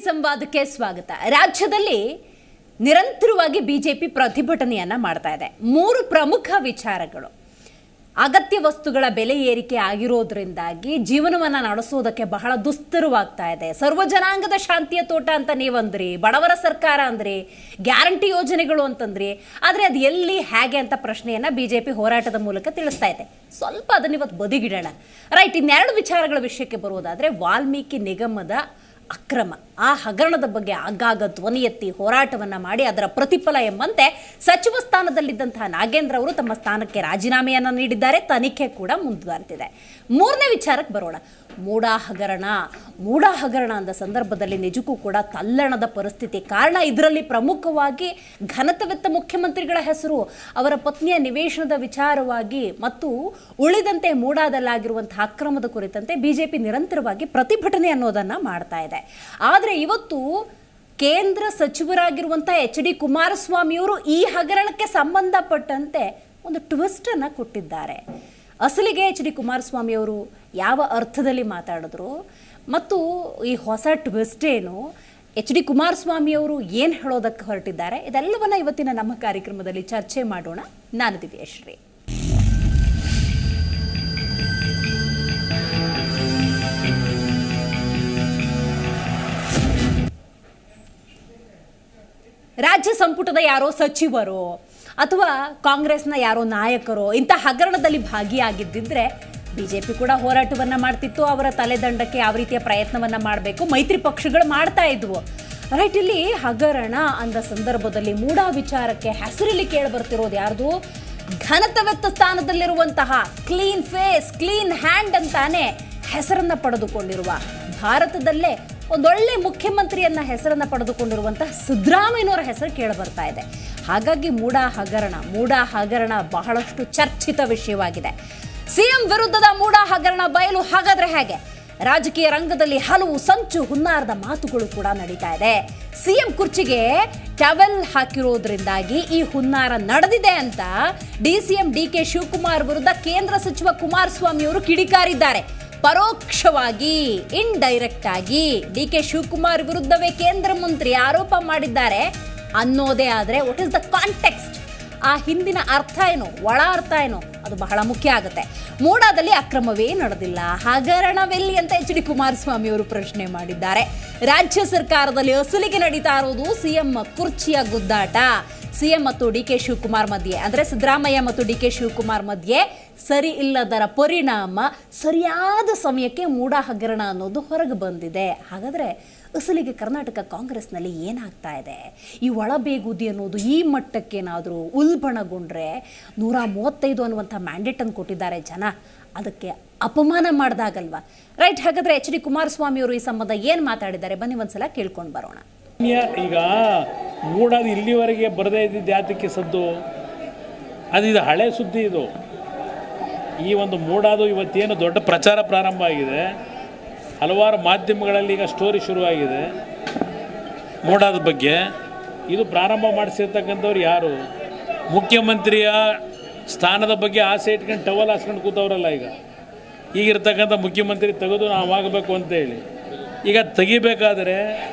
ಸಂವಾದಕ್ಕೆ ಸ್ವಾಗತ. ರಾಜ್ಯದಲ್ಲಿ ನಿರಂತರವಾಗಿ ಬಿಜೆಪಿ ಪ್ರತಿಭಟನೆಯನ್ನ ಮಾಡ್ತಾ ಇದೆ. 3 ಪ್ರಮುಖ ವಿಚಾರಗಳು. ಅಗತ್ಯ ವಸ್ತುಗಳ ಬೆಲೆ ಏರಿಕೆ ಆಗಿರೋದ್ರಿಂದಾಗಿ ಜೀವನವನ್ನ ನಡೆಸೋದಕ್ಕೆ ಬಹಳ ದುಸ್ತರವಾಗ್ತಾ ಇದೆ. ಸರ್ವ ಜನಾಂಗದ ಶಾಂತಿಯ ತೋಟ ಅಂತ ನೀವಂದ್ರಿ, ಬಡವರ ಸರ್ಕಾರ ಅಂದ್ರಿ, ಗ್ಯಾರಂಟಿ ಯೋಜನೆಗಳು ಅಂತಂದ್ರಿ. ಆದರೆ ಅದು ಎಲ್ಲಿ ಹೇಗೆ ಅಂತ ಪ್ರಶ್ನೆಯನ್ನ ಬಿಜೆಪಿ ಹೋರಾಟದ ಮೂಲಕ ತಿಳಿಸ್ತಾ ಇದೆ. ಸ್ವಲ್ಪ ಅದನ್ನ ಇವತ್ತು ಬದಿಗಿಡೋಣ. ರೈಟ್, ಇನ್ನೆರಡು ವಿಚಾರಗಳ ವಿಷಯಕ್ಕೆ ಬರುವುದಾದ್ರೆ, ವಾಲ್ಮೀಕಿ ನಿಗಮದ ಅಕ್ರಮ, ಆ ಹಗರಣದ ಬಗ್ಗೆ ಆಗಾಗ ಧ್ವನಿ ಎತ್ತಿ ಹೋರಾಟವನ್ನ ಮಾಡಿ ಅದರ ಪ್ರತಿಫಲ ಎಂಬಂತೆ ಸಚಿವ ಸ್ಥಾನದಲ್ಲಿದ್ದಂತಹ ನಾಗೇಂದ್ರ ಅವರು ತಮ್ಮ ಸ್ಥಾನಕ್ಕೆ ರಾಜೀನಾಮೆಯನ್ನು ನೀಡಿದ್ದಾರೆ. ತನಿಖೆ ಕೂಡ ಮುಂದುವರೆದಿದೆ. ಮೂರನೇ ವಿಚಾರಕ್ಕೆ ಬರೋಣ. ಮೂಡಾ ಹಗರಣ ಅಂದ ಸಂದರ್ಭದಲ್ಲಿ ನಿಜಕ್ಕೂ ಕೂಡ ತಲ್ಲಣದ ಪರಿಸ್ಥಿತಿ. ಕಾರಣ ಇದರಲ್ಲಿ ಪ್ರಮುಖವಾಗಿ ಘನತೆವೆತ್ತ ಮುಖ್ಯಮಂತ್ರಿಗಳ ಹೆಸರು, ಅವರ ಪತ್ನಿಯ ನಿವೇಶನದ ವಿಚಾರವಾಗಿ ಮತ್ತು ಉಳಿದಂತೆ ಮೂಡಾದಲ್ಲಾಗಿರುವಂತಹ ಅಕ್ರಮದ ಕುರಿತಂತೆ ಬಿಜೆಪಿ ನಿರಂತರವಾಗಿ ಪ್ರತಿಭಟನೆ ಅನ್ನೋದನ್ನ ಮಾಡ್ತಾ ಇದೆ. ಆದರೆ ಇವತ್ತು ಕೇಂದ್ರ ಸಚಿವರಾಗಿರುವಂತಹ ಎಚ್ ಡಿ ಕುಮಾರಸ್ವಾಮಿಯವರು ಈ ಹಗರಣಕ್ಕೆ ಸಂಬಂಧಪಟ್ಟಂತೆ ಒಂದು ಟ್ವಿಸ್ಟ್ ಅನ್ನ ಕೊಟ್ಟಿದ್ದಾರೆ. ಅಸಲಿಗೆ ಎಚ್ ಡಿ ಕುಮಾರಸ್ವಾಮಿ ಅವರು ಯಾವ ಅರ್ಥದಲ್ಲಿ ಮಾತಾಡಿದ್ರು ಮತ್ತು ಈ ಹೊಸ ಟ್ವಿಸ್ಟ್ ಏನು, ಎಚ್ ಡಿ ಕುಮಾರಸ್ವಾಮಿ ಅವರು ಏನು ಹೇಳೋದಕ್ಕೆ ಹೊರಟಿದ್ದಾರೆ, ಇದೆಲ್ಲವನ್ನ ಇವತ್ತಿನ ನಮ್ಮ ಕಾರ್ಯಕ್ರಮದಲ್ಲಿ ಚರ್ಚೆ ಮಾಡೋಣ. ನಾನು ದಿವ್ಯಶ್ರೀ. ರಾಜ್ಯ ಸಂಪುಟದ ಯಾರೋ ಸಚಿವರು ಅಥವಾ ಕಾಂಗ್ರೆಸ್ನ ಯಾರೋ ನಾಯಕರು ಇಂಥ ಹಗರಣದಲ್ಲಿ ಭಾಗಿಯಾಗಿದ್ದಿದ್ರೆ ಬಿಜೆಪಿ ಕೂಡ ಹೋರಾಟವನ್ನ ಮಾಡ್ತಿತ್ತು. ಅವರ ತಲೆದಂಡಕ್ಕೆ ಯಾವ ರೀತಿಯ ಪ್ರಯತ್ನವನ್ನ ಮಾಡಬೇಕು ಮೈತ್ರಿ ಪಕ್ಷಗಳು ಮಾಡ್ತಾ ಇದ್ವು. ರೈಟ್, ಇಲ್ಲಿ ಹಗರಣ ಅಂದ ಸಂದರ್ಭದಲ್ಲಿ ಮೂಡಾ ವಿಚಾರಕ್ಕೆ ಹೆಸರಲ್ಲಿ ಕೇಳಿ ಬರ್ತಿರೋದು ಯಾರ್ದು? ಘನತೆವೆತ್ತ ಸ್ಥಾನದಲ್ಲಿರುವಂತಹ ಕ್ಲೀನ್ ಫೇಸ್, ಕ್ಲೀನ್ ಹ್ಯಾಂಡ್ ಅಂತಾನೆ ಹೆಸರನ್ನ ಪಡೆದುಕೊಂಡಿರುವ, ಭಾರತದಲ್ಲೇ ಒಂದೊಳ್ಳೆ ಮುಖ್ಯಮಂತ್ರಿಯನ್ನ ಹೆಸರನ್ನ ಪಡೆದುಕೊಂಡಿರುವಂತಹ ಸಿದ್ದರಾಮಯ್ಯನವರ ಹೆಸರು ಕೇಳಿ ಬರ್ತಾ ಇದೆ. ಹಾಗಾಗಿ ಮೂಡಾ ಹಗರಣ ಬಹಳಷ್ಟು ಚರ್ಚಿತ ವಿಷಯವಾಗಿದೆ. ಸಿಎಂ ವಿರುದ್ಧದ ಮೂಡಾ ಹಗರಣ ಬಯಲು ಹಾಗಾದ್ರೆ ಹೇಗೆ? ರಾಜಕೀಯ ರಂಗದಲ್ಲಿ ಹಲವು ಸಂಚು ಹುನ್ನಾರದ ಮಾತುಗಳು ಕೂಡ ನಡೀತಾ ಇದೆ. ಸಿಎಂ ಕುರ್ಚಿಗೆ ಟವೆಲ್ ಹಾಕಿರೋದ್ರಿಂದಾಗಿ ಈ ಹುನ್ನಾರ ನಡೆದಿದೆ ಅಂತ ಡಿಸಿಎಂ ಡಿಕೆ ಶಿವಕುಮಾರ್ ವಿರುದ್ಧ ಕೇಂದ್ರ ಸಚಿವ ಕುಮಾರಸ್ವಾಮಿ ಅವರು ಕಿಡಿಕಾರಿದ್ದಾರೆ. ಪರೋಕ್ಷವಾಗಿ, ಇಂಡೈರೆಕ್ಟ್ ಆಗಿ ಡಿಕೆ ಶಿವಕುಮಾರ್ ವಿರುದ್ಧವೇ ಕೇಂದ್ರ ಮಂತ್ರಿ ಆರೋಪ ಮಾಡಿದ್ದಾರೆ ಅನ್ನೋದೇ ಆದರೆ ವಾಟ್ ಇಸ್ ದ ಕಾಂಟೆಕ್ಸ್ಟ್, ಆ ಹಿಂದಿನ ಅರ್ಥ ಏನು, ಒಳ ಅರ್ಥ ಏನು, ಅದು ಬಹಳ ಮುಖ್ಯ ಆಗುತ್ತೆ. ಮೂಡಾದಲ್ಲಿ ಅಕ್ರಮವೇ ನಡೆದಿಲ್ಲ, ಹಗರಣವೆಲ್ಲಿ ಅಂತ ಎಚ್ ಡಿ ಕುಮಾರಸ್ವಾಮಿ ಅವರು ಪ್ರಶ್ನೆ ಮಾಡಿದ್ದಾರೆ. ರಾಜ್ಯ ಸರ್ಕಾರದಲ್ಲಿ ಅಸಲಿಗೆ ನಡೀತಾ ಇರೋದು ಸಿಎಂ ಕುರ್ಚಿಯ ಗುದ್ದಾಟ. ಸಿಎಂ ಮತ್ತು ಡಿ ಕೆ ಶಿವಕುಮಾರ್ ಮಧ್ಯೆ, ಅಂದರೆ ಸಿದ್ದರಾಮಯ್ಯ ಮತ್ತು ಡಿ ಕೆ ಶಿವಕುಮಾರ್ ಮಧ್ಯೆ ಸರಿ ಇಲ್ಲದರ ಪರಿಣಾಮ ಸರಿಯಾದ ಸಮಯಕ್ಕೆ ಮೂಡಾ ಹಗರಣ ಅನ್ನೋದು ಹೊರಗೆ ಬಂದಿದೆ. ಹಾಗಾದರೆ ಅಸಲಿಗೆ ಕರ್ನಾಟಕ ಕಾಂಗ್ರೆಸ್ನಲ್ಲಿ ಏನಾಗ್ತಾ ಇದೆ? ಈ ಒಳಬೇಗುದಿ ಅನ್ನೋದು ಈ ಮಟ್ಟಕ್ಕೇನಾದರೂ ಉಲ್ಬಣಗೊಂಡ್ರೆ 135 ಅನ್ನುವಂಥ ಮ್ಯಾಂಡೇಟನ್ನು ಕೊಟ್ಟಿದ್ದಾರೆ ಜನ, ಅದಕ್ಕೆ ಅಪಮಾನ ಮಾಡಿದಾಗಲ್ವಾ? ರೈಟ್, ಹಾಗಾದರೆ ಎಚ್ ಡಿ ಕುಮಾರಸ್ವಾಮಿ ಅವರು ಈ ಸಂಬಂಧ ಏನು ಮಾತಾಡಿದ್ದಾರೆ ಬನ್ನಿ ಒಂದ್ಸಲ ಕೇಳ್ಕೊಂಡು ಬರೋಣ. ಈಗ ಮೂಡಾದ ಇಲ್ಲಿವರೆಗೆ ಬರದೇ ಇದ್ದಿದ್ದು ಯಾತಕ್ಕೆ ಸದ್ದು? ಇದು ಹಳೆ ಸುದ್ದಿ. ಇದು ಈ ಒಂದು ಮೂಡಾದು ಇವತ್ತೇನು ದೊಡ್ಡ ಪ್ರಚಾರ ಪ್ರಾರಂಭ ಆಗಿದೆ. ಹಲವಾರು ಮಾಧ್ಯಮಗಳಲ್ಲಿ ಈಗ ಸ್ಟೋರಿ ಶುರುವಾಗಿದೆ ಮೂಡಾದ ಬಗ್ಗೆ. ಇದು ಪ್ರಾರಂಭ ಮಾಡಿಸಿರ್ತಕ್ಕಂಥವ್ರು ಯಾರು? ಮುಖ್ಯಮಂತ್ರಿಯ ಸ್ಥಾನದ ಬಗ್ಗೆ ಆಸೆ ಇಟ್ಕೊಂಡು ಟವಲ್ ಹಾಸ್ಕೊಂಡು ಕೂತವ್ರಲ್ಲ. ಈಗಿರ್ತಕ್ಕಂಥ ಮುಖ್ಯಮಂತ್ರಿ ತೆಗೆದು ನಾವು ಆಗಬೇಕು ಅಂತೇಳಿ ಈಗ ತೆಗಿಬೇಕಾದ್ರೆ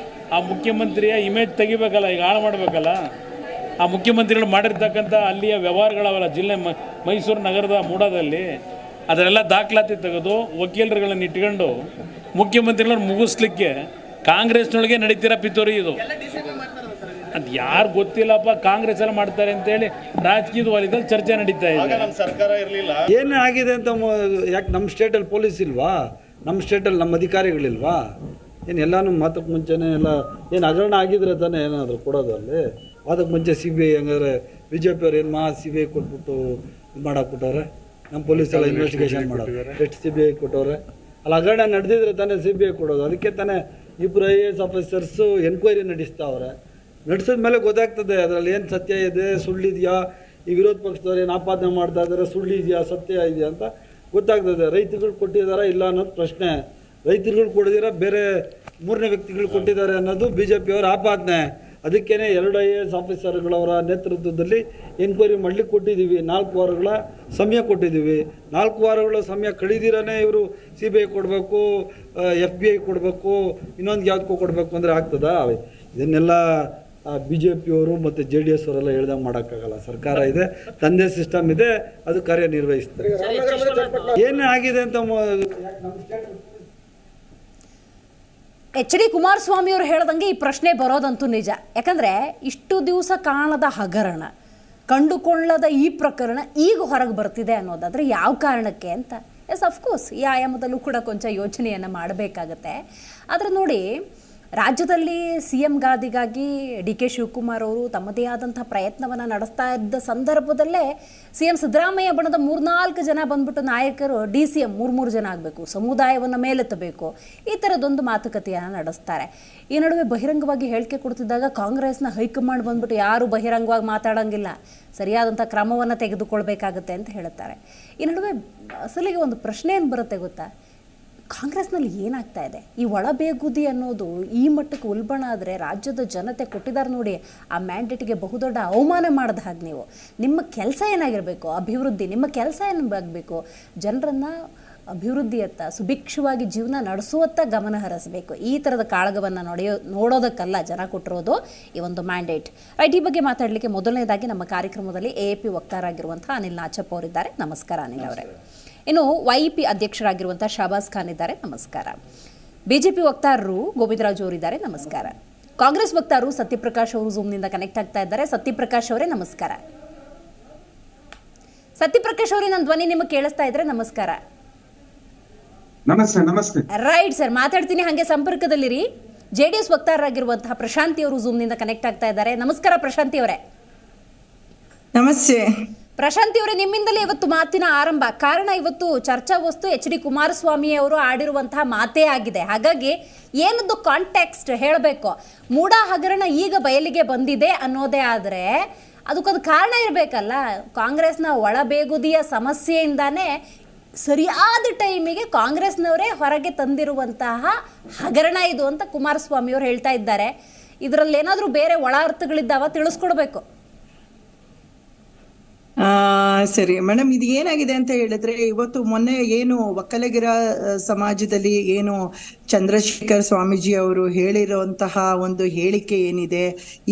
ಆ ಮುಖ್ಯಮಂತ್ರಿಯ ಇಮೇಜ್ ತೆಗಿಬೇಕಲ್ಲ, ಈಗ ಹಾಳು ಮಾಡಬೇಕಲ್ಲ. ಆ ಮುಖ್ಯಮಂತ್ರಿಗಳು ಮಾಡಿರ್ತಕ್ಕಂಥ ಅಲ್ಲಿಯ ವ್ಯವಹಾರಗಳವಲ್ಲ, ಜಿಲ್ಲೆ ಮೈಸೂರು ನಗರದ ಮೂಡಾದಲ್ಲಿ ಅದರೆಲ್ಲ ದಾಖಲಾತಿ ತೆಗೆದು ವಕೀಲರುಗಳನ್ನು ಇಟ್ಕೊಂಡು ಮುಖ್ಯಮಂತ್ರಿಗಳನ್ನ ಮುಗಿಸ್ಲಿಕ್ಕೆ ಕಾಂಗ್ರೆಸ್ನೊಳಗೆ ನಡೀತಿರೋ ಪಿತೂರಿ ಇದು. ಅದು ಯಾರು ಗೊತ್ತಿಲ್ಲಪ್ಪ, ಕಾಂಗ್ರೆಸ್ ಎಲ್ಲ ಮಾಡ್ತಾರೆ ಅಂತೇಳಿ ರಾಜಕೀಯದ ವಲಯದಲ್ಲಿ ಚರ್ಚೆ ನಡೀತಾ ಇದೆ. ನಮ್ಮ ಸರ್ಕಾರ ಇರಲಿಲ್ಲ, ಏನು ಆಗಿದೆ ಅಂತ ಯಾಕೆ ನಮ್ಮ ಸ್ಟೇಟಲ್ಲಿ ಪೊಲೀಸ್ ಇಲ್ವಾ? ನಮ್ಮ ಸ್ಟೇಟಲ್ಲಿ ನಮ್ಮ ಅಧಿಕಾರಿಗಳಿಲ್ವಾ? ಏನು ಎಲ್ಲನೂ ಮಾತಕ್ಕೆ ಮುಂಚೆನೇ ಎಲ್ಲ ಏನು ಹಗರಣ ಆಗಿದ್ರೆ ತಾನೇ ಏನಾದರೂ ಕೊಡೋದು ಅಲ್ಲಿ? ಅದಕ್ಕೆ ಮುಂಚೆ ಸಿ ಬಿ ಐ ಹಂಗಾದ್ರೆ ಬಿ ಜೆ ಪಿಯವ್ರು ಏನು ಸಿ ಬಿ ಐ ಕೊಟ್ಬಿಟ್ಟು ಇದು ಮಾಡಾಕ್ಬಿಟ್ಟವ್ರೆ. ನಮ್ಮ ಪೊಲೀಸ್ ಎಲ್ಲ ಇನ್ವೆಸ್ಟಿಗೇಷನ್ ಮಾಡೋರು, ಎಷ್ಟು ಸಿ ಬಿ ಐ ಕೊಟ್ಟವ್ರೆ? ಅಲ್ಲಿ ಹಗರಣ ನಡೆದಿದ್ರೆ ತಾನೇ ಸಿ ಬಿ ಐ ಕೊಡೋದು. ಅದಕ್ಕೆ ತಾನೇ ಇಬ್ಬರು IAS ಆಫೀಸರ್ಸು ಎನ್ಕ್ವೈರಿ ನಡೆಸ್ತಾವ್ರೆ. ನಡೆಸಿದ ಮೇಲೆ ಗೊತ್ತಾಗ್ತದೆ ಅದರಲ್ಲಿ ಏನು ಸತ್ಯ ಇದೆ, ಸುಳ್ಳಿದೆಯಾ, ಈ ವಿರೋಧ ಪಕ್ಷದವ್ರು ಏನು ಆಪಾದನೆ ಮಾಡ್ತಾ ಇದ್ದಾರೆ, ಸುಳ್ಳಿದೆಯಾ ಸತ್ಯ ಇದೆಯಾ ಅಂತ ಗೊತ್ತಾಗ್ತದೆ. ರೈತರುಗಳು ಕೊಟ್ಟಿದ್ದಾರಾ ಇಲ್ಲ ಅನ್ನೋದು ಪ್ರಶ್ನೆ. ರೈತರುಗಳು ಕೊಡಿದಿರ ಬೇರೆ 3ನೇ ವ್ಯಕ್ತಿಗಳು ಕೊಟ್ಟಿದ್ದಾರೆ ಅನ್ನೋದು ಬಿ ಜೆ ಪಿಯವರ ಆಪಾದನೆ. ಅದಕ್ಕೇ 2 IAS ಆಫೀಸರ್ಗಳವರ ನೇತೃತ್ವದಲ್ಲಿ ಎನ್ಕ್ವೈರಿ ಮಾಡಲಿಕ್ಕೆ ಕೊಟ್ಟಿದ್ದೀವಿ. 4 ವಾರಗಳ ಸಮಯ ಕೊಟ್ಟಿದ್ದೀವಿ. 4 ವಾರಗಳ ಸಮಯ ಕಳೆದಿರೇ ಇವರು CBI ಕೊಡಬೇಕು, FBI ಕೊಡಬೇಕು, ಇನ್ನೊಂದು ಯಾವುದಕ್ಕೂ ಕೊಡಬೇಕು ಅಂದರೆ ಆಗ್ತದಾ? ಇದನ್ನೆಲ್ಲ BJP ಅವರು ಮತ್ತು JDS ಅವರೆಲ್ಲ ಹೇಳ್ದಂಗೆ ಮಾಡೋಕ್ಕಾಗಲ್ಲ. ಸರ್ಕಾರ ಇದೆ, ತಂದೆ ಸಿಸ್ಟಮ್ ಇದೆ, ಅದು ಕಾರ್ಯನಿರ್ವಹಿಸ್ತಾರೆ. ಏನೇ ಆಗಿದೆ ಅಂತ HD ಕುಮಾರಸ್ವಾಮಿ ಅವರು ಹೇಳ್ದಂಗೆ ಈ ಪ್ರಶ್ನೆ ಬರೋದಂತೂ ನಿಜ. ಯಾಕಂದರೆ ಇಷ್ಟು ದಿವಸ ಕಾಣದ ಹಗರಣ, ಕಂಡುಕೊಳ್ಳದ ಈ ಪ್ರಕರಣ ಈಗ ಹೊರಗೆ ಬರ್ತಿದೆ ಅನ್ನೋದಾದರೆ ಯಾವ ಕಾರಣಕ್ಕೆ ಅಂತ. ಎಸ್, ಅಫ್ಕೋರ್ಸ್ ಈ ಆಯಾಮದಲ್ಲೂ ಕೂಡ ಕೊಂಚ ಯೋಚನೆಯನ್ನು ಮಾಡಬೇಕಾಗತ್ತೆ. ಆದರೆ ನೋಡಿ, ರಾಜ್ಯದಲ್ಲಿ CM ಗಾದಿಗಾಗಿ DK ಶಿವಕುಮಾರ್ ಅವರು ತಮ್ಮದೇ ಆದಂಥ ಪ್ರಯತ್ನವನ್ನು ನಡೆಸ್ತಾ ಇದ್ದ ಸಂದರ್ಭದಲ್ಲೇ CM ಸಿದ್ದರಾಮಯ್ಯ ಬಣದ 3-4 ಜನ ಬಂದ್ಬಿಟ್ಟು ನಾಯಕರು DCM 3 ಜನ ಆಗಬೇಕು, ಸಮುದಾಯವನ್ನು ಮೇಲೆತ್ತಬೇಕು, ಈ ಥರದೊಂದು ಮಾತುಕತೆಯನ್ನು ನಡೆಸ್ತಾರೆ. ಈ ನಡುವೆ ಬಹಿರಂಗವಾಗಿ ಹೇಳಿಕೆ ಕೊಡ್ತಿದ್ದಾಗ ಕಾಂಗ್ರೆಸ್ನ ಹೈಕಮಾಂಡ್ ಬಂದ್ಬಿಟ್ಟು ಯಾರು ಬಹಿರಂಗವಾಗಿ ಮಾತಾಡೋಂಗಿಲ್ಲ, ಸರಿಯಾದಂಥ ಕ್ರಮವನ್ನು ತೆಗೆದುಕೊಳ್ಬೇಕಾಗತ್ತೆ ಅಂತ ಹೇಳ್ತಾರೆ. ಈ ನಡುವೆ ಅಸಲಿಗೆ ಒಂದು ಪ್ರಶ್ನೆ ಏನು ಬರುತ್ತೆ ಗೊತ್ತಾ? ಕಾಂಗ್ರೆಸ್ನಲ್ಲಿ ಏನಾಗ್ತಾ ಇದೆ? ಈ ಒಳಬೇಗುದಿ ಅನ್ನೋದು ಈ ಮಟ್ಟಕ್ಕೆ ಉಲ್ಬಣ ಆದರೆ ರಾಜ್ಯದ ಜನತೆ ಕೊಟ್ಟಿದ್ದಾರೆ ನೋಡಿ, ಆ ಮ್ಯಾಂಡೇಟ್ಗೆ ಬಹುದೊಡ್ಡ ಅವಮಾನ ಮಾಡಿದ ಹಾಗೆ. ನೀವು ನಿಮ್ಮ ಕೆಲಸ ಏನಾಗಿರಬೇಕು? ಅಭಿವೃದ್ಧಿ. ನಿಮ್ಮ ಕೆಲಸ ಏನಾಗಬೇಕು? ಜನರನ್ನು ಅಭಿವೃದ್ಧಿಯತ್ತ, ಸುಭಿಕ್ಷವಾಗಿ ಜೀವನ ನಡೆಸುವತ್ತ ಗಮನ ಹರಿಸಬೇಕು. ಈ ಥರದ ಕಾಳಗವನ್ನು ನೋಡೋದಕ್ಕಲ್ಲ ಜನ ಕೊಟ್ಟಿರೋದು ಈ ಒಂದು ಮ್ಯಾಂಡೇಟ್. ರೈಟ್, ಈ ಬಗ್ಗೆ ಮಾತಾಡಲಿಕ್ಕೆ ಮೊದಲನೇದಾಗಿ ನಮ್ಮ ಕಾರ್ಯಕ್ರಮದಲ್ಲಿ AAP ವಕ್ತಾರಾಗಿರುವಂಥ ಅನಿಲ್ ನಾಚಪ್ಪ ಅವರಿದ್ದಾರೆ. ನಮಸ್ಕಾರ ಅನಿಲ್ ಅವರೇ. ಇನ್ನು YEP ಅಧ್ಯಕ್ಷರಾಗಿರುವಂಥ ಶಾಬಾಸ್ ಖಾನ್ ಇದ್ದಾರೆ. ನಮಸ್ಕಾರ. BJP ವಕ್ತಾರರು ಗೋವಿಂದರಾಜು ಅವರಿದ್ದಾರೆ. ನಮಸ್ಕಾರ. ಕಾಂಗ್ರೆಸ್ ವಕ್ತಾರರು ಸತ್ಯಪ್ರಕಾಶ್ ಅವರು ಝೂಮ್ನಿಂದ ಕನೆಕ್ಟ್ ಆಗ್ತಾ ಇದ್ದಾರೆ. ಸತ್ಯಪ್ರಕಾಶ್ ಅವರೇ ನಮಸ್ಕಾರ. ಸತ್ಯಪ್ರಕಾಶ್ ಅವರೇ, ನನ್ನ ಧ್ವನಿ ನಿಮಗೆ ಕೇಳಿಸ್ತಾ ಇದ್ರೆ ನಮಸ್ಕಾರ. ನಮಸ್ತೆ. ರೈಟ್ ಸರ್, ಮಾತಾಡ್ತೀನಿ, ಹಾಗೆ ಸಂಪರ್ಕದಲ್ಲಿರಿ. JDS ವಕ್ತಾರರಾಗಿರುವಂತಹ ಪ್ರಶಾಂತಿ ಅವರು ಝೂಮ್ನಿಂದ ಕನೆಕ್ಟ್ ಆಗ್ತಾ ಇದ್ದಾರೆ. ನಮಸ್ಕಾರ ಪ್ರಶಾಂತಿ ಅವರೇ. ನಮಸ್ತೆ ಪ್ರಶಾಂತಿ ಅವರೇ, ನಿಮ್ಮಿಂದಲೇ ಇವತ್ತು ಮಾತಿನ ಆರಂಭ. ಕಾರಣ, ಇವತ್ತು ಚರ್ಚಾ ವಸ್ತು HD ಕುಮಾರಸ್ವಾಮಿ ಅವರು ಆಡಿರುವಂತಹ ಮಾತೇ ಆಗಿದೆ. ಹಾಗಾಗಿ ಏನದ್ದು ಕಾಂಟೆಕ್ಸ್ಟ್ ಹೇಳಬೇಕು. ಮೂಡ ಹಗರಣ ಈಗ ಬಯಲಿಗೆ ಬಂದಿದೆ ಅನ್ನೋದೇ ಆದರೆ ಅದಕ್ಕೊಂದು ಕಾರಣ ಇರಬೇಕಲ್ಲ. ಕಾಂಗ್ರೆಸ್ನ ಒಳಬೇಗುದಿಯ ಸಮಸ್ಯೆಯಿಂದಾನೇ ಸರಿಯಾದ ಟೈಮಿಗೆ ಕಾಂಗ್ರೆಸ್ನವರೇ ಹೊರಗೆ ತಂದಿರುವಂತಹ ಹಗರಣ ಇದು ಅಂತ ಕುಮಾರಸ್ವಾಮಿ ಅವರು ಹೇಳ್ತಾ ಇದ್ದಾರೆ. ಇದರಲ್ಲಿ ಏನಾದರೂ ಬೇರೆ ಒಳ ಅರ್ಥಗಳಿದ್ದಾವ? ತಿಳಿಸ್ಕೊಡ್ಬೇಕು. ಸರಿ ಮೇಡಮ್, ಇದು ಏನಾಗಿದೆ ಅಂತ ಹೇಳಿದ್ರೆ, ಇವತ್ತು ಮೊನ್ನೆ ಏನು ಒಕ್ಕಲಿಗರ ಸಮಾಜದಲ್ಲಿ ಏನು ಚಂದ್ರಶೇಖರ್ ಸ್ವಾಮೀಜಿ ಅವರು ಹೇಳಿರುವಂತಹ ಒಂದು ಹೇಳಿಕೆ ಏನಿದೆ,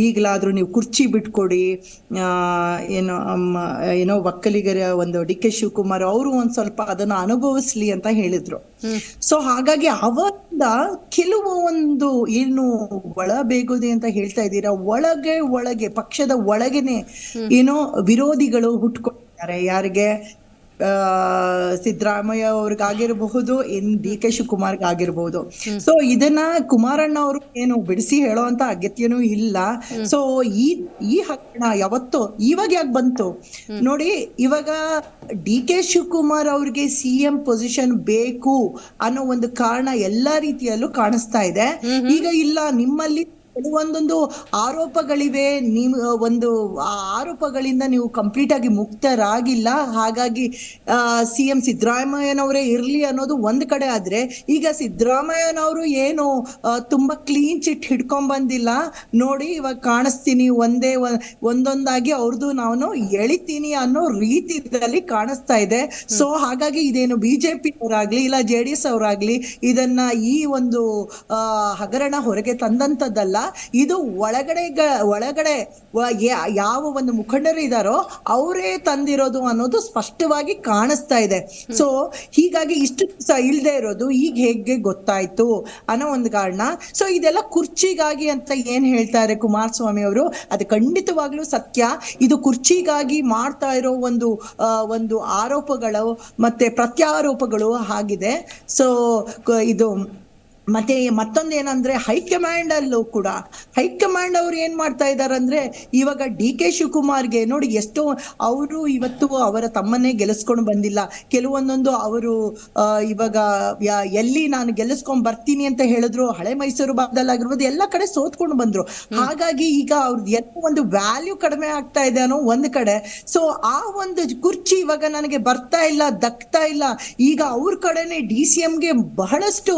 ಈಗಲಾದ್ರೂ ನೀವು ಕುರ್ಚಿ ಬಿಟ್ಕೊಡಿ, ಏನೋ ಒಕ್ಕಲಿಗರ ಒಂದು DK ಶಿವಕುಮಾರ್ ಅವರು ಒಂದ್ ಸ್ವಲ್ಪ ಅದನ್ನ ಅನುಭವಿಸ್ಲಿ ಅಂತ ಹೇಳಿದ್ರು. ಸೊ ಹಾಗಾಗಿ ಅವರಿಂದ ಕೆಲವು ಒಂದು ಏನು ಒಳಬೇಗುದಿ ಅಂತ ಹೇಳ್ತಾ ಇದ್ದೀರಾ, ಒಳಗೆ ಪಕ್ಷದ ಒಳಗೇನೆ ಏನೋ ವಿರೋಧಿಗಳು ಹುಟ್ಕೊಂಡಿದ್ದಾರೆ. ಯಾರಿಗೆ? ಸಿದ್ದರಾಮಯ್ಯ ಅವ್ರಿಗಾಗಿರ್ಬಹುದು, DK ಶಿವಕುಮಾರ್ಗಾಗಿರ್ಬಹುದು. ಸೊ ಇದನ್ನ ಕುಮಾರಣ್ಣ ಅವರು ಏನು ಬಿಡಿಸಿ ಹೇಳೋ ಅಂತ ಅಗತ್ಯನೂ ಇಲ್ಲ. ಸೊ ಈ ಹಗರಣ ಯಾವತ್ತೋ ಇವಾಗ ಯಾಕೆ ಬಂತು ನೋಡಿ. ಇವಾಗ DK ಶಿವಕುಮಾರ್ ಅವ್ರಿಗೆ CM ಪೊಸಿಷನ್ ಬೇಕು ಅನ್ನೋ ಒಂದು ಕಾರಣ ಎಲ್ಲಾ ರೀತಿಯಲ್ಲೂ ಕಾಣಿಸ್ತಾ ಇದೆ. ಈಗ ಇಲ್ಲ, ನಿಮ್ಮಲ್ಲಿ ಕೆಲವೊಂದೊಂದು ಆರೋಪಗಳಿವೆ, ನೀವು ಒಂದು ಆರೋಪಗಳಿಂದ ನೀವು ಕಂಪ್ಲೀಟ್ ಆಗಿ ಮುಕ್ತರಾಗಿಲ್ಲ. ಹಾಗಾಗಿ CM ಸಿದ್ದರಾಮಯ್ಯನವರೇ ಇರ್ಲಿ ಅನ್ನೋದು ಒಂದ್ ಕಡೆ ಆದ್ರೆ, ಈಗ ಸಿದ್ದರಾಮಯ್ಯನವರು ಏನು ತುಂಬಾ ಕ್ಲೀನ್ ಚಿಟ್ ಹಿಡ್ಕೊಂಡ್ ಬಂದಿಲ್ಲ ನೋಡಿ. ಇವಾಗ ಕಾಣಿಸ್ತೀನಿ, ಒಂದೊಂದಾಗಿ ಅವ್ರದ್ದು ನಾನು ಎಳಿತೀನಿ ಅನ್ನೋ ರೀತಿಯಲ್ಲಿ ಕಾಣಿಸ್ತಾ ಇದೆ. ಸೊ ಹಾಗಾಗಿ ಇದೇನು BJP ಅವರಾಗ್ಲಿ ಇಲ್ಲ JDS ಅವರಾಗ್ಲಿ ಇದನ್ನ ಈ ಒಂದು ಹಗರಣ ಹೊರಗೆ ತಂದಂತದ್ದಲ್ಲ. ಇದು ಒಳಗಡೆ ಯಾವ ಒಂದು ಮುಖಂಡರು ಇದಾರೋ ಅವರೇ ತಂದಿರೋದು ಅನ್ನೋದು ಸ್ಪಷ್ಟವಾಗಿ ಕಾಣಿಸ್ತಾ ಇದೆ. ಸೊ ಹೀಗಾಗಿ ಇಷ್ಟು ದಿವಸ ಇಲ್ದೇ ಇರೋದು ಈಗ ಹೇಗೆ ಗೊತ್ತಾಯ್ತು ಅನ್ನೋ ಒಂದು ಕಾರಣ. ಸೊ ಇದೆಲ್ಲ ಕುರ್ಚಿಗಾಗಿ ಅಂತ ಏನ್ ಹೇಳ್ತಾರೆ ಕುಮಾರಸ್ವಾಮಿ ಅವರು, ಅದು ಖಂಡಿತವಾಗ್ಲೂ ಸತ್ಯ. ಇದು ಕುರ್ಚಿಗಾಗಿ ಮಾಡ್ತಾ ಇರೋ ಒಂದು ಆರೋಪಗಳು ಮತ್ತೆ ಪ್ರತ್ಯಾರೋಪಗಳು ಆಗಿದೆ. ಸೊ ಇದು ಮತ್ತೆ ಮತ್ತೊಂದೇನಂದ್ರೆ ಹೈಕಮಾಂಡ್ ಅಲ್ಲೂ ಕೂಡ ಹೈಕಮಾಂಡ್ ಅವ್ರು ಏನ್ ಮಾಡ್ತಾ ಇದಾರೆ ಅಂದ್ರೆ, ಇವಾಗ DK ಶಿವಕುಮಾರ್ಗೆ ನೋಡಿ, ಎಷ್ಟೋ ಅವರು ಇವತ್ತು ಅವರ ತಮ್ಮನ್ನೇ ಗೆಲ್ಲಿಸ್ಕೊಂಡು ಬಂದಿಲ್ಲ. ಕೆಲವೊಂದೊಂದು ಅವರು ಇವಾಗ ಎಲ್ಲಿ ನಾನು ಗೆಲ್ಲಿಸ್ಕೊಂಡ್ ಬರ್ತೀನಿ ಅಂತ ಹೇಳಿದ್ರು, ಹಳೆ ಮೈಸೂರು ಭಾಗದಲ್ಲಾಗಿರ್ಬೋದು ಎಲ್ಲ ಕಡೆ ಸೋತ್ಕೊಂಡು ಬಂದ್ರು. ಹಾಗಾಗಿ ಈಗ ಅವ್ರದ್ದು ಎಲ್ಲ ಒಂದು ವ್ಯಾಲ್ಯೂ ಕಡಿಮೆ ಆಗ್ತಾ ಇದೆ ಅನ್ನೋ ಒಂದ್ ಕಡೆ. ಸೊ ಆ ಒಂದು ಕುರ್ಚಿ ಇವಾಗ ನನಗೆ ಬರ್ತಾ ಇಲ್ಲ, ದಕ್ತಾ ಇಲ್ಲ. ಈಗ ಅವ್ರ ಕಡೆನೆ DCMಗೆ ಬಹಳಷ್ಟು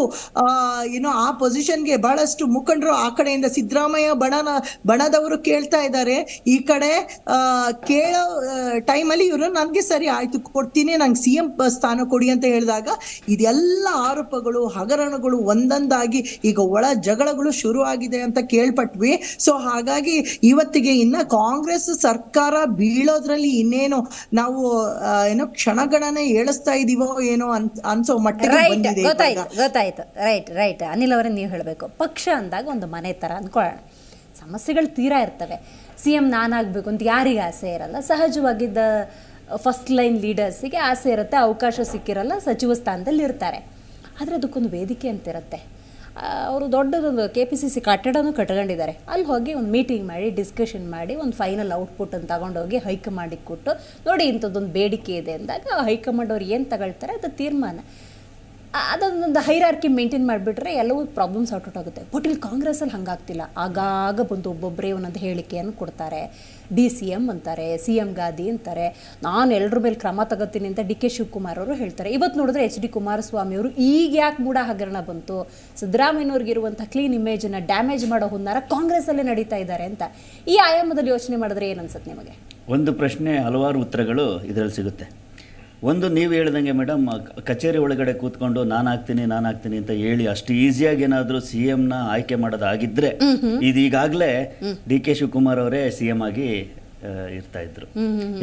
ಏನೋ ಆ ಪೊಸಿಷನ್ಗೆ ಬಹಳಷ್ಟು ಮುಖಂಡರು ಆ ಕಡೆಯಿಂದ ಸಿದ್ದರಾಮಯ್ಯ ಬಣದವರು ಕೇಳ್ತಾ ಇದ್ದಾರೆ, ಈ ಕಡೆ ಕೇಳೋ ಟೈಮಲ್ಲಿ ಇವರು ನನ್ಗೆ ಸರಿ ಆಯ್ತು ಕೊಡ್ತೀನಿ, ನಂಗೆ CM ಸ್ಥಾನ ಕೊಡಿ ಅಂತ ಹೇಳಿದಾಗ ಇದೆಲ್ಲ ಆರೋಪಗಳು ಹಗರಣಗಳು ಒಂದೊಂದಾಗಿ ಈಗ ಒಳ ಜಗಳಗಳು ಶುರು ಆಗಿದೆ ಅಂತ ಕೇಳ್ಪಟ್ವಿ. ಸೊ ಹಾಗಾಗಿ ಇವತ್ತಿಗೆ ಇನ್ನ ಕಾಂಗ್ರೆಸ್ ಸರ್ಕಾರ ಬೀಳೋದ್ರಲ್ಲಿ ಇನ್ನೇನು ನಾವು ಏನೋ ಕ್ಷಣಗಣನೆ ಏಳಿಸ್ತಾ ಇದೀವೋ ಏನೋ ಅನ್ಸೋ ಮಟ್ಟಿಗೆ ಬಂದಿದೆ. ಗೊತ್ತಾಯ್ತು. ರೈಟ್ ಅನಿಲ್ ಅವರೇ, ನೀವು ಹೇಳಬೇಕು. ಪಕ್ಷ ಅಂದಾಗ ಒಂದು ಮನೆ ಥರ ಅಂದ್ಕೊಳ್ಳೋಣ, ಸಮಸ್ಯೆಗಳು ತೀರಾ ಇರ್ತವೆ. CM ನಾನಾಗಬೇಕು ಅಂತ ಯಾರಿಗೆ ಆಸೆ ಇರಲ್ಲ. ಸಹಜವಾಗಿದ್ದ ಫಸ್ಟ್ ಲೈನ್ ಲೀಡರ್ಸಿಗೆ ಆಸೆ ಇರುತ್ತೆ, ಅವಕಾಶ ಸಿಕ್ಕಿರಲ್ಲ, ಸಚಿವ ಸ್ಥಾನದಲ್ಲಿ ಇರ್ತಾರೆ. ಆದರೆ ಅದಕ್ಕೊಂದು ವೇದಿಕೆ ಅಂತಿರುತ್ತೆ. ಅವರು ದೊಡ್ಡದೊಂದು KPCC ಕಟ್ಟಡನೂ ಕಟ್ಕೊಂಡಿದ್ದಾರೆ. ಅಲ್ಲಿ ಹೋಗಿ ಒಂದು ಮೀಟಿಂಗ್ ಮಾಡಿ ಡಿಸ್ಕಷನ್ ಮಾಡಿ ಒಂದು ಫೈನಲ್ ಔಟ್ಪುಟ್ಟನ್ನು ತಗೊಂಡೋಗಿ ಹೈಕಮಾಂಡಿಗೆ ಕೊಟ್ಟು, ನೋಡಿ ಇಂಥದ್ದೊಂದು ಬೇಡಿಕೆ ಇದೆ ಅಂದಾಗ ಹೈಕಮಾಂಡ್ ಅವ್ರು ಏನು ತಗೊಳ್ತಾರೆ ಅದು ತೀರ್ಮಾನ. ಅದೊಂದೊಂದು ಹೈರಾರ್ಕಿ ಮೇಂಟೈನ್ ಮಾಡಿಬಿಟ್ರೆ ಎಲ್ಲವೂ ಪ್ರಾಬ್ಲಮ್ ಸಾರ್ಟ್ ಔಟ್ ಆಗುತ್ತೆ. ಬಟ್ ಇಲ್ಲಿ ಕಾಂಗ್ರೆಸ್ಸಲ್ಲಿ ಹಂಗಾಗ್ತಿಲ್ಲ. ಆಗಾಗ ಬಂದು ಒಬ್ಬೊಬ್ಬರೇ ಒಂದೊಂದು ಹೇಳಿಕೆಯನ್ನು ಕೊಡ್ತಾರೆ. DCM ಅಂತಾರೆ, CM ಗಾದಿ ಅಂತಾರೆ, ನಾನು ಎಲ್ಲರ ಮೇಲೆ ಕ್ರಮ ತಗೋತೀನಿ ಅಂತ DK ಶಿವಕುಮಾರ್ ಅವರು ಹೇಳ್ತಾರೆ. ಇವತ್ತು ನೋಡಿದ್ರೆ HD ಕುಮಾರಸ್ವಾಮಿ ಅವರು ಈಗ ಯಾಕೆ ಮೂಡ ಹಗರಣ ಬಂತು, ಸಿದ್ದರಾಮಯ್ಯನವ್ರಿಗಿರುವಂಥ ಕ್ಲೀನ್ ಇಮೇಜನ್ನು ಡ್ಯಾಮೇಜ್ ಮಾಡೋ ಹುನ್ನಾರ ಕಾಂಗ್ರೆಸ್ಸಲ್ಲೇ ನಡೀತಾ ಇದ್ದಾರೆ ಅಂತ ಈ ಆಯಾಮದಲ್ಲಿ ಯೋಚನೆ ಮಾಡಿದ್ರೆ ಏನು ಅನ್ಸುತ್ತೆ ನಿಮಗೆ? ಒಂದು ಪ್ರಶ್ನೆ ಹಲವಾರು ಉತ್ತರಗಳು ಇದರಲ್ಲಿ ಸಿಗುತ್ತೆ. ಒಂದು, ನೀವು ಹೇಳ್ದಂಗೆ ಮೇಡಮ್, ಕಚೇರಿ ಒಳಗಡೆ ಕೂತ್ಕೊಂಡು ನಾನು ಆಗ್ತೀನಿ ಅಂತ ಹೇಳಿ ಅಷ್ಟು ಈಸಿಯಾಗಿ ಏನಾದರೂ CMನ ಆಯ್ಕೆ ಮಾಡೋದಾಗಿದ್ರೆ ಇದೀಗಾಗಲೇ DK ಶಿವಕುಮಾರ್ ಅವರೇ CM ಆಗಿ ಇರ್ತಾ ಇದ್ರು.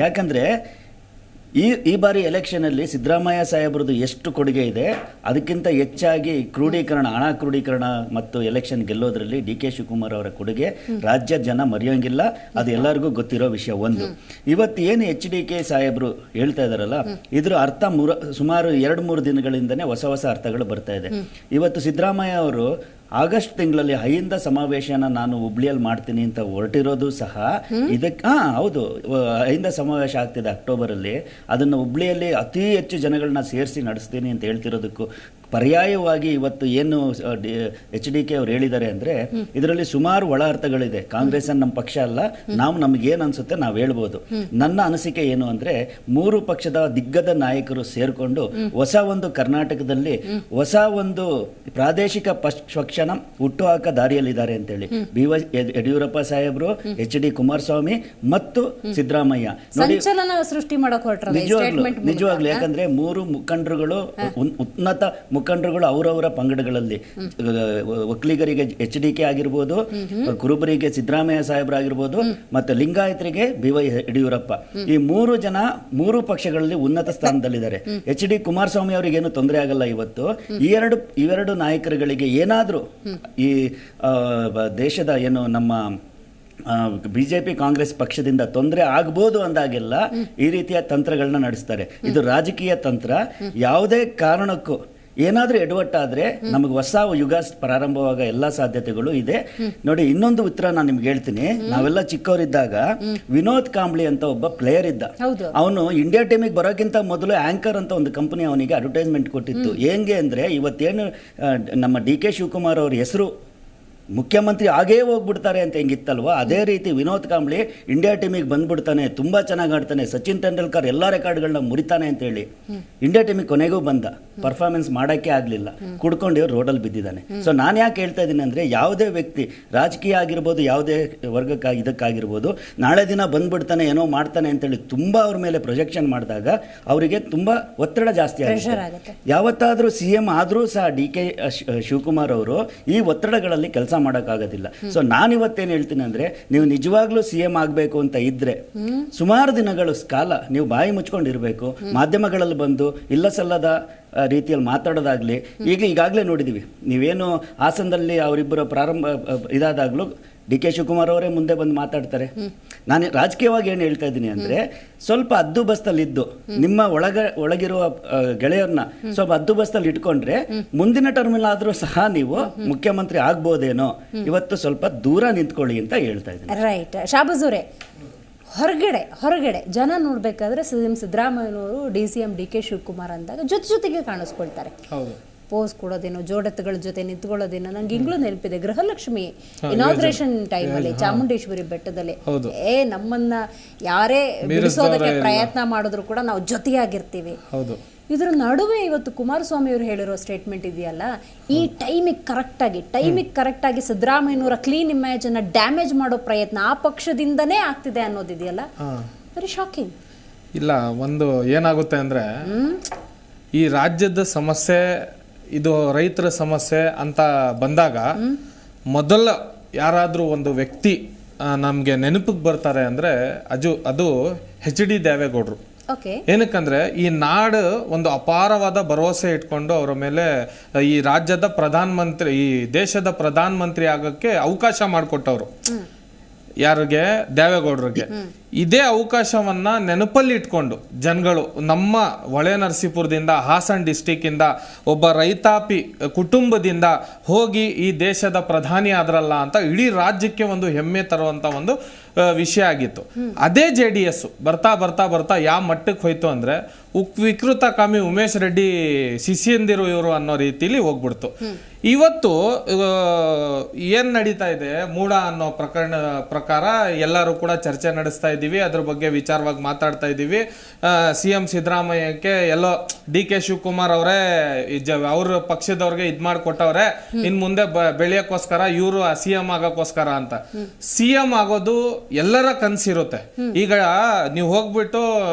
ಯಾಕಂದ್ರೆ ಈ ಬಾರಿ ಎಲೆಕ್ಷನಲ್ಲಿ ಸಿದ್ದರಾಮಯ್ಯ ಸಾಹೇಬ್ರದ್ದು ಎಷ್ಟು ಕೊಡುಗೆ ಇದೆ, ಅದಕ್ಕಿಂತ ಹೆಚ್ಚಾಗಿ ಕ್ರೋಢೀಕರಣ, ಹಣ ಕ್ರೋಢೀಕರಣ ಮತ್ತು ಎಲೆಕ್ಷನ್ ಗೆಲ್ಲೋದ್ರಲ್ಲಿ DK ಶಿವಕುಮಾರ್ ಅವರ ಕೊಡುಗೆ ರಾಜ್ಯದ ಜನ ಮರೆಯೋಂಗಿಲ್ಲ. ಅದು ಎಲ್ಲರಿಗೂ ಗೊತ್ತಿರೋ ವಿಷಯ. ಒಂದು, ಇವತ್ತು ಏನು HDK ಸಾಹೇಬರು ಹೇಳ್ತಾ ಇದಾರಲ್ಲ, ಇದ್ರ ಅರ್ಥ ಸುಮಾರು 2-3 ದಿನಗಳಿಂದನೇ ಹೊಸ ಅರ್ಥಗಳು ಬರ್ತಾ ಇದೆ. ಇವತ್ತು ಸಿದ್ದರಾಮಯ್ಯ ಅವರು ಆಗಸ್ಟ್ ತಿಂಗಳಲ್ಲಿ ಅಹಿಂದ ಸಮಾವೇಶನ ನಾನು ಹುಬ್ಳಿಯಲ್ಲಿ ಮಾಡ್ತೀನಿ ಅಂತ ಹೊರಟಿರೋದು ಸಹ ಇದಕ್ಕೆ ಹೌದು, ಅಹಿಂದ ಸಮಾವೇಶ ಆಗ್ತಿದೆ ಅಕ್ಟೋಬರಲ್ಲಿ. ಅದನ್ನು ಹುಬ್ಳಿಯಲ್ಲಿ ಅತಿ ಹೆಚ್ಚು ಜನಗಳನ್ನ ಸೇರಿಸಿ ನಡೆಸ್ತೀನಿ ಅಂತ ಹೇಳ್ತಿರೋದಕ್ಕೂ ಪರ್ಯಾಯವಾಗಿ ಇವತ್ತು ಏನು HDK ಅವ್ರು ಹೇಳಿದ್ದಾರೆ ಅಂದರೆ, ಇದರಲ್ಲಿ ಸುಮಾರು ಒಳ ಅರ್ಥಗಳಿದೆ. ಕಾಂಗ್ರೆಸ್ ನಮ್ಮ ಪಕ್ಷ ಅಲ್ಲ, ನಮಗೇನು ಅನಿಸುತ್ತೆ ನಾವು ಹೇಳ್ಬೋದು. ನನ್ನ ಅನಿಸಿಕೆ ಏನು ಅಂದರೆ, 3 ಪಕ್ಷದ ದಿಗ್ಗದ ನಾಯಕರು ಸೇರಿಕೊಂಡು ಹೊಸ ಒಂದು ಕರ್ನಾಟಕದಲ್ಲಿ ಹೊಸ ಒಂದು ಪ್ರಾದೇಶಿಕ ಪಕ್ಷನ ಹುಟ್ಟುಹಾಕ ದಾರಿಯಲ್ಲಿದ್ದಾರೆ ಅಂತೇಳಿ BY ಯಡಿಯೂರಪ್ಪ ಸಾಹೇಬರು, HD ಕುಮಾರಸ್ವಾಮಿ ಮತ್ತು ಸಿದ್ದರಾಮಯ್ಯ ಸೃಷ್ಟಿ ಮಾಡಕ್ ಹೊರಟ್ರು. ನಿಜವಾಗ್ಲು ಯಾಕಂದ್ರೆ 3 ಮುಖಂಡರುಗಳು, ಉನ್ನತ ಮುಖಂಡರುಗಳು ಅವರವರ ಪಂಗಡಗಳಲ್ಲಿ, ಒಕ್ಕಲಿಗರಿಗೆ HDK ಆಗಿರ್ಬೋದು, ಕುರುಬರಿಗೆ ಸಿದ್ದರಾಮಯ್ಯ ಸಾಹೇಬರಾಗಿರ್ಬೋದು, ಮತ್ತೆ ಲಿಂಗಾಯತರಿಗೆ BY ಯಡಿಯೂರಪ್ಪ, ಈ 3 ಜನ 3 ಪಕ್ಷಗಳಲ್ಲಿ ಉನ್ನತ ಸ್ಥಾನದಲ್ಲಿದ್ದಾರೆ. HD ಕುಮಾರಸ್ವಾಮಿ ಅವರಿಗೇನು ತೊಂದರೆ ಆಗಲ್ಲ. ಇವತ್ತು ಇವೆರಡು ನಾಯಕರುಗಳಿಗೆ ಏನಾದರೂ ಈ ದೇಶದ ಏನು ನಮ್ಮ BJP ಕಾಂಗ್ರೆಸ್ ಪಕ್ಷದಿಂದ ತೊಂದರೆ ಆಗ್ಬೋದು ಅಂದಾಗೆಲ್ಲ ಈ ರೀತಿಯ ತಂತ್ರಗಳನ್ನ ನಡೆಸ್ತಾರೆ. ಇದು ರಾಜಕೀಯ ತಂತ್ರ. ಯಾವುದೇ ಕಾರಣಕ್ಕೂ ಏನಾದರೂ ಎಡವಟ್ಟಾದರೆ ನಮಗೆ ಹೊಸ ಯುಗ ಪ್ರಾರಂಭವಾಗ ಎಲ್ಲ ಸಾಧ್ಯತೆಗಳು ಇದೆ. ನೋಡಿ, ಇನ್ನೊಂದು ಉತ್ತರ ನಾನು ನಿಮ್ಗೆ ಹೇಳ್ತೀನಿ. ನಾವೆಲ್ಲ ಚಿಕ್ಕವರಿದ್ದಾಗ ವಿನೋದ್ ಕಾಂಬ್ಳಿ ಅಂತ ಒಬ್ಬ ಪ್ಲೇಯರ್ ಇದ್ದ. ಅವನು ಇಂಡಿಯಾ ಟೀಮಿಗೆ ಬರೋಕ್ಕಿಂತ ಮೊದಲು ಆಂಕರ್ ಅಂತ ಒಂದು ಕಂಪನಿ ಅವನಿಗೆ ಅಡ್ವರ್ಟೈಸ್ಮೆಂಟ್ ಕೊಟ್ಟಿತ್ತು. ಹೆಂಗೆ ಅಂದರೆ, ಇವತ್ತೇನು ನಮ್ಮ DK ಶಿವಕುಮಾರ್ ಅವ್ರ ಹೆಸರು ಮುಖ್ಯಮಂತ್ರಿ ಆಗೇ ಹೋಗ್ಬಿಡ್ತಾರೆ ಅಂತ ಹೆಂಗಿತ್ತಲ್ವ, ಅದೇ ರೀತಿ ವಿನೋದ್ ಕಾಂಬ್ಳಿ ಇಂಡಿಯಾ ಟೀಮಿಗೆ ಬಂದ್ಬಿಡ್ತಾನೆ, ತುಂಬ ಚೆನ್ನಾಗಿ ಆಡ್ತಾನೆ, ಸಚಿನ್ ತೆಂಡೂಲ್ಕರ್ ಎಲ್ಲ ರೆಕಾರ್ಡ್ಗಳನ್ನ ಮುರಿತಾನೆ ಅಂತೇಳಿ ಇಂಡಿಯಾ ಟೀಮಿಗೆ ಕೊನೆಗೂ ಬಂದ. ಪರ್ಫಾರ್ಮೆನ್ಸ್ ಮಾಡೋಕ್ಕೆ ಆಗಲಿಲ್ಲ, ಕುಡ್ಕೊಂಡು ರೋಡಲ್ಲಿ ಬಿದ್ದಿದ್ದಾನೆ. ಸೊ ನಾನು ಯಾಕೆ ಹೇಳ್ತಾ ಇದ್ದೀನಿ ಅಂದರೆ, ಯಾವುದೇ ವ್ಯಕ್ತಿ ರಾಜಕೀಯ ಆಗಿರ್ಬೋದು, ಯಾವುದೇ ಇದಕ್ಕಾಗಿರ್ಬೋದು, ನಾಳೆ ದಿನ ಬಂದ್ಬಿಡ್ತಾನೆ, ಏನೋ ಮಾಡ್ತಾನೆ ಅಂತೇಳಿ ತುಂಬ ಅವ್ರ ಮೇಲೆ ಪ್ರೊಜೆಕ್ಷನ್ ಮಾಡಿದಾಗ ಅವರಿಗೆ ತುಂಬ ಒತ್ತಡ ಜಾಸ್ತಿ ಆಗುತ್ತೆ. ಯಾವತ್ತಾದರೂ CM ಆದರೂ ಸಹ DK ಶಿವಕುಮಾರ್ ಅವರು ಈ ಒತ್ತಡಗಳಲ್ಲಿ ಕೆಲಸ ಮಾಡೋಕ್ಕಾಗೋದಿಲ್ಲ. ಸೊ ನಾನಿವತ್ತೇನು ಹೇಳ್ತೀನಿ ಅಂದರೆ, ನೀವು ನಿಜವಾಗ್ಲೂ CM ಆಗಬೇಕು ಅಂತ ಇದ್ದರೆ ಸುಮಾರು ದಿನಗಳ ಕಾಲ ನೀವು ಬಾಯಿ ಮುಚ್ಕೊಂಡಿರಬೇಕು. ಮಾಧ್ಯಮಗಳಲ್ಲಿ ಬಂದು ಇಲ್ಲ ಸಲ್ಲದ ರೀತಿಯಲ್ಲಿ ಮಾತಾಡೋದಾಗಲಿ, ಈಗಾಗಲೇ ನೋಡಿದ್ದೀವಿ. ನೀವೇನು ಹಾಸನದಲ್ಲಿ ಅವರಿಬ್ಬರ ಪ್ರಾರಂಭ ಇದಾದಾಗಲೂ DK ಶಿವಕುಮಾರ್ ಅವರೇ ಮುಂದೆ ಬಂದು ಮಾತಾಡ್ತಾರೆ. ನಾನು ರಾಜಕೀಯವಾಗಿ ಏನು ಹೇಳ್ತಾ ಇದ್ದೀನಿ ಅಂದರೆ, ಸ್ವಲ್ಪ ಹದ್ದು ಬಸ್ತಲ್ಲಿದ್ದು ನಿಮ್ಮ ಒಳಗಿರುವ ಗೆಳೆಯರನ್ನ ಸ್ವಲ್ಪ ಹದ್ದು ಬಸ್ತಲ್ಲಿ ಇಟ್ಕೊಂಡ್ರೆ ಮುಂದಿನ ಟರ್ಮಲ್ಲಿ ಆದರೂ ಸಹ ನೀವು ಮುಖ್ಯಮಂತ್ರಿ ಆಗ್ಬೋದೇನೋ. ಇವತ್ತು ಸ್ವಲ್ಪ ದೂರ ನಿಂತ್ಕೊಳ್ಳಿ ಅಂತ ಹೇಳ್ತಾ ಇದ್ದೀನಿ. ರೈಟ್. ಶಾಬಾಜ್ ಅವರೇ, ಹೊರಗಡೆ ಜನ ನೋಡ್ಬೇಕಾದ್ರೆ ಸಿದ್ದರಾಮಯ್ಯನವರು DCM DK ಶಿವಕುಮಾರ್ ಅಂದಾಗ ಜೊತೆಗೆ ಕಾಣಿಸ್ಕೊಳ್ತಾರೆ. ಪೋಸ್ ಕೊಡೋದೇನೋ, ಜೋಡೆತ್ತುಗಳ ಜೊತೆ ನಿಂತ್ಕೊಳ್ಳೋದೇನೋ. ನಂಗೆ ಈಗಲೂ ನೆನಪಿದೆ, ಗೃಹಲಕ್ಷ್ಮಿ ಇನಾಗ್ರೇಷನ್ ಟೈಮಲ್ಲಿ ಚಾಮುಂಡೇಶ್ವರಿ ಬೆಟ್ಟದಲ್ಲಿ ನಮ್ಮನ್ನ ಯಾರೇ ಬಿಡಿಸೋದಕ್ಕೆ ಪ್ರಯತ್ನ ಮಾಡಿದ್ರು ಕೂಡ ನಾವು ಜೊತೆಯಾಗಿರ್ತೀವಿ. ಇದರ ನಡುವೆ ಇವತ್ತು ಕುಮಾರಸ್ವಾಮಿ ಅವರು ಹೇಳಿರೋ ಸ್ಟೇಟ್ಮೆಂಟ್ ಇದೆಯಲ್ಲ, ಈ ಟೈಮಿಗೆ ಕರೆಕ್ಟಾಗಿ ಸಿದ್ದರಾಮಯ್ಯನವರ ಕ್ಲೀನ್ ಇಮೇಜ್ ಅನ್ನ ಡ್ಯಾಮೇಜ್ ಮಾಡೋ ಪ್ರಯತ್ನ ಆ ಪಕ್ಷದಿಂದನೇ ಆಗ್ತಿದೆ ಅನ್ನೋದಿದೆಯಲ್ಲ, ವೆರಿ ಶಾಕಿಂಗ್. ಇಲ್ಲ, ಒಂದು ಏನಾಗುತ್ತೆ ಅಂದರೆ, ಈ ರಾಜ್ಯದ ಸಮಸ್ಯೆ ಇದು ರೈತರ ಸಮಸ್ಯೆ ಅಂತ ಬಂದಾಗ ಮೊದಲ ಯಾರಾದರೂ ಒಂದು ವ್ಯಕ್ತಿ ನಮಗೆ ನೆನಪಿಗೆ ಬರ್ತಾರೆ ಅಂದರೆ ಅದು HD ದೇವೇಗೌಡರು. ಏನಕ್ಕಂದ್ರೆ ಈ ನಾಡು ಒಂದು ಅಪಾರವಾದ ಭರವಸೆ ಇಟ್ಕೊಂಡು ಅವರ ಮೇಲೆ ಈ ರಾಜ್ಯದ ಪ್ರಧಾನಮಂತ್ರಿ, ಈ ದೇಶದ ಪ್ರಧಾನಮಂತ್ರಿ ಆಗಕ್ಕೆ ಅವಕಾಶ ಮಾಡಿಕೊಟ್ಟವರು. ಯಾರಿಗೆ? ದೇವೇಗೌಡರಿಗೆ. ಇದೇ ಅವಕಾಶವನ್ನ ನೆನಪಲ್ಲಿ ಇಟ್ಕೊಂಡು ಜನಗಳು ನಮ್ಮ ಹೊಳೆನರಸೀಪುರದಿಂದ, ಹಾಸನ ಡಿಸ್ಟಿಕ್ ಇಂದ ಒಬ್ಬ ರೈತಾಪಿ ಕುಟುಂಬದಿಂದ ಹೋಗಿ ಈ ದೇಶದ ಪ್ರಧಾನಿ ಆದ್ರಲ್ಲ ಅಂತ ಇಡೀ ರಾಜ್ಯಕ್ಕೆ ಒಂದು ಹೆಮ್ಮೆ ತರುವಂತ ಒಂದು ವಿಷಯ ಆಗಿತ್ತು. ಅದೇ JDS ಬರ್ತಾ ಬರ್ತಾ ಬರ್ತಾ ಯಾವ ಮಟ್ಟಕ್ಕೆ ಹೋಯ್ತು ಅಂದ್ರೆ ವಿಕೃತ ಕಾಮಿ ಉಮೇಶ್ ರೆಡ್ಡಿ ಶಿಷ್ಯಂದಿರು ಇವರು ಅನ್ನೋ ರೀತಿಲಿ ಹೋಗ್ಬಿಡ್ತು. ಇವತ್ತು ಏನ್ ನಡೀತಾ ಇದೆ ಮೂಡ ಅನ್ನೋ ಪ್ರಕಾರ ಎಲ್ಲರೂ ಕೂಡ ಚರ್ಚೆ ನಡೆಸ್ತಾ ಇದ್ದೀವಿ, ಅದ್ರ ಬಗ್ಗೆ ವಿಚಾರವಾಗಿ ಮಾತಾಡ್ತಾ ಇದ್ದೀವಿ. CM ಸಿದ್ದರಾಮಯ್ಯಕ್ಕೆ ಎಲ್ಲೋ DK ಶಿವಕುಮಾರ್ ಅವರೇ ಅವ್ರ ಪಕ್ಷದವ್ರಿಗೆ ಇದ್ ಮಾಡ್ಕೊಟ್ಟವ್ರೆ, ಇನ್ ಮುಂದೆ ಬೆಳೆಯಕ್ಕೋಸ್ಕರ ಇವರು CM ಆಗಕ್ಕೋಸ್ಕರ ಅಂತ. CM ಆಗೋದು ಎಲ್ಲರ ಕನ್ಸಿರುತ್ತೆ. ಈಗ ನೀವು ಹೋಗ್ಬಿಟ್ಟು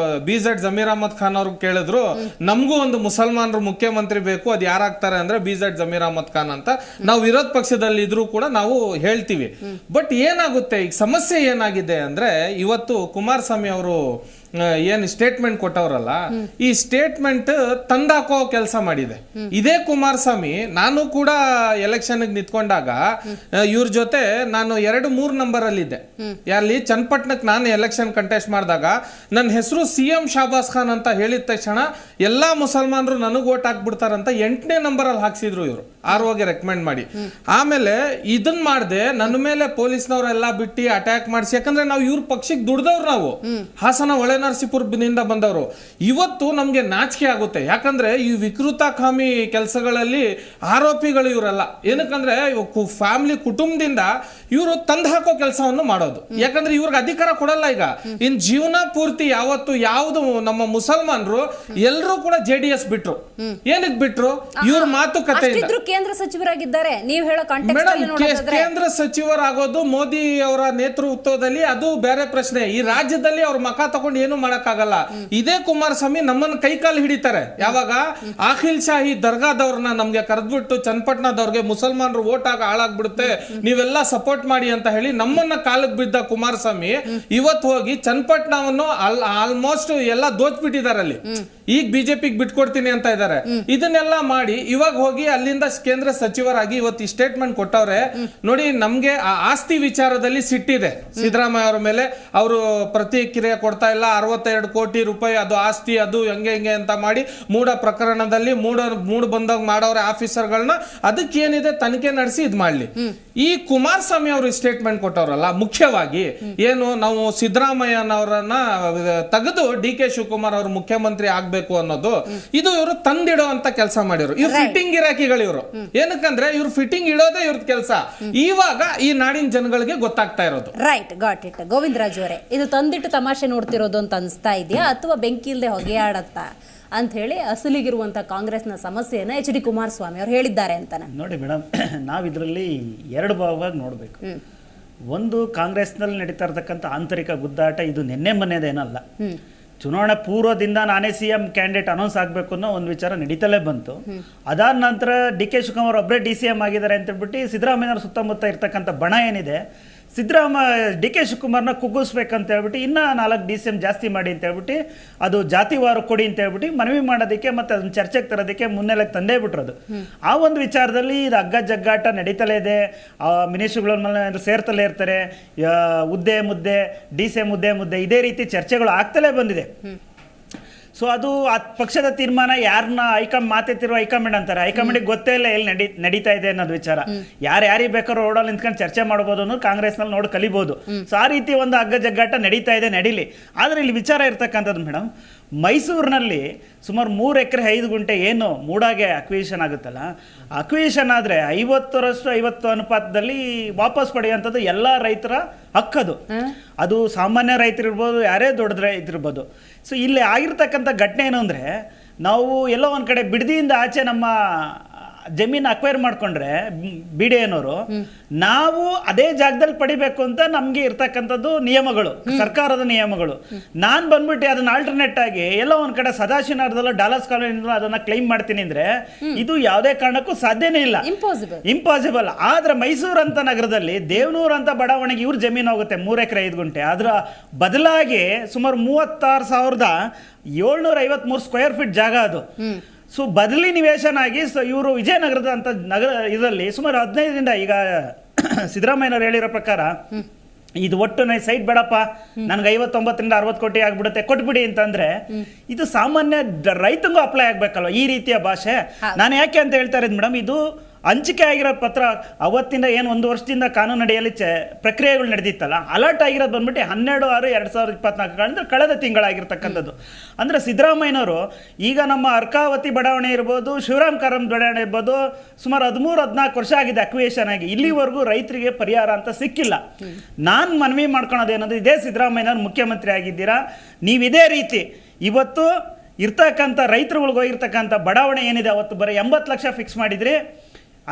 BZ ಜಮೀರ್ ಅಹಮದ್ ಖಾನ್ ಅವ್ರಿಗೆ ಕೇಳಿದ್ರು, ನಮಗೂ ಒಂದು ಮುಸಲ್ಮಾನರು ಮುಖ್ಯಮಂತ್ರಿ ಬೇಕು, ಅದು ಯಾರಾಗ್ತಾರೆ ಅಂದ್ರೆ BZ ಜಮೀರ್ ಅಹಮದ್ ಖಾನ್ ಅಂತ ನಾವು ವಿರೋಧ ಪಕ್ಷದಲ್ಲಿ ಇದ್ರೂ ಕೂಡ ನಾವು ಹೇಳ್ತೀವಿ. ಬಟ್ ಏನಾಗುತ್ತೆ, ಈಗ ಸಮಸ್ಯೆ ಏನಾಗಿದೆ ಅಂದ್ರೆ, ಇವತ್ತು ಕುಮಾರಸ್ವಾಮಿ ಅವರು ಏನು ಸ್ಟೇಟ್ಮೆಂಟ್ ಕೊಟ್ಟವ್ರಲ್ಲ, ಈ ಸ್ಟೇಟ್ಮೆಂಟ್ ತಂದಾಕೋ ಕೆಲಸ ಮಾಡಿದೆ. ಇದೇ ಕುಮಾರಸ್ವಾಮಿ, ನಾನು ಕೂಡ ಎಲೆಕ್ಷನ್ ನಿಂತ್ಕೊಂಡಾಗ ಇವ್ರ ಜೊತೆ ನಾನು 2-3 ನಂಬರ್ ಅಲ್ಲಿದ್ದೆ. ಅಲ್ಲಿ ಚನ್ನಪಟ್ಟಣಕ್ಕೆ ನಾನು ಎಲೆಕ್ಷನ್ ಕಂಟೆಸ್ಟ್ ಮಾಡಿದಾಗ ನನ್ನ ಹೆಸರು CM ಶಾಬಾಸ್ ಖಾನ್ ಅಂತ ಹೇಳಿದ ತಕ್ಷಣ ಎಲ್ಲಾ ಮುಸಲ್ಮಾನರು ನನಗೆ ಓಟ್ ಹಾಕ್ಬಿಡ್ತಾರಂತ 8ನೇ ನಂಬರ್ ಅಲ್ಲಿ ಹಾಕ್ಸಿದ್ರು ಇವರು, ROಗೆ ರೆಕಮೆಂಡ್ ಮಾಡಿ. ಆಮೇಲೆ ಇದನ್ ಮಾಡದೆ ನನ್ನ ಮೇಲೆ ಪೊಲೀಸ್ನವರೆಲ್ಲ ಬಿಟ್ಟು ಅಟ್ಯಾಕ್ ಮಾಡಿಸಿ, ಯಾಕಂದ್ರೆ ನಾವು ಇವ್ರ ಪಕ್ಷಕ್ಕೆ ದುಡ್ದವ್ರು, ನಾವು ಹಾಸನ ಹೊಳೆನರಸೀಪುರದಿಂದ ಬಂದವರು. ಇವತ್ತು ನಮ್ಗೆ ನಾಚಿಕೆ ಆಗುತ್ತೆ, ಯಾಕಂದ್ರೆ ಈ ವಿಕೃತ ಕಾಮಿ ಕೆಲಸಗಳಲ್ಲಿ ಆರೋಪಿಗಳು ಇವರಲ್ಲ. ಏನಕ್ಕಂದ್ರೆ ಫ್ಯಾಮಿಲಿ ಕುಟುಂಬದಿಂದ ಇವರು ತಂದು ಹಾಕೋ ಕೆಲಸವನ್ನು ಮಾಡೋದು. ಯಾಕಂದ್ರೆ ಇವ್ರಿಗೆ ಅಧಿಕಾರ ಕೊಡಲ್ಲ. ಈಗ ಇನ್ ಜೀವನ ಪೂರ್ತಿ ಯಾವುದು ನಮ್ಮ ಮುಸಲ್ಮಾನರು ಎಲ್ಲರೂ ಕೂಡ JDS ಬಿಟ್ರು. ಏನಕ್ಕೆ ಬಿಟ್ರು? ಇವ್ರ ಮಾತುಕತೆ ಕೇಂದ್ರ ಸಚಿವರಾಗಿದ್ದಾರೆ. ನೀವು ಹೇಳೋ ಕೇಂದ್ರ ಸಚಿವರಾಗೋದು ಮೋದಿ ಅವರ ನೇತೃತ್ವದಲ್ಲಿ, ಅದು ಬೇರೆ ಪ್ರಶ್ನೆ. ಈ ರಾಜ್ಯದಲ್ಲಿ ಅವ್ರ ಮಕ ತಗೊಂಡು ಏನು ಮಾಡಕ್ಕಾಗಲ್ಲ. ಇದೇ ಕುಮಾರಸ್ವಾಮಿ ನಮ್ಮನ್ನ ಕೈಕಾಲು ಹಿಡಿತಾರೆ. ಯಾವಾಗ ಆಖಿಲ್ ಶಾಹಿ ದರ್ಗಾದವ್ರನ್ನ ನಮ್ಗೆ ಕರೆದ್ಬಿಟ್ಟು ಚನ್ನಪಟ್ಟಣದವ್ರಿಗೆ ಮುಸಲ್ಮಾನರು ಓಟ್ ಆಗ ಹಾಳಾಗ್ಬಿಡುತ್ತೆ, ನೀವೆಲ್ಲ ಸಪೋರ್ಟ್ ಮಾಡಿ ಅಂತ ಹೇಳಿ ನಮ್ಮನ್ನ ಕಾಲಕ್ಕೆ ಬಿದ್ದ ಕುಮಾರಸ್ವಾಮಿ ಇವತ್ತು ಹೋಗಿ ಚನ್ನಪಟ್ಟಣವನ್ನು ಆಲ್ಮೋಸ್ಟ್ ಎಲ್ಲ ದೋಚ್ಬಿಟ್ಟಿದ್ದಾರೆ. ಅಲ್ಲಿ ಈಗ ಬಿಜೆಪಿಗೆ ಬಿಟ್ಕೊಡ್ತೀನಿ ಅಂತ ಇದ್ದಾರೆ. ಇದನ್ನೆಲ್ಲ ಮಾಡಿ ಇವಾಗ ಹೋಗಿ ಅಲ್ಲಿಂದ ಕೇಂದ್ರ ಸಚಿವರಾಗಿ ಇವತ್ತು ಸ್ಟೇಟ್ಮೆಂಟ್ ಕೊಟ್ಟವ್ರೆ. ನೋಡಿ, ನಮ್ಗೆ ಆ ಆಸ್ತಿ ವಿಚಾರದಲ್ಲಿ ಸಿಟ್ಟಿದೆ ಸಿದ್ದರಾಮಯ್ಯ ಅವರ ಮೇಲೆ. ಅವರು ಪ್ರತಿಕ್ರಿಯೆ ಕೊಡ್ತಾ ಇಲ್ಲ. 62 ಕೋಟಿ ರೂಪಾಯಿ ಅದು ಆಸ್ತಿ, ಅದು ಹೆಂಗೆ ಅಂತ ಮಾಡಿ ಮೂಡ ಪ್ರಕರಣದಲ್ಲಿ ಮೂಡ ಬಂದಾಗ ಮಾಡೋರೆ ಆಫೀಸರ್ಗಳನ್ನ. ಅದಕ್ಕೆ ಏನಿದೆ ತನಿಖೆ ನಡೆಸಿ ಇದ್ ಮಾಡ್ಲಿ. ಈ ಕುಮಾರಸ್ವಾಮಿ ಅವರು ಸ್ಟೇಟ್ಮೆಂಟ್ ಕೊಟ್ಟವ್ರಲ್ಲ, ಮುಖ್ಯವಾಗಿ ಏನು ನಾವು ಸಿದ್ದರಾಮಯ್ಯನವರನ್ನ ತೆಗೆದು DK ಶಿವಕುಮಾರ್ ಅವರು ಮುಖ್ಯಮಂತ್ರಿ ಆಗ್ಬೇಕು ಅನ್ನೋದು, ಇದು ಇವರು ತಂದಿಡೋ ಅಂತ ಕೆಲಸ ಮಾಡಿದ್ರು. ಇವ್ರು ಫಿಟ್ಟಿಂಗ್ ಗಿರಾಕಿಗಳು ಇವರು. ಏನಕ್ಕಂದ್ರೆ ಇವ್ರು ಫಿಟ್ಟಿಂಗ್ ಇಡೋದೇ ಇವ್ರದ್ ಕೆಲಸ. ಇವಾಗ ಈ ನಾಡಿನ ಜನಗಳಿಗೆ ಗೊತ್ತಾಗ್ತಾ ಇರೋದು. Right, got it. ಗೋವಿಂದರಾಜ್ ಅವರೇ, ಇದು ತಂದಿಟ್ಟು ತಮಾಷೆ ನೋಡ್ತಿರೋದು ಅಂತ ಅನಿಸ್ತಾ ಇದೆಯಾ, ಅಥವಾ ಬೆಂಕಿ ಇಲ್ಲದೆ ಹೊಗೆ ಆಡತ್ತ ಅಂತ ಹೇಳಿ ಅಸಲಿಗಿರುವಂತ ಕಾಂಗ್ರೆಸ್ನ ಸಮಸ್ಯೆಯನ್ನ HD ಕುಮಾರಸ್ವಾಮಿ ಅವರು ಹೇಳಿದ್ದಾರೆ ಅಂತಾನೆ? ನೋಡಿ ಮೇಡಮ್, ನಾವು ಇದರಲ್ಲಿ 2 ಭಾಗವಾಗಿ ನೋಡಬೇಕು. ಒಂದು, ಕಾಂಗ್ರೆಸ್ನಲ್ಲಿ ನಡೀತಾ ಇರತಕ್ಕಂಥ ಆಂತರಿಕ ಗುದ್ದಾಟ, ಇದು ನಿನ್ನೆ ಮೊನ್ನೆದೇನಲ್ಲ. ಚುನಾವಣೆ ಪೂರ್ವದಿಂದ ನಾನೇ CM ಕ್ಯಾಂಡಿಡೇಟ್ ಅನೌನ್ಸ್ ಆಗಬೇಕು ಅನ್ನೋ ಒಂದು ವಿಚಾರ ನಡೀತಲೇ ಬಂತು. ಅದಾದ ನಂತರ DK ಶಿವಕುಮಾರ್ ಒಬ್ಬರೇ DCM ಆಗಿದ್ದಾರೆ ಅಂತ ಹೇಳ್ಬಿಟ್ಟು ಸಿದ್ದರಾಮಯ್ಯವ್ರ ಸುತ್ತಮುತ್ತ ಇರ್ತಕ್ಕಂಥ ಬಣ ಏನಿದೆ, DK ಶಿವಕುಮಾರ್ನ ಕುಗ್ಗಿಸ್ಬೇಕಂತ ಹೇಳ್ಬಿಟ್ಟು ಇನ್ನೂ 4 DCM ಜಾಸ್ತಿ ಮಾಡಿ ಅಂತ ಹೇಳ್ಬಿಟ್ಟು, ಅದು ಜಾತಿವಾರು ಕೊಡಿ ಅಂತ ಹೇಳ್ಬಿಟ್ಟು ಮನವಿ ಮಾಡೋದಕ್ಕೆ ಮತ್ತೆ ಅದನ್ನ ಚರ್ಚೆಗೆ ತರೋದಕ್ಕೆ ಮುನ್ನೆಲೆ ತಂದೇ ಬಿಟ್ರದು. ಆ ಒಂದು ವಿಚಾರದಲ್ಲಿ ಇದು ಹಗ್ಗ ಜಗ್ಗಾಟ ನಡೀತಲೇ ಇದೆ. ಮಿನಿಸ್ಟ್ರುಗಳ ಮೇಲೆ ಸೇರ್ತಲೇ ಇರ್ತಾರೆ. ಹುದ್ದೆ ಮುದ್ದೆ, DCM ಮುದ್ದೆ ಇದೇ ರೀತಿ ಚರ್ಚೆಗಳು ಆಗ್ತಲೇ ಬಂದಿದೆ. ಸೊ ಅದು ಆ ಪಕ್ಷದ ತೀರ್ಮಾನ. ಯಾರನ್ನ ಮಾತೆತ್ತಿರುವ ಹೈಕಮಾಂಡ್ ಅಂತಾರೆ. ಹೈಕಮಾಂಡಿಗೆ ಗೊತ್ತೇ ಇಲ್ಲ ಎಲ್ಲಿ ನಡೀತಾ ಇದೆ ಅನ್ನೋದು ವಿಚಾರ. ಯಾರಿಗೆ ಬೇಕಾದ್ರೂ ರೋಡಲ್ಲಿ ನಿಂತ್ಕೊಂಡು ಚರ್ಚೆ ಮಾಡ್ಬೋದು ಅನ್ನೋದು ಕಾಂಗ್ರೆಸ್ನಲ್ಲಿ ನೋಡಿ ಕಲಿಬೋದು. ಸೊ ಆ ರೀತಿ ಒಂದು ಹಗ್ಗ ಜಗ್ಗಾಟ ನಡೀತಾ ಇದೆ, ನಡೀಲಿ. ಆದರೆ ಇಲ್ಲಿ ವಿಚಾರ ಇರ್ತಕ್ಕಂಥದ್ದು ಮೇಡಮ್, ಮೈಸೂರಿನಲ್ಲಿ ಸುಮಾರು 3 ಎಕರೆ 5 ಗುಂಟೆ ಏನು ಮೂಡಾಗೆ ಅಕ್ವಿಷನ್ ಆಗುತ್ತಲ್ಲ, ಅಕ್ವಿಷನ್ ಆದರೆ 50% ಅನುಪಾತದಲ್ಲಿ ವಾಪಸ್ ಪಡೆಯುವಂಥದ್ದು ಎಲ್ಲ ರೈತರ ಹಕ್ಕದು. ಅದು ಸಾಮಾನ್ಯ ರೈತರಿರ್ಬೋದು, ಯಾರೇ ದೊಡ್ಡ ರೈತರಿರ್ಬೋದು. ಸೊ ಇಲ್ಲಿ ಆಗಿರ್ತಕ್ಕಂಥ ಘಟನೆ ಏನು ಅಂದರೆ, ನಾವು ಎಲ್ಲೋ ಒಂದು ಕಡೆ ಬಿಡದಿಯಿಂದ ಆಚೆ ನಮ್ಮ ಜಮೀನು ಅಕ್ವೈರ್ ಮಾಡ್ಕೊಂಡ್ರೆ BDA-ನವರು ನಾವು ಅದೇ ಜಾಗದಲ್ಲಿ ಪಡಿಬೇಕು ಅಂತ ನಮ್ಗೆ ಇರ್ತಕ್ಕಂಥದ್ದು ನಿಯಮಗಳು, ಸರ್ಕಾರದ ನಿಯಮಗಳು. ನಾನು ಬಂದ್ಬಿಟ್ಟು ಅದನ್ನ ಆಲ್ಟರ್ನೇಟ್ ಆಗಿ ಎಲ್ಲೋ ಒಂದ್ ಕಡೆ ಸದಾಶಿವನಗರದಲ್ಲ ಡಾಲರ್ಸ್ ಕಾಲೋನಿ ಅದನ್ನ ಕ್ಲೈಮ್ ಮಾಡ್ತೀನಿ ಅಂದ್ರೆ ಇದು ಯಾವುದೇ ಕಾರಣಕ್ಕೂ ಸಾಧ್ಯನೇ ಇಲ್ಲ, ಇಂಪಾಸಿಬಲ್. ಆದ್ರೆ ಮೈಸೂರು ಅಂತ ನಗರದಲ್ಲಿ ದೇವನೂರು ಅಂತ ಬಡಾವಣೆಗೆ ಇವ್ರ ಜಮೀನು ಹೋಗುತ್ತೆ 3 ಎಕರೆ 5 ಗುಂಟೆ. ಅದರ ಬದಲಾಗಿ ಸುಮಾರು 36,753 ಸ್ಕ್ವೇರ್ ಫೀಟ್ ಜಾಗ ಅದು. ಸೊ ಬದಲಿ ನಿವೇಶನ ಆಗಿ ಇವರು ವಿಜಯನಗರದ ಅಂತ ನಗರ ಇದರಲ್ಲಿ ಸುಮಾರು 15ರಿಂದ ಈಗ ಸಿದ್ದರಾಮಯ್ಯನವ್ರು ಹೇಳಿರೋ ಪ್ರಕಾರ ಇದು ಒಟ್ಟು ಸೈಟ್ ಬೇಡಪ್ಪ ನನ್ಗೆ 59ರಿಂದ 60 ಕೋಟಿ ಆಗ್ಬಿಡುತ್ತೆ ಕೊಟ್ಬಿಡಿ ಅಂತಂದ್ರೆ ಇದು ಸಾಮಾನ್ಯ ರೈತಂಗೂ ಅಪ್ಲೈ ಆಗ್ಬೇಕಲ್ವ ಈ ರೀತಿಯ ಭಾಷೆ. ನಾನು ಯಾಕೆ ಅಂತ ಹೇಳ್ತಾ ಇರೋದು ಮೇಡಮ್, ಇದು ಹಂಚಿಕೆ ಆಗಿರೋ ಪತ್ರ ಅವತ್ತಿಂದ ಏನು 1 ವರ್ಷದಿಂದ ಕಾನೂನು ಅಡಿಯಲ್ಲಿ ಪ್ರಕ್ರಿಯೆಗಳು ನಡೆದಿತ್ತಲ್ಲ, ಅಲರ್ಟ್ ಆಗಿರೋದು ಬಂದ್ಬಿಟ್ಟು 12/6/2024 ಅಂದ್ರೆ ಕಳೆದ ತಿಂಗಳಾಗಿರ್ತಕ್ಕಂಥದ್ದು. ಅಂದ್ರೆ ಸಿದ್ದರಾಮಯ್ಯನವರು ಈಗ ನಮ್ಮ ಅರ್ಕಾವತಿ ಬಡಾವಣೆ ಇರ್ಬೋದು, ಶಿವರಾಮ್ ಕಾರಂತ್ ಬಡಾವಣೆ ಇರ್ಬೋದು, ಸುಮಾರು 13-14 ವರ್ಷ ಆಗಿದೆ ಅಕ್ವಿಯೇಷನ್ ಆಗಿ, ಇಲ್ಲಿವರೆಗೂ ರೈತರಿಗೆ ಪರಿಹಾರ ಅಂತ ಸಿಕ್ಕಿಲ್ಲ. ನಾನು ಮನವಿ ಮಾಡ್ಕೊಳೋದೇನಂದ್ರೆ, ಇದೇ ಸಿದ್ದರಾಮಯ್ಯನವ್ರು ಮುಖ್ಯಮಂತ್ರಿ ಆಗಿದ್ದೀರಾ, ನೀವಿದೇ ರೀತಿ ಇವತ್ತು ಇರ್ತಕ್ಕಂಥ ರೈತರುಗಳಿಗೆ ಹೋಗಿರ್ತಕ್ಕಂಥ ಬಡಾವಣೆ ಏನಿದೆ ಅವತ್ತು ಬರೀ 80 ಲಕ್ಷ ಫಿಕ್ಸ್ ಮಾಡಿದ್ರಿ.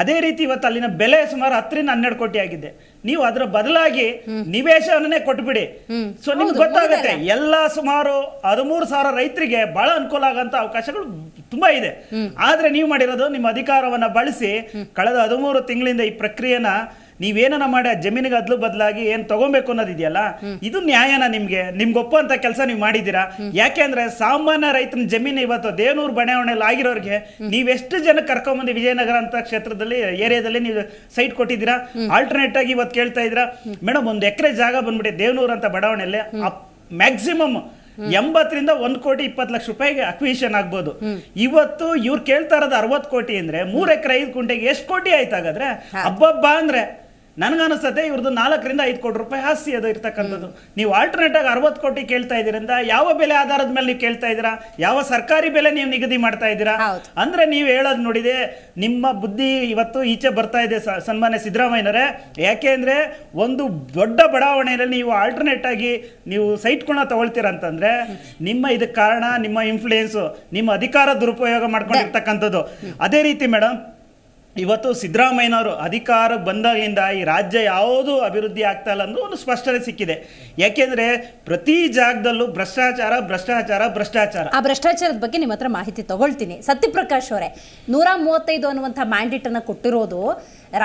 ಅದೇ ರೀತಿ ಇವತ್ತು ಅಲ್ಲಿನ ಬೆಲೆ ಸುಮಾರು 10ರಿಂದ 12 ಕೋಟಿ ಆಗಿದೆ. ನೀವು ಅದರ ಬದಲಾಗಿ ನಿವೇಶನನೇ ಕೊಟ್ಬಿಡಿ. ಸೊ ನಿಮ್ಗೆ ಗೊತ್ತಾಗುತ್ತೆ ಎಲ್ಲ ಸುಮಾರು 13,000 ರೈತರಿಗೆ ಬಹಳ ಅನುಕೂಲ ಆಗಂತ ಅವಕಾಶಗಳು ತುಂಬಾ ಇದೆ. ಆದ್ರೆ ನೀವು ಮಾಡಿರೋದು ನಿಮ್ಮ ಅಧಿಕಾರವನ್ನ ಬಳಸಿ ಕಳೆದ 13 ತಿಂಗಳಿಂದ ಈ ಪ್ರಕ್ರಿಯೆನ ನೀವೇನ ಮಾಡಿ ಆ ಜಮೀನಿಗೆ ಅದ್ಲು ಬದಲಾಗಿ ಏನ್ ತಗೊಬೇಕು ಅನ್ನೋದಿದೆಯಲ್ಲ, ಇದು ನ್ಯಾಯನ ನಿಮ್ಗೆ ಒಪ್ಪುವಂತ ಕೆಲಸ ನೀವು ಮಾಡಿದ್ದೀರಾ? ಯಾಕೆಂದ್ರೆ ಸಾಮಾನ್ಯ ರೈತನ ಜಮೀನು ಇವತ್ತು ದೇವನೂರು ಬಡಾವಣೆಯಲ್ಲಿ ಆಗಿರೋರಿಗೆ ನೀವೆಷ್ಟು ಜನ ಕರ್ಕೊಂಬಂದು ವಿಜಯನಗರ ಅಂತ ಕ್ಷೇತ್ರದಲ್ಲಿ ಏರಿಯಾದಲ್ಲಿ ನೀವು ಸೈಟ್ ಕೊಟ್ಟಿದ್ದೀರಾ? ಆಲ್ಟರ್ನೇಟ್ ಆಗಿ ಇವತ್ತು ಕೇಳ್ತಾ ಇದ್ದೀರಾ ಮೇಡಮ್, 1 ಎಕರೆ ಜಾಗ ಬಂದ್ಬಿಟ್ಟು ದೇವನೂರು ಅಂತ ಬಡಾವಣೆಯಲ್ಲಿ ಮ್ಯಾಕ್ಸಿಮಮ್ 80ರಿಂದ 1,20,00,000 ರೂಪಾಯಿಗೆ ಅಕ್ವಿಷನ್ ಆಗ್ಬೋದು. ಇವತ್ತು ಇವ್ರು ಕೇಳ್ತಾ ಇರೋದು 60 ಕೋಟಿ ಅಂದ್ರೆ 3 ಎಕರೆ 5 ಗುಂಟೆಗೆ ಎಷ್ಟು ಕೋಟಿ ಆಯ್ತಾಗಾದ್ರೆ ಹಬ್ಬಬ್ಬ ಅಂದ್ರೆ ನನಗನ್ನಿಸ್ತದೆ ಇವ್ರದ್ದು 4ರಿಂದ 5 ಕೋಟಿ ರೂಪಾಯಿ ಆಸ್ತಿ ಅದು ಇರ್ತಕ್ಕಂಥದ್ದು. ನೀವು ಆಲ್ಟರ್ನೇಟ್ ಆಗಿ 60 ಕೋಟಿ ಕೇಳ್ತಾ ಇದೀರಿಂದ ಯಾವ ಬೆಲೆ ಆಧಾರದ ಮೇಲೆ ನೀವು ಕೇಳ್ತಾ ಇದ್ದೀರಾ? ಯಾವ ಸರ್ಕಾರಿ ಬೆಲೆ ನೀವು ನಿಗದಿ ಮಾಡ್ತಾ ಇದ್ದೀರಾ? ಅಂದ್ರೆ ನೀವು ಹೇಳೋದು ನೋಡಿದೆ, ನಿಮ್ಮ ಬುದ್ಧಿ ಇವತ್ತು ಈಚೆ ಬರ್ತಾ ಇದೆ ಸನ್ಮಾನ್ಯ ಸಿದ್ದರಾಮಯ್ಯನವರೇ. ಯಾಕೆ ಅಂದ್ರೆ ಒಂದು ದೊಡ್ಡ ಬಡಾವಣೆಯಲ್ಲಿ ನೀವು ಆಲ್ಟರ್ನೇಟ್ ಆಗಿ ನೀವು ಸೈಟ್ಗಳನ್ನ ತಗೊಳ್ತೀರ ಅಂತಂದ್ರೆ ನಿಮ್ಮ ಇದಕ್ಕೆ ಕಾರಣ ನಿಮ್ಮ ಇನ್ಫ್ಲೂಯೆನ್ಸ್, ನಿಮ್ಮ ಅಧಿಕಾರ ದುರುಪಯೋಗ ಮಾಡ್ಕೊಂಡಿರ್ತಕ್ಕಂಥದ್ದು. ಅದೇ ರೀತಿ ಮೇಡಮ್, ಇವತ್ತು ಸಿದ್ದರಾಮಯ್ಯನವರು ಅಧಿಕಾರಕ್ಕೆ ಬಂದಾಗಿಂದ ಈ ರಾಜ್ಯ ಯಾವುದೂ ಅಭಿವೃದ್ಧಿ ಆಗ್ತಾ ಇಲ್ಲ ಅನ್ನೋ ಒಂದು ಸ್ಪಷ್ಟನೆ ಸಿಕ್ಕಿದೆ. ಯಾಕೆಂದ್ರೆ ಪ್ರತಿ ಜಾಗದಲ್ಲೂ ಭ್ರಷ್ಟಾಚಾರ. ಆ ಭ್ರಷ್ಟಾಚಾರದ ಬಗ್ಗೆ ನಿಮ್ಮ ಹತ್ರ ಮಾಹಿತಿ ತಗೊಳ್ತೀನಿ. ಸತ್ಯಪ್ರಕಾಶ್ ಅವರೇ, 135 ಅನ್ನುವಂಥ ಮ್ಯಾಂಡೇಟ್ ಅನ್ನ ಕೊಟ್ಟಿರೋದು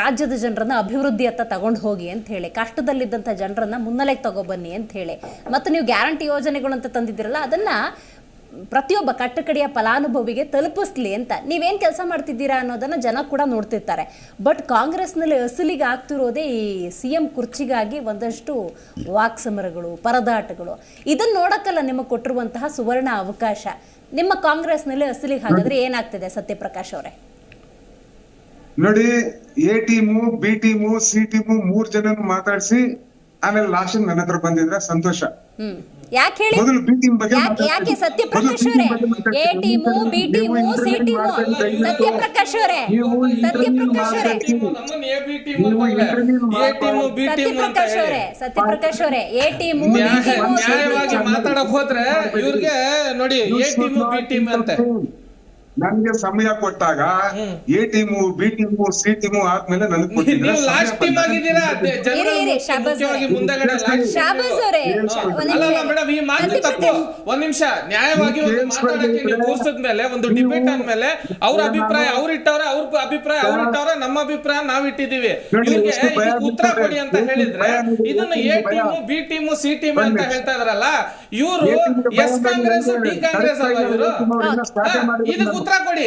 ರಾಜ್ಯದ ಜನರನ್ನ ಅಭಿವೃದ್ಧಿಯತ್ತ ತಗೊಂಡು ಹೋಗಿ ಅಂತ ಹೇಳಿ, ಕಷ್ಟದಲ್ಲಿದ್ದಂಥ ಜನರನ್ನ ಮುನ್ನೆಲೆಗೆ ತಗೊಬನ್ನಿ ಅಂತ ಹೇಳಿ, ಮತ್ತು ನೀವು ಗ್ಯಾರಂಟಿ ಯೋಜನೆಗಳು ಅಂತ ತಂದಿದ್ದೀರಲ್ಲ ಅದನ್ನ ಪ್ರತಿಯೊಬ್ಬ ಕಟ್ಟಕಡೆಯ ಫಲಾನುಭವಿಗೆ ತಲುಪಿಸ್ಲಿ ಅಂತ ನೀವೇನು ಕೆಲಸ ಮಾಡ್ತಿದ್ದೀರಾ ಅನ್ನೋದನ್ನ ಜನ ಕೂಡ ನೋಡ್ತಿರ್ತಾರೆ. ಬಟ್ ಕಾಂಗ್ರೆಸ್ನಲ್ಲಿ ಅಸಲಿಗೆ ಆಗ್ತಿರೋದೇ ಈ CM ಕುರ್ಚಿಗಾಗಿ ಒಂದಷ್ಟು ವಾಕ್ಸಮರಗಳು, ಪರದಾಟಗಳು. ಇದನ್ನ ನೋಡಕ್ಕಲ್ಲ ನಿಮಗೆ ಕೊಟ್ಟಿರುವಂತಹ ಸುವರ್ಣ ಅವಕಾಶ. ನಿಮ್ಮ ಕಾಂಗ್ರೆಸ್ನಲ್ಲಿ ಅಸಲಿಗೆ ಹಾಗಾದ್ರೆ ಏನಾಗ್ತಿದೆ ಸತ್ಯಪ್ರಕಾಶ್ ಅವರೇ? ನೋಡಿ, A team, B team, C team 3 ಜನನು ಮಾತಾಡಿಸಿ ಆಮೇಲೆ ಲಾಸ್ಟ್ ನನ್ನ ಹತ್ರ ಬಂದಿದ್ರೆ ಸಂತೋಷ. ಯಾಕೆ ಹೇಳಿ? ಮೊದಲು B ಟೀಮ್ ಬಗ್ಗೆ ಯಾಕೆ ಸತ್ಯಪ್ರಕಾಶ್ ಅವರೇ? A team, B team, C team, Satyaprakash ಅವರೇ, ಸತ್ಯಪ್ರಕಾಶ್ ಅವರೇ, A ಟೀಮು, ನ್ಯಾಯವಾಗಿ ಮಾತಾಡಕ್ ಹೋದ್ರೆ ಇವ್ರಿಗೆ ನೋಡಿ A ಟೀಮು B ಟೀಮ್ ಅಂತ ನನ್ಗೆ ಸಮಯ ಕೊಟ್ಟಾಗ A team, B team, C team ಆದ್ಮೇಲೆ ನನಗೆ ಕೊಟ್ಟಿದ್ದೀರಾ. ನೀವು ಲಾಸ್ಟ್ ಟೀಮ್ ಆಗಿದ್ದೀರಾ. ಮುಂದಗಡೆ ಮೇಡಮ್ ಈ ಮಾತು ತಪ್ಪು. ಒಂದ್ ನಿಮಿಷ, ನ್ಯಾಯವಾಗಿ ಒಂದು ಮಾತಾಡಕ್ಕೆ ನೀವು ಕೂರ್ಸದ್ಮೇಲೆ ಒಂದು ಡಿಬೇಟ್ ಅಂದ್ಮೇಲೆ ಅವ್ರ ಅಭಿಪ್ರಾಯ ಅವ್ರು ಇಟ್ಟವ್ರೆ, ಅವ್ರ ಅಭಿಪ್ರಾಯ ಅವ್ರು ಇಟ್ಟವ್ರೆ, ನಮ್ಮ ಅಭಿಪ್ರಾಯ ನಾವ್ ಇಟ್ಟಿದೀವಿ. ಇವ್ರಿಗೆ ಉತ್ತರ ಕೊಡಿ ಅಂತ ಹೇಳಿದ್ರೆ ಇದನ್ನ A team, B team, C team ಅಂತ ಹೇಳ್ತಾ ಇದ್ರಲ್ಲ ಇವರು ಎಸ್ ಕಾಂಗ್ರೆಸ್ ಡಿ ಕಾಂಗ್ರೆಸ್ ಅಲ್ವಾ ಇವರು? ಇದಕ್ಕೆ ಉತ್ತರ ಕೊಡಿ.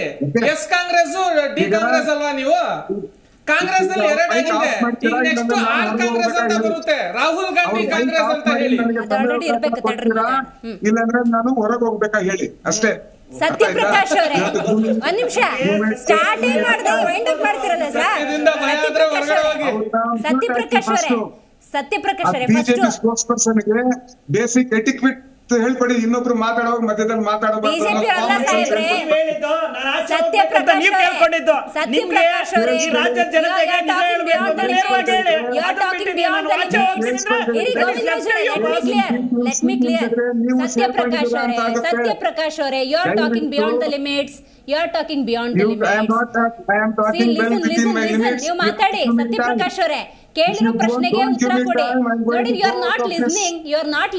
ಎಸ್ ಕಾಂಗ್ರೆಸ್ ಡಿ ಕಾಂಗ್ರೆಸ್ ಅಲ್ವಾ ನೀವು? ಕಾಂಗ್ರೆಸ್ ನಲ್ಲಿ 2 ಆಗಿದೆ. ಈಗ ನೆಕ್ಸ್ಟ್ ಆರ್ ಕಾಂಗ್ರೆಸ್ ಅಂತ ಬರುತ್ತೆ, ರಾಹುಲ್ ಗಾಂಧಿ ಕಾಂಗ್ರೆಸ್ ಅಂತ ಹೇಳಿ. ಇಲ್ಲಾಂದ್ರೆ ನಾನು ಹೊರಗೆ ಹೋಗ್ಬೇಕಾ ಹೇಳಿ ಅಷ್ಟೇ. ಸತ್ಯಪ್ರಕಾಶ್ ಅವರೇ ಒಂದ್ ನಿಮಿಷ, ಸ್ಟಾರ್ಟ್ ಏನ್ ಮಾಡಿದ್ರೆ ವೈಂಡ್ ಅಪ್ ಮಾಡ್ತಿರಲ್ಲ ಸರ್. ಸತ್ಯಪ್ರಕಾಶ್ ಅವರೇ ಬಿಜೆಪಿ ಸ್ಪೋಕ್ಸ್ ಪರ್ಸನ್ ಗೆ ಬೇಸಿಕ್ ಎಟಿಕ್ವಿಟ್ ಹೇಳ್ಕೊಡಿ. ಇನ್ನೊಬ್ರು ಮಾತಾಡುವಾಗ ಮಧ್ಯದಲ್ಲಿ ಮಾತಾಡಬಾರ್ದು. ಇದ್ದು ನಿಮ್ಗೆ ಸತ್ಯಪ್ರಕಾಶ್ ಅವರೇ, ಈ ರಾಜ್ಯದ ಜನತೆಗೆ ನಿಜ ಹೇಳ್ಬೇಕು ಅಂತ ನೇರವಾಗಿ ಹೇಳಿ. ಅದು ಬಿಟ್ಟು ನೀನು ನಾನು ಆಚೆ ಹೋಗ್ತೀನಿ ಅಂದ್ರೆ Let me clear. Satyprakash ಅವರೇ, you are talking beyond the limits. You are talking beyond the limits. I am talking well within my limits. ನೀವು ಮಾತಾಡಿ ಸತ್ಯಪ್ರಕಾಶ್ ಅವರೇ, ಕೇಳಿರೋ ಪ್ರಶ್ನೆಗೆ ಉತ್ತರ ಕೊಡಿ. ನೋಡಿ, ಯು ಆರ್ ನಾಟ್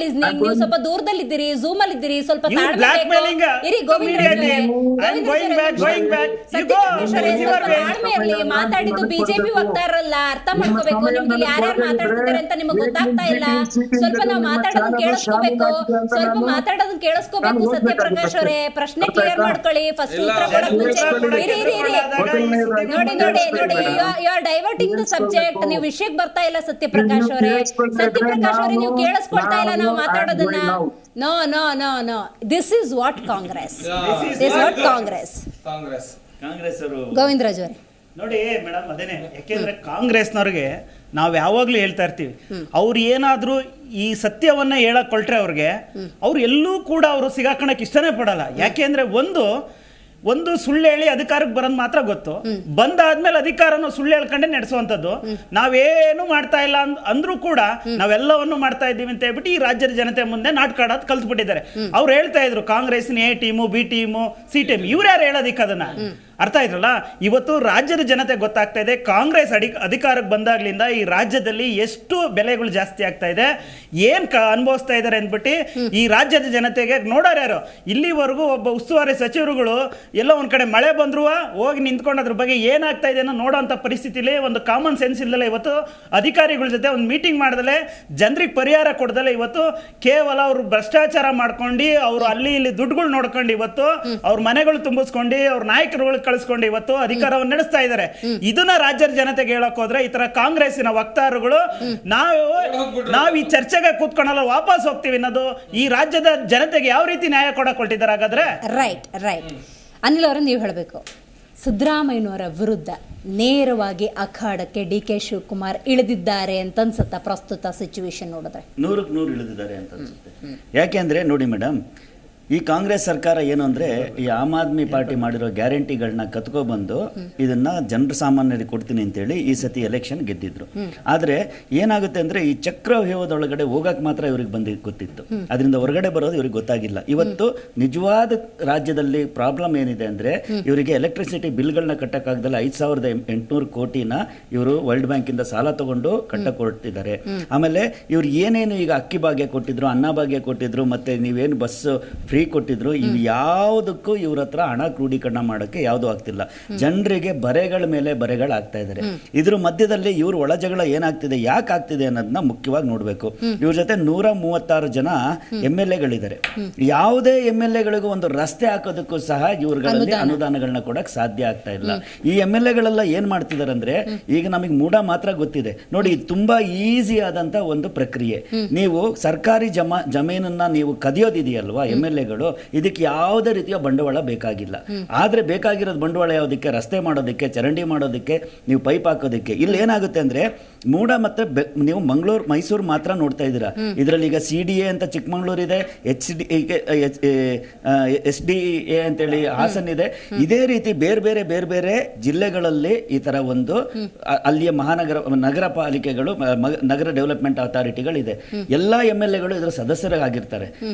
ಲಿಸ್ನಿಂಗ್. ನೀವು ಸ್ವಲ್ಪ ದೂರದಲ್ಲಿದ್ದೀರಿ, ಝೂಮ್ ಅಲ್ಲಿ ಇದ್ದೀರಿ, ಸ್ವಲ್ಪ ತಾಳ್ಮೆ ಇರಿ. ಸತ್ಯಪ್ರಕಾಶ್ ಅವರೇ, ಸ್ವಲ್ಪ ತಾಳ್ಮೆ ಇರಲಿ. ಮಾತಾಡಿದ್ದು ಬಿಜೆಪಿ ವಕ್ತಾರಲ್ಲ, ಅರ್ಥ ಮಾಡ್ಕೋಬೇಕು. ನಿಮ್ಗೆ ಯಾರ್ಯಾರು ಮಾತಾಡ್ತಿದ್ದಾರೆ ಅಂತ ನಿಮಗೆ ಗೊತ್ತಾಗ್ತಾ ಇಲ್ಲ. ಸ್ವಲ್ಪ ನಾವು ಮಾತಾಡೋದನ್ನ ಕೇಳಿಸ್ಕೋಬೇಕು. ಸತ್ಯಪ್ರಕಾಶ್ ಅವರೇ, ಪ್ರಶ್ನೆ ಕ್ಲಿಯರ್ ಮಾಡ್ಕೊಳ್ಳಿ. ಫಸ್ಟ್ ಉತ್ತರ ಕೊಡಕ್ ಮುಂಚೆ ನೋಡಿ, you are diverting the subject. ನೀವು ವಿಷಯಕ್ಕೆ ಬರ್ತಾ ಇಲ್ಲ ಸತ್ಯಪ್ರಕಾಶ್ ಅವರೇ. ನೀವು ಕೇಳಿಸ್ಕೊಳ್ತಾ ಇಲ್ಲ ನಾವು ಮಾತಾಡೋದನ್ನ. No, this is what Congress. Govindraj ಅವರೇ ನೋಡಿ ಮೇಡಮ್, ಅದೇನೆ ಯಾಕೆಂದ್ರೆ ಕಾಂಗ್ರೆಸ್ನವ್ರಿಗೆ ನಾವು ಯಾವಾಗ್ಲೂ ಹೇಳ್ತಾ ಇರ್ತೀವಿ, ಅವ್ರು ಏನಾದ್ರೂ ಈ ಸತ್ಯವನ್ನ ಹೇಳಕ್ ಹೊರಟ್ರೆ ಅವ್ರು ಎಲ್ಲೂ ಕೂಡ ಅವರು ಸಿಗಾಕಣಕ್ಕೆ ಇಷ್ಟನೇ ಪಡಲ್ಲ. ಯಾಕೆಂದ್ರೆ ಒಂದು ಸುಳ್ಳು ಹೇಳಿ ಅಧಿಕಾರಕ್ಕೆ ಬರೋದು ಮಾತ್ರ ಗೊತ್ತು. ಬಂದಾದ್ಮೇಲೆ ಅಧಿಕಾರನ ಸುಳ್ಳು ಹೇಳ್ಕೊಂಡೆ ನಡೆಸುವಂಥದ್ದು. ನಾವೇನು ಮಾಡ್ತಾ ಇಲ್ಲ ಅಂದ್ರೂ ಕೂಡ ನಾವೆಲ್ಲವನ್ನು ಮಾಡ್ತಾ ಇದ್ದೀವಿ ಅಂತ ಹೇಳ್ಬಿಟ್ಟು ಈ ರಾಜ್ಯದ ಜನತೆ ಮುಂದೆ ನಾಟ್ಕಾಡೋದು ಕಲ್ತ್ಬಿಟ್ಟಿದ್ದಾರೆ. ಅವ್ರು ಹೇಳ್ತಾ ಇದ್ರು ಕಾಂಗ್ರೆಸ್ನ A team, B team, C team, ಇವ್ರು ಯಾರು ಹೇಳೋದಿಕ್ಕೆ ಅದನ್ನ ಅರ್ಥ ಆಯ್ತಲ್ಲ. ಇವತ್ತು ರಾಜ್ಯದ ಜನತೆ ಗೊತ್ತಾಗ್ತಾ ಇದೆ, ಕಾಂಗ್ರೆಸ್ ಅಧಿಕಾರಕ್ಕೆ ಬಂದಾಗ್ಲಿಂದ ಈ ರಾಜ್ಯದಲ್ಲಿ ಎಷ್ಟು ಬೆಲೆಗಳು ಜಾಸ್ತಿ ಆಗ್ತಾ ಇದೆ, ಏನ್ ಅನುಭವಿಸ್ತಾ ಇದ್ದಾರೆ ಅಂದ್ಬಿಟ್ಟು ಈ ರಾಜ್ಯದ ಜನತೆಗೆ ನೋಡೋರು ಯಾರು. ಇಲ್ಲಿವರೆಗೂ ಒಬ್ಬ ಉಸ್ತುವಾರಿ ಸಚಿವರುಗಳು ಎಲ್ಲೋ ಒಂದ್ ಕಡೆ ಮಳೆ ಬಂದ್ರು ಹೋಗಿ ನಿಂತ್ಕೊಂಡು ಅದ್ರ ಬಗ್ಗೆ ಏನಾಗ್ತಾ ಇದೆ ಅನ್ನೋ ನೋಡೋಂಥ ಪರಿಸ್ಥಿತಿಲಿ ಒಂದು ಕಾಮನ್ ಸೆನ್ಸ್ ಇಲ್ದಲೆ ಇವತ್ತು ಅಧಿಕಾರಿಗಳ ಜೊತೆ ಒಂದು ಮೀಟಿಂಗ್ ಮಾಡ್ದಲೆ ಜನರಿಗೆ ಪರಿಹಾರ ಕೊಡ್ದಲೆ ಇವತ್ತು ಕೇವಲ ಅವರು ಭ್ರಷ್ಟಾಚಾರ ಮಾಡ್ಕೊಂಡು ಅವ್ರು ಅಲ್ಲಿ ಇಲ್ಲಿ ದುಡ್ಡುಗಳು ನೋಡ್ಕೊಂಡು ಇವತ್ತು ಅವ್ರ ಮನೆಗಳು ತುಂಬಿಸ್ಕೊಂಡು ಅವ್ರ ನಾಯಕರುಗಳು ಕಳಿಸ್ಕೊಂಡು ಇವತ್ತು ಅಧಿಕಾರವನ್ನು ನಡೆಸ್ತಾ ಇದ್ದಾರೆ. ಇದನ್ನ ರಾಜ್ಯದ ಜನತೆಗೆ ಹೇಳಕ್ ಹೋದ್ರೆ ಈ ತರ ಕಾಂಗ್ರೆಸ್ಸಿನ ವಕ್ತಾರಗಳು ನಾವು ಈ ಚರ್ಚೆಗೆ ಕೂತ್ಕೊಳ್ಳಲ್ಲ, ವಾಪಸ್ ಹೋಗ್ತೀವಿ ಅನ್ನೋದು ಈ ರಾಜ್ಯದ ಜನತೆಗೆ ಯಾವ ರೀತಿ ನ್ಯಾಯ ಕೊಡಕ್ ಹೊರಟಿದ್ದಾರೆ ಹಾಗಾದ್ರೆ? ರೈಟ್. ಅನಿಲ್ ಅವರೇ, ನೀವು ಹೇಳಬೇಕು. ಸಿದ್ದರಾಮಯ್ಯನವರ ವಿರುದ್ಧ ನೇರವಾಗಿ ಅಖಾಡಕ್ಕೆ ಡಿ ಕೆ ಶಿವಕುಮಾರ್ ಇಳಿದಿದ್ದಾರೆ ಅಂತ ಅನ್ಸುತ್ತಾ ಪ್ರಸ್ತುತ ಸಿಚುವೇಶನ್ ನೋಡಿದ್ರೆ? 100ಕ್ಕೆ 100 ಇಳಿದಿದ್ದಾರೆ ಅಂತ ಅನ್ಸುತ್ತೆ. ಯಾಕೆಂದ್ರೆ ನೋಡಿ ಮೇಡಮ್, ಈ ಕಾಂಗ್ರೆಸ್ ಸರ್ಕಾರ ಏನು ಅಂದರೆ ಈ ಆಮ್ ಆದ್ಮಿ ಪಾರ್ಟಿ ಮಾಡಿರೋ ಗ್ಯಾರಂಟಿಗಳನ್ನ ಕತ್ಕೊಬಂದು ಇದನ್ನ ಜನರ ಸಾಮಾನ್ಯರಿಗೆ ಕೊಡ್ತೀನಿ ಅಂತೇಳಿ ಈ ಸತಿ ಎಲೆಕ್ಷನ್ ಗೆದ್ದಿದ್ರು. ಆದರೆ ಏನಾಗುತ್ತೆ ಅಂದರೆ ಈ ಚಕ್ರವ್ಯೂಹದೊಳಗಡೆ ಹೋಗಕ್ಕೆ ಮಾತ್ರ ಇವ್ರಿಗೆ ಗೊತ್ತಿತ್ತು, ಅದರಿಂದ ಹೊರಗಡೆ ಬರೋದು ಇವ್ರಿಗೆ ಗೊತ್ತಾಗಿಲ್ಲ. ಇವತ್ತು ನಿಜವಾದ ರಾಜ್ಯದಲ್ಲಿ ಪ್ರಾಬ್ಲಮ್ ಏನಿದೆ ಅಂದರೆ ಇವರಿಗೆ ಎಲೆಕ್ಟ್ರಿಸಿಟಿ ಬಿಲ್ಗಳನ್ನ ಕಟ್ಟಕ್ಕಾಗ್ದಲ್ಲ 5,800 ಕೋಟಿನ ಇವರು ವರ್ಲ್ಡ್ ಬ್ಯಾಂಕಿಂದ ಸಾಲ ತಗೊಂಡು ಕಟ್ಟಕ್ಕೆ ಹೊರಟಿದ್ದಾರೆ. ಆಮೇಲೆ ಇವ್ರು ಏನೇನು ಈಗ ಅಕ್ಕಿ ಭಾಗ್ಯ ಕೊಟ್ಟಿದ್ರು, ಅನ್ನ ಭಾಗ್ಯ ಕೊಟ್ಟಿದ್ರು, ಮತ್ತೆ ನೀವೇನು ಬಸ್ ಫ್ರೀ ಕೊಟ್ಟಿದ್ರು, ಇವು ಯಾವುದಕ್ಕೂ ಇವ್ರ ಹತ್ರ ಹಣ ಕ್ರೋಢೀಕರಣ ಮಾಡೋಕ್ಕೆ ಯಾವುದೂ ಆಗ್ತಿಲ್ಲ. ಜನರಿಗೆ ಬರೆಗಳ ಮೇಲೆ ಬರೆಗಳಾಗ್ತಾ ಇದ್ದಾರೆ. ಇದ್ರ ಮಧ್ಯದಲ್ಲಿ ಇವ್ರ ಒಳಜಗಳ ಏನಾಗ್ತಿದೆ, ಯಾಕೆ ಆಗ್ತಿದೆ ಅನ್ನೋದನ್ನ ಮುಖ್ಯವಾಗಿ ನೋಡಬೇಕು. ಇವ್ರ ಜೊತೆ 136 ಜನ MLA-ಗಳಿದ್ದಾರೆ. ಯಾವುದೇ MLA-ಗಳಿಗೂ ಒಂದು ರಸ್ತೆ ಹಾಕೋದಕ್ಕೂ ಸಹ ಇವ್ರುಗಳಲ್ಲಿ ಅನುದಾನಗಳನ್ನ ಕೊಡಕ್ಕೆ ಸಾಧ್ಯ ಆಗ್ತಾ ಇಲ್ಲ. ಈ MLA-ಗಳೆಲ್ಲ ಏನ್ ಮಾಡ್ತಿದ್ದಾರೆ ಅಂದ್ರೆ, ಈಗ ನಮಗೆ ಮೂಡ ಮಾತ್ರ ಗೊತ್ತಿದೆ ನೋಡಿ, ತುಂಬಾ ಈಸಿ ಆದಂತ ಒಂದು ಪ್ರಕ್ರಿಯೆ. ನೀವು ಸರ್ಕಾರಿ ಜಮೀನನ್ನ ನೀವು ಕದಿಯೋದಿದೆಯಲ್ವಾ MLA-ಗಳು, ಇದಕ್ಕೆ ಯಾವುದೇ ರೀತಿಯ ಬಂಡವಾಳ ಬೇಕಾಗಿಲ್ಲ. ಆದ್ರೆ ಬೇಕಾಗಿರೋದು ಬಂಡವಾಳ ಯಾವುದಕ್ಕೆ? ರಸ್ತೆ ಮಾಡೋದಕ್ಕೆ, ಚರಂಡಿ ಮಾಡೋದಕ್ಕೆ, ನೀವು ಪೈಪ್ ಹಾಕೋದಕ್ಕೆ. ಇಲ್ಲಿ ಏನಾಗುತ್ತೆ ಅಂದ್ರೆ ಮೂಡ ಮತ್ತೆ ನೀವು ಮಂಗಳೂರು ಮೈಸೂರು ಮಾತ್ರ ನೋಡ್ತಾ ಇದ್ದೀರಾ. ಇದರಲ್ಲಿ ಈಗ CDA ಅಂತ ಚಿಕ್ಕಮಂಗ್ಳೂರು ಇದೆ, SDA ಅಂತೇಳಿ ಹಾಸನ್ ಇದೆ. ಇದೇ ರೀತಿ ಬೇರೆ ಬೇರೆ ಜಿಲ್ಲೆಗಳಲ್ಲಿ ಈ ತರ ಒಂದು ಅಲ್ಲಿಯ ನಗರ ಪಾಲಿಕೆಗಳು, ನಗರ ಡೆವಲಪ್ಮೆಂಟ್ ಅಥಾರಿಟಿಗಳಿದೆ. ಎಲ್ಲ MLA-ಗಳು ಇದರ ಸದಸ್ಯರಾಗಿರ್ತಾರೆ.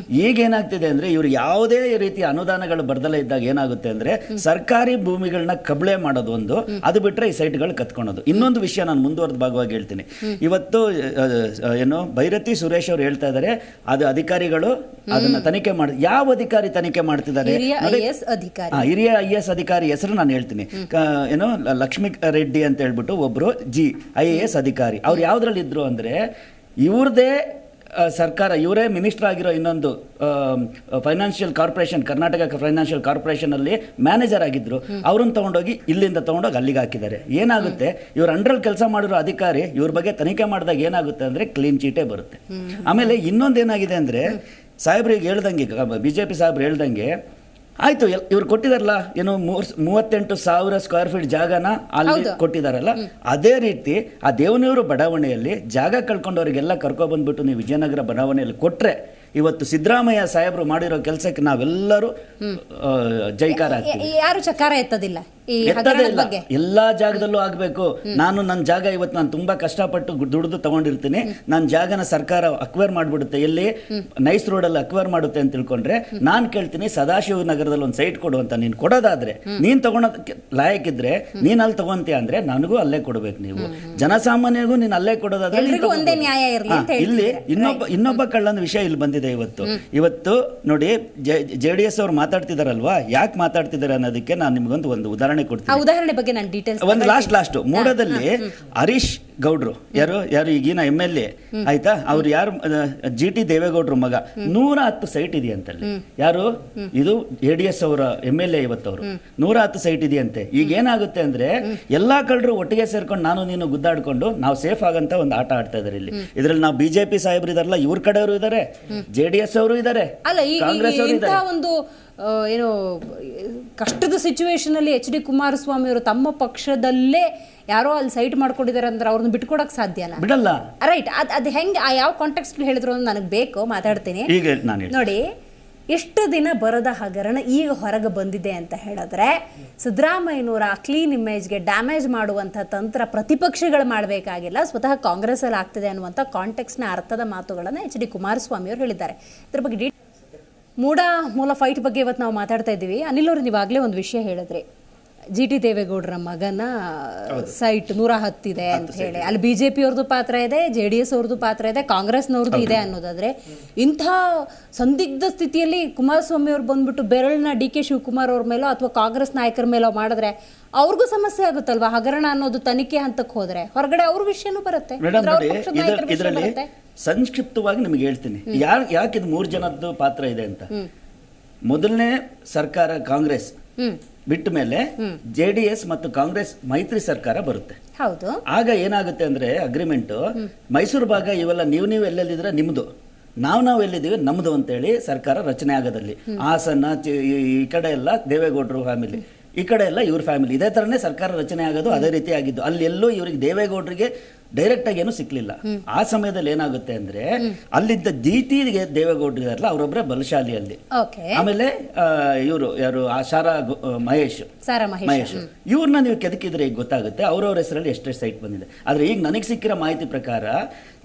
ಈಗೇನಾಗ್ತಿದೆ ಅಂದ್ರೆ ಇವರು ಯಾವುದೇ ರೀತಿಯ ಅನುದಾನಗಳು ಬರ್ದಲೇ ಇದ್ದಾಗ ಏನಾಗುತ್ತೆ ಅಂದ್ರೆ ಸರ್ಕಾರಿ ಭೂಮಿಗಳನ್ನ ಕಬಳೆ ಮಾಡೋದು ಒಂದು, ಅದು ಬಿಟ್ರೆ ಈ ಸೈಟ್ಗಳು ಕತ್ಕೊಳೋದು. ಇನ್ನೊಂದು ವಿಷಯ ನಾನು ಮುಂದುವರೆದ ಭಾಗವಾಗಿ ಹೇಳ್ತೀನಿ. ಇವತ್ತು ಏನು ಭೈರತಿ ಸುರೇಶ್ ಅವರು ಹೇಳ್ತಾ ಇದ್ದಾರೆ, ಅದು ಅಧಿಕಾರಿಗಳು ಅದನ್ನ ತನಿಖೆ ಮಾಡಿ. ಯಾವ ಅಧಿಕಾರಿ ತನಿಖೆ ಮಾಡ್ತಿದ್ದಾರೆ? ಹಿರಿಯ IAS ಅಧಿಕಾರಿ ಹೆಸರು ನಾನು ಹೇಳ್ತೀನಿ. ಏನು ಲಕ್ಷ್ಮೀ ರೆಡ್ಡಿ ಅಂತ ಹೇಳ್ಬಿಟ್ಟು ಒಬ್ರು IAS ಅಧಿಕಾರಿ. ಅವ್ರು ಯಾವ್ದ್ರಲ್ಲಿ ಇದ್ರು ಅಂದ್ರೆ ಇವ್ರದೇ ಸರ್ಕಾರ, ಇವರೇ ಮಿನಿಸ್ಟರ್ ಆಗಿರೋ ಇನ್ನೊಂದು financial corporation, Karnataka financial corporation ಅಲ್ಲಿ ಮ್ಯಾನೇಜರ್ ಆಗಿದ್ರು. ಅವ್ರನ್ನ ತಗೊಂಡೋಗಿ ಇಲ್ಲಿಂದ ತಗೊಂಡೋಗಿ ಅಲ್ಲಿಗೆ ಹಾಕಿದ್ದಾರೆ. ಏನಾಗುತ್ತೆ, ಇವ್ರ ಅಂಡ್ರಲ್ಲಿ ಕೆಲಸ ಮಾಡಿರೋ ಅಧಿಕಾರಿ ಇವ್ರ ಬಗ್ಗೆ ತನಿಖೆ ಮಾಡಿದಾಗ ಏನಾಗುತ್ತೆ ಅಂದ್ರೆ ಕ್ಲೀನ್ ಚೀಟೇ ಬರುತ್ತೆ. ಆಮೇಲೆ ಇನ್ನೊಂದೇನಾಗಿದೆ ಅಂದ್ರೆ ಸಾಹೇಬ್ರಿಗೆ ಹೇಳ್ದಂಗೆ, BJP ಸಾಹೇಬ್ರು ಹೇಳ್ದಂಗೆ ಆಯ್ತು, ಇವ್ರು ಕೊಟ್ಟಿದಾರಲ್ಲ ಏನು 38,000 ಸ್ಕ್ವೇರ್ ಫೀಟ್ ಜಾಗನ ಅಲ್ಲಿ ಕೊಟ್ಟಿದಾರಲ್ಲ, ಅದೇ ರೀತಿ ಆ ದೇವನೂರು ಬಡಾವಣೆಯಲ್ಲಿ ಜಾಗ ಕಳ್ಕೊಂಡವರಿಗೆಲ್ಲ ಕರ್ಕೊಬಂದ್ಬಿಟ್ಟು ನೀವು ವಿಜಯನಗರ ಬಡಾವಣೆಯಲ್ಲಿ ಕೊಟ್ರೆ ಇವತ್ತು ಸಿದ್ದರಾಮಯ್ಯ ಸಾಹೇಬರು ಮಾಡಿರೋ ಕೆಲಸಕ್ಕೆ ನಾವೆಲ್ಲರೂ ಜೈಕಾರ ಹಾಕ್ತೀವಿ. ಯಾರು ಚಕಾರ ಎತ್ತದಿಲ್ಲ. ಎತ್ತದೇ ಇಲ್ಲ. ಎಲ್ಲಾ ಜಾಗದಲ್ಲೂ ಆಗ್ಬೇಕು. ನಾನು ನನ್ನ ಜಾಗ ಇವತ್ತು ನಾನು ತುಂಬಾ ಕಷ್ಟಪಟ್ಟು ದುಡಿದು ತಗೊಂಡಿರ್ತೀನಿ, ನನ್ನ ಜಾಗನ ಸರ್ಕಾರ ಅಕ್ವೈರ್ ಮಾಡ್ಬಿಡುತ್ತೆ, ಎಲ್ಲಿ ನೈಸ್ ರೋಡ್ ಅಲ್ಲಿ ಅಕ್ವೈರ್ ಮಾಡುತ್ತೆ ಅಂತ ತಿಳ್ಕೊಂಡ್ರೆ ನಾನ್ ಕೇಳ್ತೀನಿ, ಸದಾಶಿವ ನಗರದಲ್ಲಿ ಒಂದು ಸೈಟ್ ಕೊಡು ಅಂತ. ನೀನ್ ಕೊಡೋದಾದ್ರೆ, ನೀನ್ ತಗೊಳೋದಕ್ಕೆ ಲಾಯಕ್ಕಿದ್ರೆ ನೀನ್ ಅಲ್ಲಿ ತಗೊಂತೀಯ ಅಂದ್ರೆ ನನಗೂ ಅಲ್ಲೇ ಕೊಡ್ಬೇಕು. ನೀವು ಜನಸಾಮಾನ್ಯರಿಗೂ ನೀನ್ ಅಲ್ಲೇ ಕೊಡೋದಾದ್ರೆ ಇಲ್ಲಿ ಇನ್ನೊಬ್ಬ ಕಳ್ಳನ ವಿಷಯ ಇಲ್ಲಿ ಬಂದಿದೆ ಇವತ್ತು ನೋಡಿ. JDS ಅವ್ರು ಮಾತಾಡ್ತಿದಾರಲ್ವಾ, ಯಾಕೆ ಮಾತಾಡ್ತಿದ್ದಾರೆ ಅನ್ನೋದಕ್ಕೆ ನಾನು ನಿಮ್ಗೊಂದು ಉದಾಹರಣೆ ಕೊಡ್ತೀನಿ. ಉದಾಹರಣೆ ಬಗ್ಗೆ ನಾನು ಡೀಟೇಲ್ಸ್ ಒಂದು ಲಾಸ್ಟ್ ಮೂಡದಲ್ಲಿ ಹರೀಶ್ ಗೌಡ್ರು ಯಾರು ಈಗಿನ MLA ಆಯ್ತಾ, ಅವ್ರು ಯಾರು GT ದೇವೇಗೌಡ್ರು ಮಗ, 110 ಸೈಟ್ ಇದೆಯಂತಲ್ಲಿ. ಯಾರು ಇದು JDS ಅವರ MLA ಇವತ್ತವರು 110 ಸೈಟ್ ಇದೆಯಂತೆ. ಈಗ ಏನಾಗುತ್ತೆ ಅಂದ್ರೆ ಎಲ್ಲಾ ಕಳ್ಳರು ಒಟ್ಟಿಗೆ ಸೇರ್ಕೊಂಡು ನಾನು ನೀನು ಗುದ್ದಾಡ್ಕೊಂಡು ನಾವು ಸೇಫ್ ಆಗಂತ ಒಂದು ಆಟ ಆಡ್ತಾ ಇದಾರೆ ಇಲ್ಲಿ. ಇದ್ರಲ್ಲಿ ನಾವು BJP ಸಾಹೇಬ್ರು ಇದಾರಲ್ಲ, ಇವ್ರ ಕಡೆಯವರು ಇದಾರೆ, JDS ಅವರು ಇದಾರೆ, ಕಾಂಗ್ರೆಸ್ ಅವರು ಇದಾರೆ. ಒಂದು ಏನು ಕಷ್ಟದ ಸಿಚುವೇಶನ್ ಅಲ್ಲಿ HD ಕುಮಾರಸ್ವಾಮಿ ಅವರು ತಮ್ಮ ಪಕ್ಷದಲ್ಲೇ ಯಾರೋ ಅಲ್ಲಿ ಸೈಟ್ ಮಾಡ್ಕೊಂಡಿದ್ದಾರೆ ಅಂದ್ರೆ ಅವ್ರನ್ನ ಬಿಟ್ಕೊಡಕ್ ಸಾಧ್ಯನಾ? ಬಿಡಲ್ಲ. ರೈಟ್. ಅದು ಹೆಂಗೆ ಯಾವ ಕಾಂಟೆಕ್ಸ್ಟ್ ಹೇಳಿದ್ರು ಅಂತ ನನಗೆ ಬೇಕು, ಮಾತಾಡ್ತೀನಿ. ನೋಡಿ, ಎಷ್ಟು ದಿನ ಬರದ ಹಗರಣ ಈಗ ಹೊರಗೆ ಬಂದಿದೆ ಅಂತ ಹೇಳಿದ್ರೆ, ಸಿದ್ದರಾಮಯ್ಯನವರ ಕ್ಲೀನ್ ಇಮೇಜ್ಗೆ ಡ್ಯಾಮೇಜ್ ಮಾಡುವಂಥ ತಂತ್ರ ಪ್ರತಿಪಕ್ಷಗಳು ಮಾಡಬೇಕಾಗಿಲ್ಲ, ಸ್ವತಃ ಕಾಂಗ್ರೆಸ್ ಅಲ್ಲಿ ಆಗ್ತಿದೆ ಅನ್ನುವಂಥ ಕಾಂಟೆಕ್ಸ್ನ ಅರ್ಥದ ಮಾತುಗಳನ್ನು HD ಕುಮಾರಸ್ವಾಮಿ ಅವರು ಹೇಳಿದ್ದಾರೆ. ಇದ್ರ ಬಗ್ಗೆ ಮೂಲ ಫೈಟ್ ಬಗ್ಗೆ ಇವತ್ತು ನಾವು ಮಾತಾಡ್ತಾ ಇದ್ದೀವಿ. ಅನಿಲ್ ಅವರು ನೀವಾಗಲೇ ಒಂದು ವಿಷಯ ಹೇಳಿದ್ರಿ, GT ದೇವೇಗೌಡರ ಮಗನ ಸೈಟ್ 110 ಇದೆ ಅಂತ ಹೇಳಿ. ಅಲ್ಲಿ BJP ಅವ್ರದ್ದು ಪಾತ್ರ ಇದೆ, JDS ಅವ್ರದ್ದು ಪಾತ್ರ ಇದೆ, ಕಾಂಗ್ರೆಸ್ನವ್ರದ್ದು ಇದೆ ಅನ್ನೋದಾದ್ರೆ, ಇಂಥ ಸಂದಿಗ್ಧ ಸ್ಥಿತಿಯಲ್ಲಿ ಕುಮಾರಸ್ವಾಮಿ ಅವ್ರು ಬಂದ್ಬಿಟ್ಟು ಬೆರಳನ್ನ DK ಶಿವಕುಮಾರ್ ಅವ್ರ ಮೇಲೋ ಅಥವಾ ಕಾಂಗ್ರೆಸ್ ನಾಯಕರ ಮೇಲೋ ಮಾಡಿದ್ರೆ ಅವ್ರಿಗೂ ಸಮಸ್ಯೆ ಆಗುತ್ತಲ್ವಾ? ಹಗರಣ ಅನ್ನೋದು ತನಿಖೆ ಹಂತಕ್ಕೆ ಹೋದ್ರೆ ಹೊರಗಡೆ ಅವ್ರ ವಿಷಯನೂ ಬರುತ್ತೆ. ಇದರಲ್ಲಿ ಸಂಕ್ಷಿಪ್ತವಾಗಿ ನಿಮ್ಗೆ ಹೇಳ್ತೀನಿ ಯಾಕೆ ಇದು 3 ಜನದ್ದು ಪಾತ್ರ ಇದೆ ಅಂತ. ಮೊದಲನೇ ಸರ್ಕಾರ ಕಾಂಗ್ರೆಸ್ ಬಿಟ್ಟ ಮೇಲೆ JDS ಮತ್ತು ಕಾಂಗ್ರೆಸ್ ಮೈತ್ರಿ ಸರ್ಕಾರ ಬರುತ್ತೆ. ಆಗ ಏನಾಗುತ್ತೆ ಅಂದ್ರೆ ಅಗ್ರಿಮೆಂಟ್, ಮೈಸೂರು ಭಾಗ ಇವೆಲ್ಲ ನೀವು ಎಲ್ಲೆಲ್ಲಿದ್ರೆ ನಿಮ್ದು, ನಾವು ಎಲ್ಲಿದ್ದೀವಿ ನಮ್ದು ಅಂತೇಳಿ ಸರ್ಕಾರ ರಚನೆ ಆಗೋದಲ್ಲಿ. ಹಾಸನ ಈ ಕಡೆ ಎಲ್ಲ ದೇವೇಗೌಡರು ಫ್ಯಾಮಿಲಿ, ಈ ಕಡೆ ಎಲ್ಲ ಇವ್ರ ಫ್ಯಾಮಿಲಿ, ಇದೇ ತರನೇ ಸರ್ಕಾರ ರಚನೆ ಆಗೋದು. ಅದೇ ರೀತಿ ಆಗಿದ್ದು. ಅಲ್ಲಿ ಎಲ್ಲೂ ಇವ್ರಿಗೆ ದೇವೇಗೌಡರಿಗೆ ಡೈರೆಕ್ಟ್ ಆಗಿ ಏನು ಸಿಕ್ಲಿಲ್ಲ. ಆ ಸಮಯದಲ್ಲಿ ಏನಾಗುತ್ತೆ ಅಂದ್ರೆ ಅಲ್ಲಿದ್ದ GT ದೇವೇಗೌಡರು ಇದಾರಲ್ಲ, ಅವರೊಬ್ಬರೇ ಬಲಶಾಲಿ ಅಲ್ಲಿ. ಆಮೇಲೆ ಇವರು ಯಾರು ಮಹೇಶ್ ಇವ್ರನ್ನ ನೀವು ಕೆದಕಿದ್ರೆ ಈಗ ಗೊತ್ತಾಗುತ್ತೆ ಅವ್ರವ್ರ ಹೆಸರಲ್ಲಿ ಎಷ್ಟೇ ಸೈಟ್ ಬಂದಿದೆ. ಆದ್ರೆ ಈಗ ನನಗೆ ಸಿಕ್ಕಿರೋ ಮಾಹಿತಿ ಪ್ರಕಾರ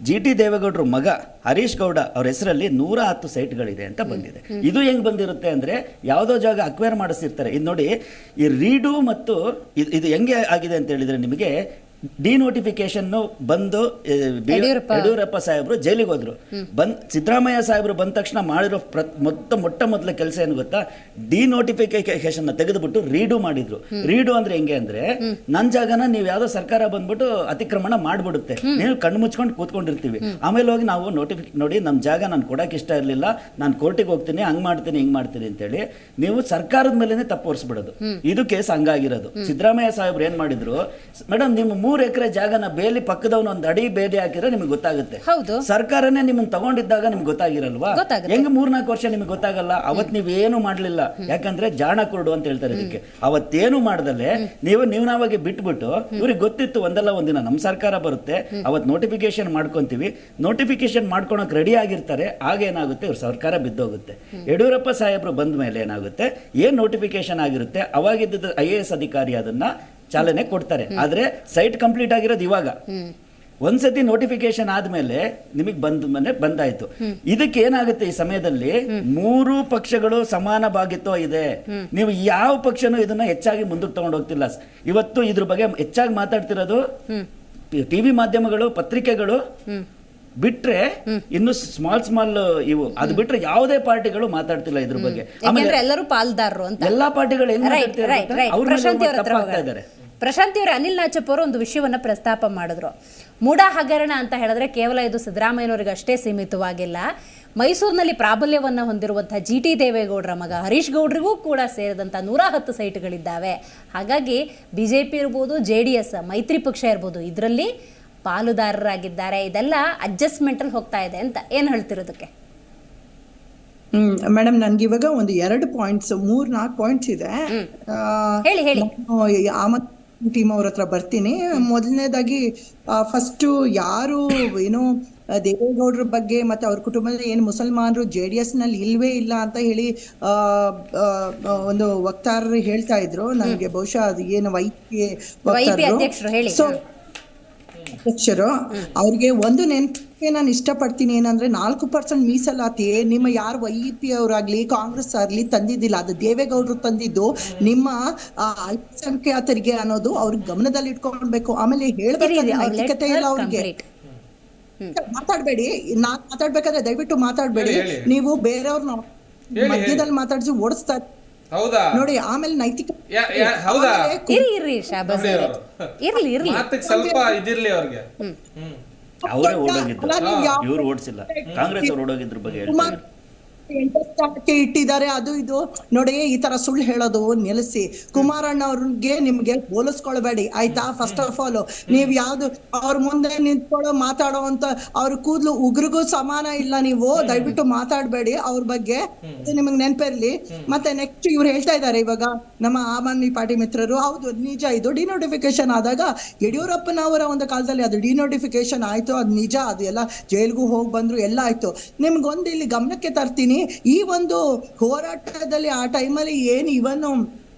GT ದೇವೇಗೌಡರು ಮಗ ಹರೀಶ್ ಗೌಡ ಅವ್ರ ಹೆಸರಲ್ಲಿ 110 ಸೈಟ್ಗಳಿದೆ ಅಂತ ಬಂದಿದೆ. ಇದು ಹೆಂಗ್ ಬಂದಿರುತ್ತೆ ಅಂದ್ರೆ ಯಾವುದೋ ಜಾಗ ಅಕ್ವೈರ್ ಮಾಡಿಸಿರ್ತಾರೆ. ಇದು ನೋಡಿ, ಈ ರೀಡು ಮತ್ತು ಇದು ಹೆಂಗೆ ಆಗಿದೆ ಅಂತ ಹೇಳಿದ್ರೆ, ನಿಮಗೆ ಡಿನೋಟಿಫಿಕೇಶನ್ ಬಂದು ಯಡಿಯೂರಪ್ಪ ಸಾಹೇಬ್ರು ಜೈಲಿಗೆ ಹೋದ್ರು. ಸಿದ್ದರಾಮಯ್ಯ ಸಾಹೇಬ್ರು ಬಂದ ತಕ್ಷಣ ಮಾಡಿರೋ ಮೊಟ್ಟ ಮೊದಲ ಕೆಲಸ ಏನು ಗೊತ್ತಾ, ಡಿನೋಟಿಫಿಕೇಶನ್ ತೆಗೆದುಬಿಟ್ಟು ರೀಡು ಮಾಡಿದ್ರು. ರೀಡು ಅಂದ್ರೆ ಹೆಂಗೆ ಅಂದ್ರೆ, ನನ್ನ ಜಾಗನ ನೀವು ಯಾವ್ದೋ ಸರ್ಕಾರ ಬಂದ್ಬಿಟ್ಟು ಅತಿಕ್ರಮಣ ಮಾಡ್ಬಿಡುತ್ತೆ, ನೀವು ಕಣ್ಣು ಮುಚ್ಕೊಂಡು ಕೂತ್ಕೊಂಡಿರ್ತೀವಿ. ಆಮೇಲೆ ಹೋಗಿ ನಾವು ನೋಡಿ ನಮ್ಮ ಜಾಗ ನಾನು ಕೊಡಕ್ಕೆ ಇಷ್ಟ ಇರಲಿಲ್ಲ, ನಾನು ಕೋರ್ಟಿಗೆ ಹೋಗ್ತೀನಿ, ಹಂಗ್ ಮಾಡ್ತೀನಿ ಹಿಂಗ್ ಮಾಡ್ತೀನಿ ಅಂತೇಳಿ ನೀವು ಸರ್ಕಾರದ ಮೇಲೆನೆ ತಪ್ಪು ಹೊರಿಸ್ಬಿಡೋದು. ಇದು ಕೇಸ್ ಹಂಗಾಗಿರೋದು. ಸಿದ್ದರಾಮಯ್ಯ ಸಾಹೇಬ್ರು ಏನ್ ಮಾಡಿದ್ರು, ಮೇಡಮ್ ನಿಮ್ಮ 3 ಎಕರೆ ಜಾಗನ ಬೇಲಿ ಪಕ್ಕದವನು ಒಂದು ಅಡಿ ಬೇಲಿ ಹಾಕಿದ್ರೆ ನಿಮ್ಗೆ ಗೊತ್ತಾಗುತ್ತೆ. ಸರ್ಕಾರನೇ ನಿಮ್ಮನ್ನ ತಗೊಂಡಿದ್ದಾಗ ನಿಮ್ಗೆ ಗೊತ್ತಾಗಿರಲ್ವಾ? ಹೆಂಗ್ 3-4 ವರ್ಷ ನಿಮ್ಗೆ ಗೊತ್ತಾಗಲ್ಲ? ಅವತ್ ನೀವೇನು ಮಾಡ್ಲಿಲ್ಲ, ಯಾಕಂದ್ರೆ ಜಾಣ ಕುರುಡು ಅಂತ ಹೇಳ್ತಾರೆ ಇದಕ್ಕೆ. ಅವತ್ತೇನು ಮಾಡ್ದಲೆ ನೀವು ನಾವಾಗಿ ಬಿಟ್ಬಿಟ್ಟು, ಇವ್ರಿಗೆ ಗೊತ್ತಿತ್ತು ಒಂದಲ್ಲ ಒಂದಿನ ನಮ್ಮ ಸರ್ಕಾರ ಬರುತ್ತೆ, ಅವತ್ ನೋಟಿಫಿಕೇಶನ್ ಮಾಡ್ಕೊಂತೀವಿ, ನೋಟಿಫಿಕೇಶನ್ ಮಾಡ್ಕೊಳಕ್ ರೆಡಿ ಆಗಿರ್ತಾರೆ. ಆಗ ಏನಾಗುತ್ತೆ, ಇವ್ರ ಸರ್ಕಾರ ಬಿದ್ದೋಗುತ್ತೆ. ಯಡಿಯೂರಪ್ಪ ಸಾಹೇಬ್ರು ಬಂದ ಮೇಲೆ ಏನಾಗುತ್ತೆ, ಏನ್ ನೋಟಿಫಿಕೇಶನ್ ಆಗಿರುತ್ತೆ ಅವಾಗಿದ್ದ IAS ಅಧಿಕಾರಿ ಅದನ್ನ ಚಾಲನೆ ಕೊಡ್ತಾರೆ. ಆದ್ರೆ ಸೈಟ್ ಕಂಪ್ಲೀಟ್ ಆಗಿರೋದು ಇವಾಗ. ಒಂದ್ಸತಿ ನೋಟಿಫಿಕೇಶನ್ ಆದ್ಮೇಲೆ ನಿಮಗೆ ಬಂದಾಯ್ತು. ಇದಕ್ಕೆ ಏನಾಗುತ್ತೆ, ಈ ಸಮಯದಲ್ಲಿ 3 ಪಕ್ಷಗಳು ಸಮಾನ ಭಾಗಿತ್ವ ಇದೆ. ನೀವು ಯಾವ ಪಕ್ಷನೂ ಇದನ್ನ ಹೆಚ್ಚಾಗಿ ಮುಂದಕ್ಕೆ ತಗೊಂಡು ಹೋಗ್ತಿಲ್ಲ. ಇವತ್ತು ಇದ್ರ ಬಗ್ಗೆ ಹೆಚ್ಚಾಗಿ ಮಾತಾಡ್ತಿರೋದು TV ಮಾಧ್ಯಮಗಳು, ಪತ್ರಿಕೆಗಳು ಬಿಟ್ರೆ, ಇನ್ನು ಸ್ಮಾಲ್ ಇವು ಅದು ಬಿಟ್ರೆ ಯಾವುದೇ ಪಾರ್ಟಿಗಳು ಮಾತಾಡ್ತಿಲ್ಲ ಇದ್ರ ಬಗ್ಗೆ. ಆಮೇಲೆ ಎಲ್ಲರೂ ಪಾಲ್ದಾರರು ಅಂತ ಎಲ್ಲಾ ಪಾರ್ಟಿಗಳು ಏನ್ ಮಾಡ್ತಿದ್ದಾರೆ. ಪ್ರಶಾಂತಿ ಅವರು, ಅನಿಲ್ ನಾಚಪ್ಪ ಅವರು ಒಂದು ವಿಷಯವನ್ನ ಪ್ರಸ್ತಾಪ ಮಾಡಿದ್ರು. ಮೂಡ ಹಗರಣ ಅಂತ ಹೇಳಿದ್ರೆ ಕೇವಲ ಇದು ಸಿದ್ದರಾಮಯ್ಯನವರಿಗೆ ಅಷ್ಟೇ ಸೀಮಿತವಾಗಿಲ್ಲ. ಮೈಸೂರಿನಲ್ಲಿ ಪ್ರಾಬಲ್ಯವನ್ನ ಹೊಂದಿರುವಂತಹ GT ದೇವೇಗೌಡರ ಮಗ ಹರೀಶ್ ಗೌಡ್ರಿಗೂ ಕೂಡ ಸೇರಿದಂತ 110 ಸೈಟ್ಗಳಿದ್ದಾವೆ. ಹಾಗಾಗಿ BJP ಇರ್ಬೋದು, JDS ಮೈತ್ರಿ ಪಕ್ಷ ಇರ್ಬೋದು, ಇದರಲ್ಲಿ ಪಾಲುದಾರರಾಗಿದ್ದಾರೆ. ಇದೆಲ್ಲ ಅಡ್ಜಸ್ಟ್ಮೆಂಟ್ ಅಲ್ಲಿ ಹೋಗ್ತಾ ಇದೆ ಅಂತ ಏನ್ ಹೇಳ್ತಿರೋದಕ್ಕೆ? ಮೇಡಮ್, ನನ್ಗೆ ಇವಾಗ ಒಂದು 2 ಪಾಯಿಂಟ್ಸ್ 3-4 ಪಾಯಿಂಟ್ಸ್ ಇದೆ. ಟೀಮ್ ಅವ್ರ ಹತ್ರ ಬರ್ತೀನಿ. ಮೊದಲನೇದಾಗಿ ಫಸ್ಟ್ ಯಾರು ಏನೋ ದೇವೇಗೌಡರ ಬಗ್ಗೆ ಮತ್ತೆ ಅವ್ರ ಕುಟುಂಬದ ಏನು ಮುಸಲ್ಮಾನರು JDS ನಲ್ಲಿ ಇಲ್ವೇ ಇಲ್ಲ ಅಂತ ಹೇಳಿ ಒಂದು ವಕ್ತಾರರು ಹೇಳ್ತಾ ಇದ್ರು. ನನಗೆ ಬಹುಶಃ ಅದು ಏನು ವೈಪಿ ಸೊ ಅಧ್ಯಕ್ಷರು ಅವ್ರಿಗೆ ಒಂದು ನೆನಪಿಗೆ ನಾನು ಇಷ್ಟಪಡ್ತೀನಿ ಏನಂದ್ರೆ 4% ಮೀಸಲಾತಿ ನಿಮ್ಮ ಯಾರು YEP ಅವರಾಗ್ಲಿ ಕಾಂಗ್ರೆಸ್ ಆಗ್ಲಿ ತಂದಿದ್ದಿಲ್ಲ, ಅದು ದೇವೇಗೌಡರು ತಂದಿದ್ದು. ನಿಮ್ಮ ಅಲ್ಪಸಂಖ್ಯಾತರಿಗೆ ಅನ್ನೋದು ಅವ್ರಿಗೆ ಗಮನದಲ್ಲಿ ಇಟ್ಕೊಳ್ಬೇಕು. ಆಮೇಲೆ ಹೇಳ್ಬೇಕು ನೈತಿಕತೆ ಇಲ್ಲ ಅವ್ರಿಗೆ. ಮಾತಾಡ್ಬೇಡಿ, ನಾನ್ ಮಾತಾಡ್ಬೇಕಾದ್ರೆ ದಯವಿಟ್ಟು ಮಾತಾಡ್ಬೇಡಿ. ನೀವು ಬೇರೆಯವ್ರನ್ನ ಮಧ್ಯದಲ್ಲಿ ಮಾತಾಡಿಸಿ ಓಡಿಸ್ತಾ ನೋಡಿ. ಆಮೇಲೆ ನೈತಿಕ ಸ್ವಲ್ಪ ಇದಿರ್ಲಿ ಅವ್ರಿಗೆ. ಅವರೇ ಓಡೋಗಿದ್ರು, ಇವ್ರು ಓಡಿಸಿಲ್ಲ. ಕಾಂಗ್ರೆಸ್ ಅವ್ರು ಓಡೋಗಿದ್ರ ಬಗ್ಗೆ ಹೇಳ್ತಾರೆ. ಇಟ್ಟಿದ್ದಾರೆ ಅದು ಇದು ನೋಡಿ. ಈ ತರ ಸುಳ್ಳು ಹೇಳೋದು ನಿಲ್ಲಿಸಿ. ಕುಮಾರಣ್ಣ ಅವ್ರಿಗೆ ನಿಮ್ಗೆ ಹೋಲಿಸ್ಕೊಳ್ಬೇಡಿ ಆಯ್ತಾ. ಫಸ್ಟ್ ಆಫ್ ಆಲ್ ನೀವ್ ಯಾವ್ದು ಅವ್ರ ಮುಂದೆ ನಿಂತ್ಕೊಳ್ಳೋ ಮಾತಾಡೋ ಅಂತ ಅವ್ರ ಕೂದ್ಲು ಉಗ್ರಿಗೂ ಸಮಾನ ಇಲ್ಲ. ನೀವು ದಯವಿಟ್ಟು ಮಾತಾಡ್ಬೇಡಿ ಅವ್ರ ಬಗ್ಗೆ, ನಿಮಗ್ ನೆನಪಿರ್ಲಿ. ಮತ್ತೆ ನೆಕ್ಸ್ಟ್ ಇವ್ರು ಹೇಳ್ತಾ ಇದ್ದಾರೆ ಇವಾಗ ನಮ್ಮ ಆಮ್ ಆದ್ಮಿ ಪಾರ್ಟಿ ಮಿತ್ರರು, ಹೌದು ನಿಜ, ಇದು ಡಿನೋಟಿಫಿಕೇಶನ್ ಆದಾಗ ಯಡಿಯೂರಪ್ಪನವರ ಒಂದು ಕಾಲದಲ್ಲಿ ಅದು ಡಿನೋಟಿಫಿಕೇಶನ್ ಆಯ್ತು, ಅದು ನಿಜ. ಅದು ಎಲ್ಲ ಜೈಲ್ಗೂ ಹೋಗಿ ಬಂದ್ರು, ಎಲ್ಲ ಆಯ್ತು. ನಿಮ್ಗೊಂದು ಇಲ್ಲಿ ಗಮನಕ್ಕೆ ತರ್ತೀನಿ, ಈ ಒಂದು ಹೋರಾಟದಲ್ಲಿ ಆ ಟೈಮಲ್ಲಿ ಏನು ಇವನು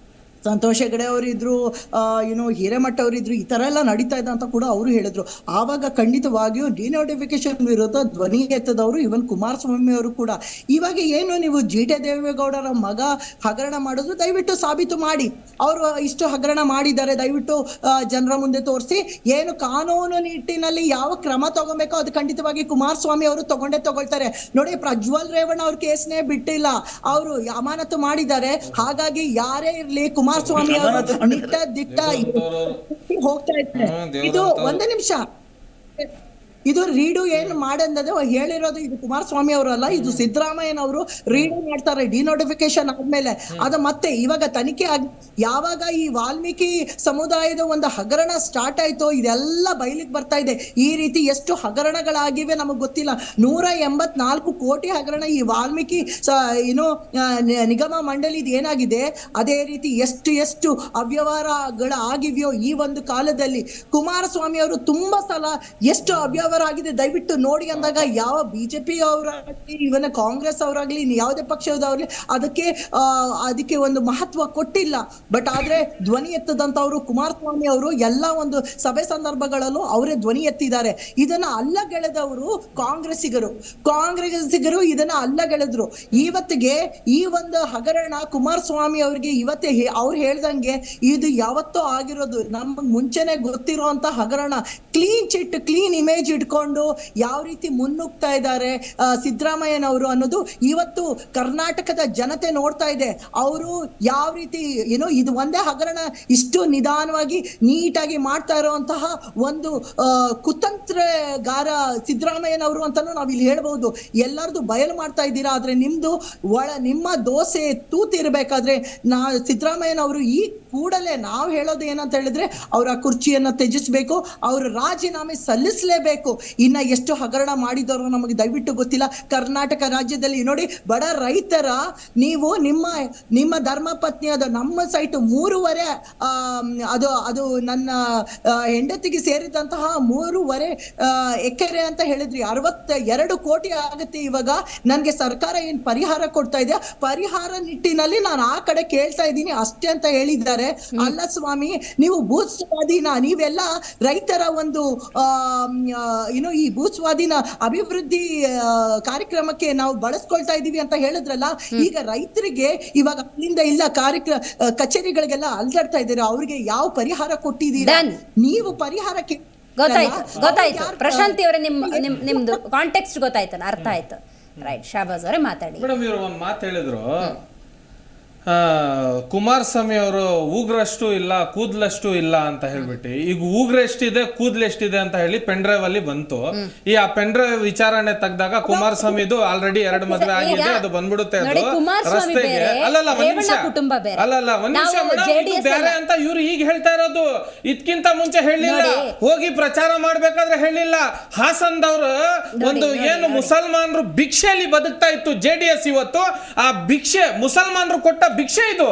ಸಂತೋಷ್ ಹೆಗಡೆ ಅವರಿದ್ರು, ಹಿರೇಮಠ ಅವರಿದ್ರು, ಈ ತರ ಎಲ್ಲ ನಡೀತಾ ಇದೆ ಅಂತ ಕೂಡ ಅವರು ಹೇಳಿದ್ರು. ಆವಾಗ ಖಂಡಿತವಾಗಿಯೂ ಡಿನೋಟಿಫಿಕೇಶನ್ ವಿರುದ್ಧ ಧ್ವನಿ ಎತ್ತದವರು ಇವನ್ ಕುಮಾರಸ್ವಾಮಿ ಅವರು ಕೂಡ. ಇವಾಗ ಏನು ನೀವು GT ದೇವೇಗೌಡರ ಮಗ ಹಗರಣ ಮಾಡೋದು ದಯವಿಟ್ಟು ಸಾಬೀತು ಮಾಡಿ. ಅವರು ಇಷ್ಟು ಹಗರಣ ಮಾಡಿದ್ದಾರೆ ದಯವಿಟ್ಟು ಜನರ ಮುಂದೆ ತೋರಿಸಿ. ಏನು ಕಾನೂನು ನಿಟ್ಟಿನಲ್ಲಿ ಯಾವ ಕ್ರಮ ತಗೋಬೇಕೋ ಅದು ಖಂಡಿತವಾಗಿ ಕುಮಾರಸ್ವಾಮಿ ಅವರು ತಗೊಳ್ತಾರೆ. ನೋಡಿ, ಪ್ರಜ್ವಲ್ ರೇವಣ್ಣ ಅವ್ರ ಕೇಸ್ನೇ ಬಿಟ್ಟಿಲ್ಲ, ಅವರು ಅಮಾನತು ಮಾಡಿದ್ದಾರೆ. ಹಾಗಾಗಿ ಯಾರೇ ಇರ್ಲಿ ಕುಮಾರಸ್ವಾಮಿ ಅವರು ದಿಟ್ಟ ಹೋಗ್ತಾ ಇದ್ದಾರೆ. ಇದು ಒಂದು ನಿಮಿಷ, ಇದು ರೀಡು ಏನು ಮಾಡಂದ್ರೆ ಹೇಳಿರೋದು ಇದು ಕುಮಾರಸ್ವಾಮಿ ಅವರಲ್ಲ, ಇದು ಸಿದ್ದರಾಮಯ್ಯನವರು ರೀಡು ಮಾಡ್ತಾರೆ ಡಿನೋಟಿಫಿಕೇಶನ್ ಆದ್ಮೇಲೆ. ಅದು ಮತ್ತೆ ಇವಾಗ ತನಿಖೆ ಆಗಿ ಯಾವಾಗ ಈ ವಾಲ್ಮೀಕಿ ಸಮುದಾಯದ ಒಂದು ಹಗರಣ ಸ್ಟಾರ್ಟ್ ಆಯ್ತೋ ಇದೆಲ್ಲ ಬಯಲಿಗೆ ಬರ್ತಾ ಇದೆ. ಈ ರೀತಿ ಎಷ್ಟು ಹಗರಣಗಳಾಗಿವೆ ನಮಗ್ ಗೊತ್ತಿಲ್ಲ. 184 ಕೋಟಿ ಹಗರಣ ಈ ವಾಲ್ಮೀಕಿ ನಿಗಮ ಮಂಡಳಿದು ಏನಾಗಿದೆ, ಅದೇ ರೀತಿ ಎಷ್ಟು ಅವ್ಯವಹಾರಗಳಾಗಿವೆಯೋ ಈ ಒಂದು ಕಾಲದಲ್ಲಿ. ಕುಮಾರಸ್ವಾಮಿ ಅವರು ತುಂಬಾ ಸಲ ಎಷ್ಟು ಅವ್ಯವಹಾರ ಆಗಿದೆ ದಯವಿಟ್ಟು ನೋಡಿ ಅಂದಾಗ ಯಾವ ಬಿಜೆಪಿ ಅವರಾಗ್ಲಿ ಇವನ ಕಾಂಗ್ರೆಸ್ ಅವರಾಗ್ಲಿ ಯಾವುದೇ ಪಕ್ಷದವ್ರಾಗ್ಲಿ ಅದಕ್ಕೆ ಒಂದು ಮಹತ್ವ ಕೊಟ್ಟಿಲ್ಲ. ಬಟ್ ಆದ್ರೆ ಧ್ವನಿ ಎತ್ತದಂತವ್ರು ಕುಮಾರಸ್ವಾಮಿ ಅವರು ಎಲ್ಲ ಒಂದು ಸಭೆ ಸಂದರ್ಭಗಳಲ್ಲೂ ಅವರೇ ಧ್ವನಿ ಎತ್ತಿದ್ದಾರೆ. ಇದನ್ನ ಅಲ್ಲಗೆಳೆದವರು ಕಾಂಗ್ರೆಸ್ಸಿಗರು ಇದನ್ನ ಅಲ್ಲಗೆಳೆದ್ರು. ಇವತ್ತಿಗೆ ಈ ಒಂದು ಹಗರಣ ಕುಮಾರಸ್ವಾಮಿ ಅವ್ರಿಗೆ ಇವತ್ತೇ ಅವ್ರು ಹೇಳ್ದಂಗೆ ಇದು ಯಾವತ್ತೋ ಆಗಿರೋದು, ನಮ್ಗೆ ಮುಂಚೆನೆ ಗೊತ್ತಿರುವಂತ ಹಗರಣ. ಕ್ಲೀನ್ ಚಿಟ್ ಕ್ಲೀನ್ ಇಮೇಜ್ ಇಟ್ಕೊಂಡು ಯಾವ ರೀತಿ ಮುನ್ನುಗ್ತಾ ಇದ್ದಾರೆ ಸಿದ್ದರಾಮಯ್ಯನವರು ಅನ್ನೋದು ಇವತ್ತು ಕರ್ನಾಟಕದ ಜನತೆ ನೋಡ್ತಾ ಇದೆ. ಅವರು ಯಾವ ರೀತಿ ಇದು ಒಂದೇ ಹಗರಣ ಇಷ್ಟು ನಿಧಾನವಾಗಿ ನೀಟಾಗಿ ಮಾಡ್ತಾ ಇರುವಂತಹ ಒಂದು ಕುತಂತ್ರಗಾರ ಸಿದ್ದರಾಮಯ್ಯನವರು ಅಂತಾನು ನಾವ್ ಇಲ್ಲಿ ಹೇಳ್ಬಹುದು. ಎಲ್ಲರದು ಬಯಲು ಮಾಡ್ತಾ ಇದ್ದೀರಾ, ಆದ್ರೆ ನಿಮ್ಮ ದೋಸೆ ತೂತಿರ್ಬೇಕಾದ್ರೆ ಸಿದ್ದರಾಮಯ್ಯನವರು ಈ ಕೂಡಲೇ ನಾವು ಹೇಳೋದು ಏನಂತ ಹೇಳಿದ್ರೆ ಅವರ ಕುರ್ಚಿಯನ್ನ ತ್ಯಜಿಸಬೇಕು, ಅವರು ರಾಜೀನಾಮೆ ಸಲ್ಲಿಸಲೇಬೇಕು. ಇನ್ನ ಎಷ್ಟು ಹಗರಣ ಮಾಡಿದವರು ನಮಗೆ ದಯವಿಟ್ಟು ಗೊತ್ತಿಲ್ಲ. ಕರ್ನಾಟಕ ರಾಜ್ಯದಲ್ಲಿ ನೋಡಿ, ಬಡ ರೈತರ ನೀವು ನಿಮ್ಮ ಧರ್ಮ ಪತ್ನಿಯಾದ ನಮ್ಮ ಸೈಟ್ 3.5 ಅದು ನನ್ನ ಹೆಂಡತಿಗೆ ಸೇರಿದಂತಹ 3.5 ಎಕರೆ ಅಂತ ಹೇಳಿದ್ರಿ. 62 ಕೋಟಿ ಆಗುತ್ತೆ. ಇವಾಗ ನನ್ಗೆ ಸರ್ಕಾರ ಏನ್ ಪರಿಹಾರ ಕೊಡ್ತಾ ಇದೆ, ಪರಿಹಾರ ನಿಟ್ಟಿನಲ್ಲಿ ನಾನು ಆ ಕಡೆ ಕೇಳ್ತಾ ಇದ್ದೀನಿ ಅಷ್ಟೇ ಅಂತ ಹೇಳಿದ್ದಾರೆ. ಅಲ್ಲ ಸ್ವಾಮಿ, ನೀವು ಭೂಸ್ವಾಧೀನ, ನೀವೆಲ್ಲ ರೈತರ ಒಂದು ಈ ಭೂಸ್ವಾಧೀನ ಅಭಿವೃದ್ಧಿ ಕಾರ್ಯಕ್ರಮಕ್ಕೆ ನಾವು ಬಳಸ್ಕೊಳ್ತಾ ಇದೀವಿ ಅಂತ ಹೇಳಿದ್ರಲ್ಲ. ಈಗ ರೈತರಿಗೆ ಇವಾಗ ಅಲ್ಲಿಂದ ಇಲ್ಲ ಕಚೇರಿಗಳಿಗೆಲ್ಲ ಅಲ್ದಾಡ್ತಾ ಇದ್ದೀರಾ, ಅವ್ರಿಗೆ ಯಾವ ಪರಿಹಾರ ಕೊಟ್ಟಿದ್ದೀರಾ? ನೀವು ಪರಿಹಾರಕ್ಕೆ ಗೊತ್ತಾಯ್ತು ಪ್ರಶಾಂತಿ ಅವರೇ, ನಿಮ್ದು ಕಾಂಟೆಕ್ಸ್ಟ್ ಗೊತ್ತಾಯ್ತಲ್ಲ, ಅರ್ಥ ಆಯ್ತು. ರೈಟ್, ಶಾಬಾಜ್ ಅವರೇ ಮಾತಾಡಿ. ಮೇಡಮ್, ಇವರು ಒಂದು ಮಾತು ಹೇಳಿದ್ರು, ಕುಮಾರಸ್ವಾಮಿ ಅವರು ಉಗ್ರಷ್ಟು ಇಲ್ಲ ಕೂದ್ಲಷ್ಟು ಇಲ್ಲ ಅಂತ ಹೇಳ್ಬಿಟ್ಟು. ಈಗ ಉಗ್ರ ಎಷ್ಟಿದೆ ಕೂದ್ಲು ಎಷ್ಟಿದೆ ಅಂತ ಹೇಳಿ ಪೆನ್ ಡ್ರೈವ್ ಅಲ್ಲಿ ಬಂತು. ಈ ಆ ಪೆನ್ ಡ್ರೈವ್ ವಿಚಾರಣೆ ತೆಗ್ದಾಗ ಕುಮಾರಸ್ವಾಮಿದು ಆಲ್ರೆಡಿ 2 ಮದುವೆ ಆಗಿದೆ, ಅದು ಬಂದ್ಬಿಡುತ್ತೆ. ಅದು ರಸ್ತೆಗೆ ಅಲ್ಲಲ್ಲ ಒಂದ್ ನಿಮಿಷ ಬೇರೆ ಅಂತ ಇವ್ರು ಈಗ ಹೇಳ್ತಾ ಇರೋದು. ಇದಕ್ಕಿಂತ ಮುಂಚೆ ಹೇಳಿಲ್ಲ, ಹೋಗಿ ಪ್ರಚಾರ ಮಾಡ್ಬೇಕಾದ್ರೆ ಹೇಳಿಲ್ಲ. ಹಾಸನ್ದವ್ರು ಒಂದು ಏನು ಮುಸಲ್ಮಾನರು ಭಿಕ್ಷೆಯಲ್ಲಿ ಬದುಕ್ತಾ ಇತ್ತು JDS, ಇವತ್ತು ಆ ಭಿಕ್ಷೆ ಮುಸಲ್ಮಾನರು ಕೊಟ್ಟ ಭಿಕ್ಷೆ ಇದು.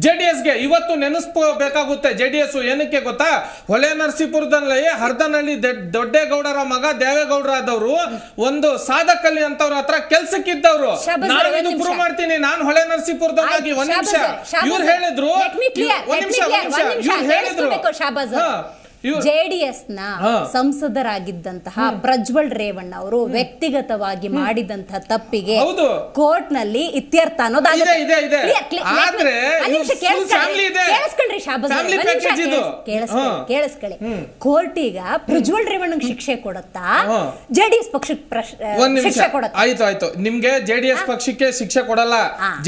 JDS ಗೆ ಇವತ್ತು ನೆನೆಸ್ಕೋಬೇಕಾಗುತ್ತೆ. JDS ಏನಕ್ಕೆ ಗೊತ್ತಾ, ಹೊಳೆ ನರಸೀಪುರದಲ್ಲಿ ಹರ್ದನಹಳ್ಳಿ ದೊಡ್ಡೇಗೌಡರ ಮಗ ದೇವೇಗೌಡರ ಆದವರು ಒಂದು ಸಾಧಕಲ್ಲಿ ಅಂತವ್ರ ಹತ್ರ ಕೆಲ್ಸಕ್ಕಿದ್ದವ್ರು. ನಾನು ಇದು ಪ್ರೂವ್ ಮಾಡ್ತೀನಿ, ನಾನು ಹೊಳೆ ನರಸೀಪುರದವನಾಗಿ. ಒಂದ್ ನಿಮಿಷ, ಇವ್ರು ಹೇಳಿದ್ರು, JDS ನ ಸಂಸದರಾಗಿದ್ದಂತಹ ಪ್ರಜ್ವಲ್ ರೇವಣ್ಣ ಅವರು ವ್ಯಕ್ತಿಗತವಾಗಿ ಮಾಡಿದಂತಹ ತಪ್ಪಿಗೆ ಕೋರ್ಟ್ ನಲ್ಲಿ ಇತ್ಯರ್ಥ ಅನ್ನೋದಾಗಿದೆ. ಕೇಳಿಸ್ಕೊಳ್ಳಿ, ಕೋರ್ಟ್ ಈಗ ಪ್ರಜ್ವಲ್ ರೇವಣ್ಣಗೆ ಶಿಕ್ಷೆ ಕೊಡುತ್ತಾ JDS ಪಕ್ಷಕ್ಕೆ ಶಿಕ್ಷೆ ಕೊಡುತ್ತಾ? ಆಯ್ತು, ನಿಮ್ಗೆ JDS ಪಕ್ಷಕ್ಕೆ ಶಿಕ್ಷೆ ಕೊಡಲ್ಲ,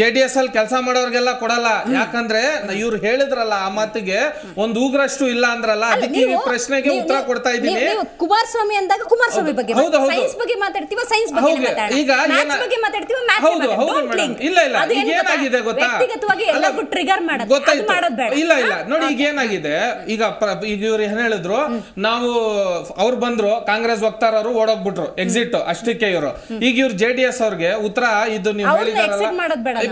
JDS ಅಲ್ಲಿ ಕೆಲಸ ಮಾಡೋರ್ಗೆಲ್ಲ ಕೊಡಲ್ಲ. ಯಾಕಂದ್ರೆ ಇವ್ರು ಹೇಳಿದ್ರಲ್ಲ ಆ ಮಾತಿಗೆ ಒಂದು ಉಗ್ರಷ್ಟು ಇಲ್ಲ ಅಂದ್ರಲ್ಲ, ಅದಕ್ಕೆ ಪ್ರಶ್ನೆಗೆ ಉತ್ತರ ಕೊಡ್ತಾ ಇದ್ದೀನಿ. ಕುಮಾರಸ್ವಾಮಿ ಅಂದಾಗ ಕುಮಾರಸ್ವಾಮಿ ಬಗ್ಗೆ, ಸೈನ್ಸ್ ಬಗ್ಗೆ ಮಾತಾಡ್ತೀವ, ಸೈನ್ಸ್ ಬಗ್ಗೆ ಮಾತಾಡ್ತೀವ, ಇಲ್ಲ ಈಗ ಏನಾಗಿದೆ ಗೊತ್ತಾ, ವ್ಯಕ್ತಿಗತವಾಗಿ ಎಲ್ಲಕ್ಕೂ ಟ್ರಿಗರ್ ಮಾಡೋದು ಬೇಡ. ಇಲ್ಲ ನೋಡಿ, ಈಗ ಏನಾಗಿದೆ, ಈಗ ಇವ್ರು ಏನ್ ಹೇಳಿದ್ರು, ನಾವು ಅವ್ರು ಬಂದ್ರು ಕಾಂಗ್ರೆಸ್ ವಕ್ತಾರರು ಓಡೋಗ್ಬಿಟ್ರು, ಎಕ್ಸಿಟ್ ಅಷ್ಟಕ್ಕೆ ಇವರು. ಈಗ ಇವ್ರು JDS ಅವ್ರಿಗೆ ಉತ್ತರ ಇದು ನೀವು ಹೇಳಿದಾರಲ್ಲ,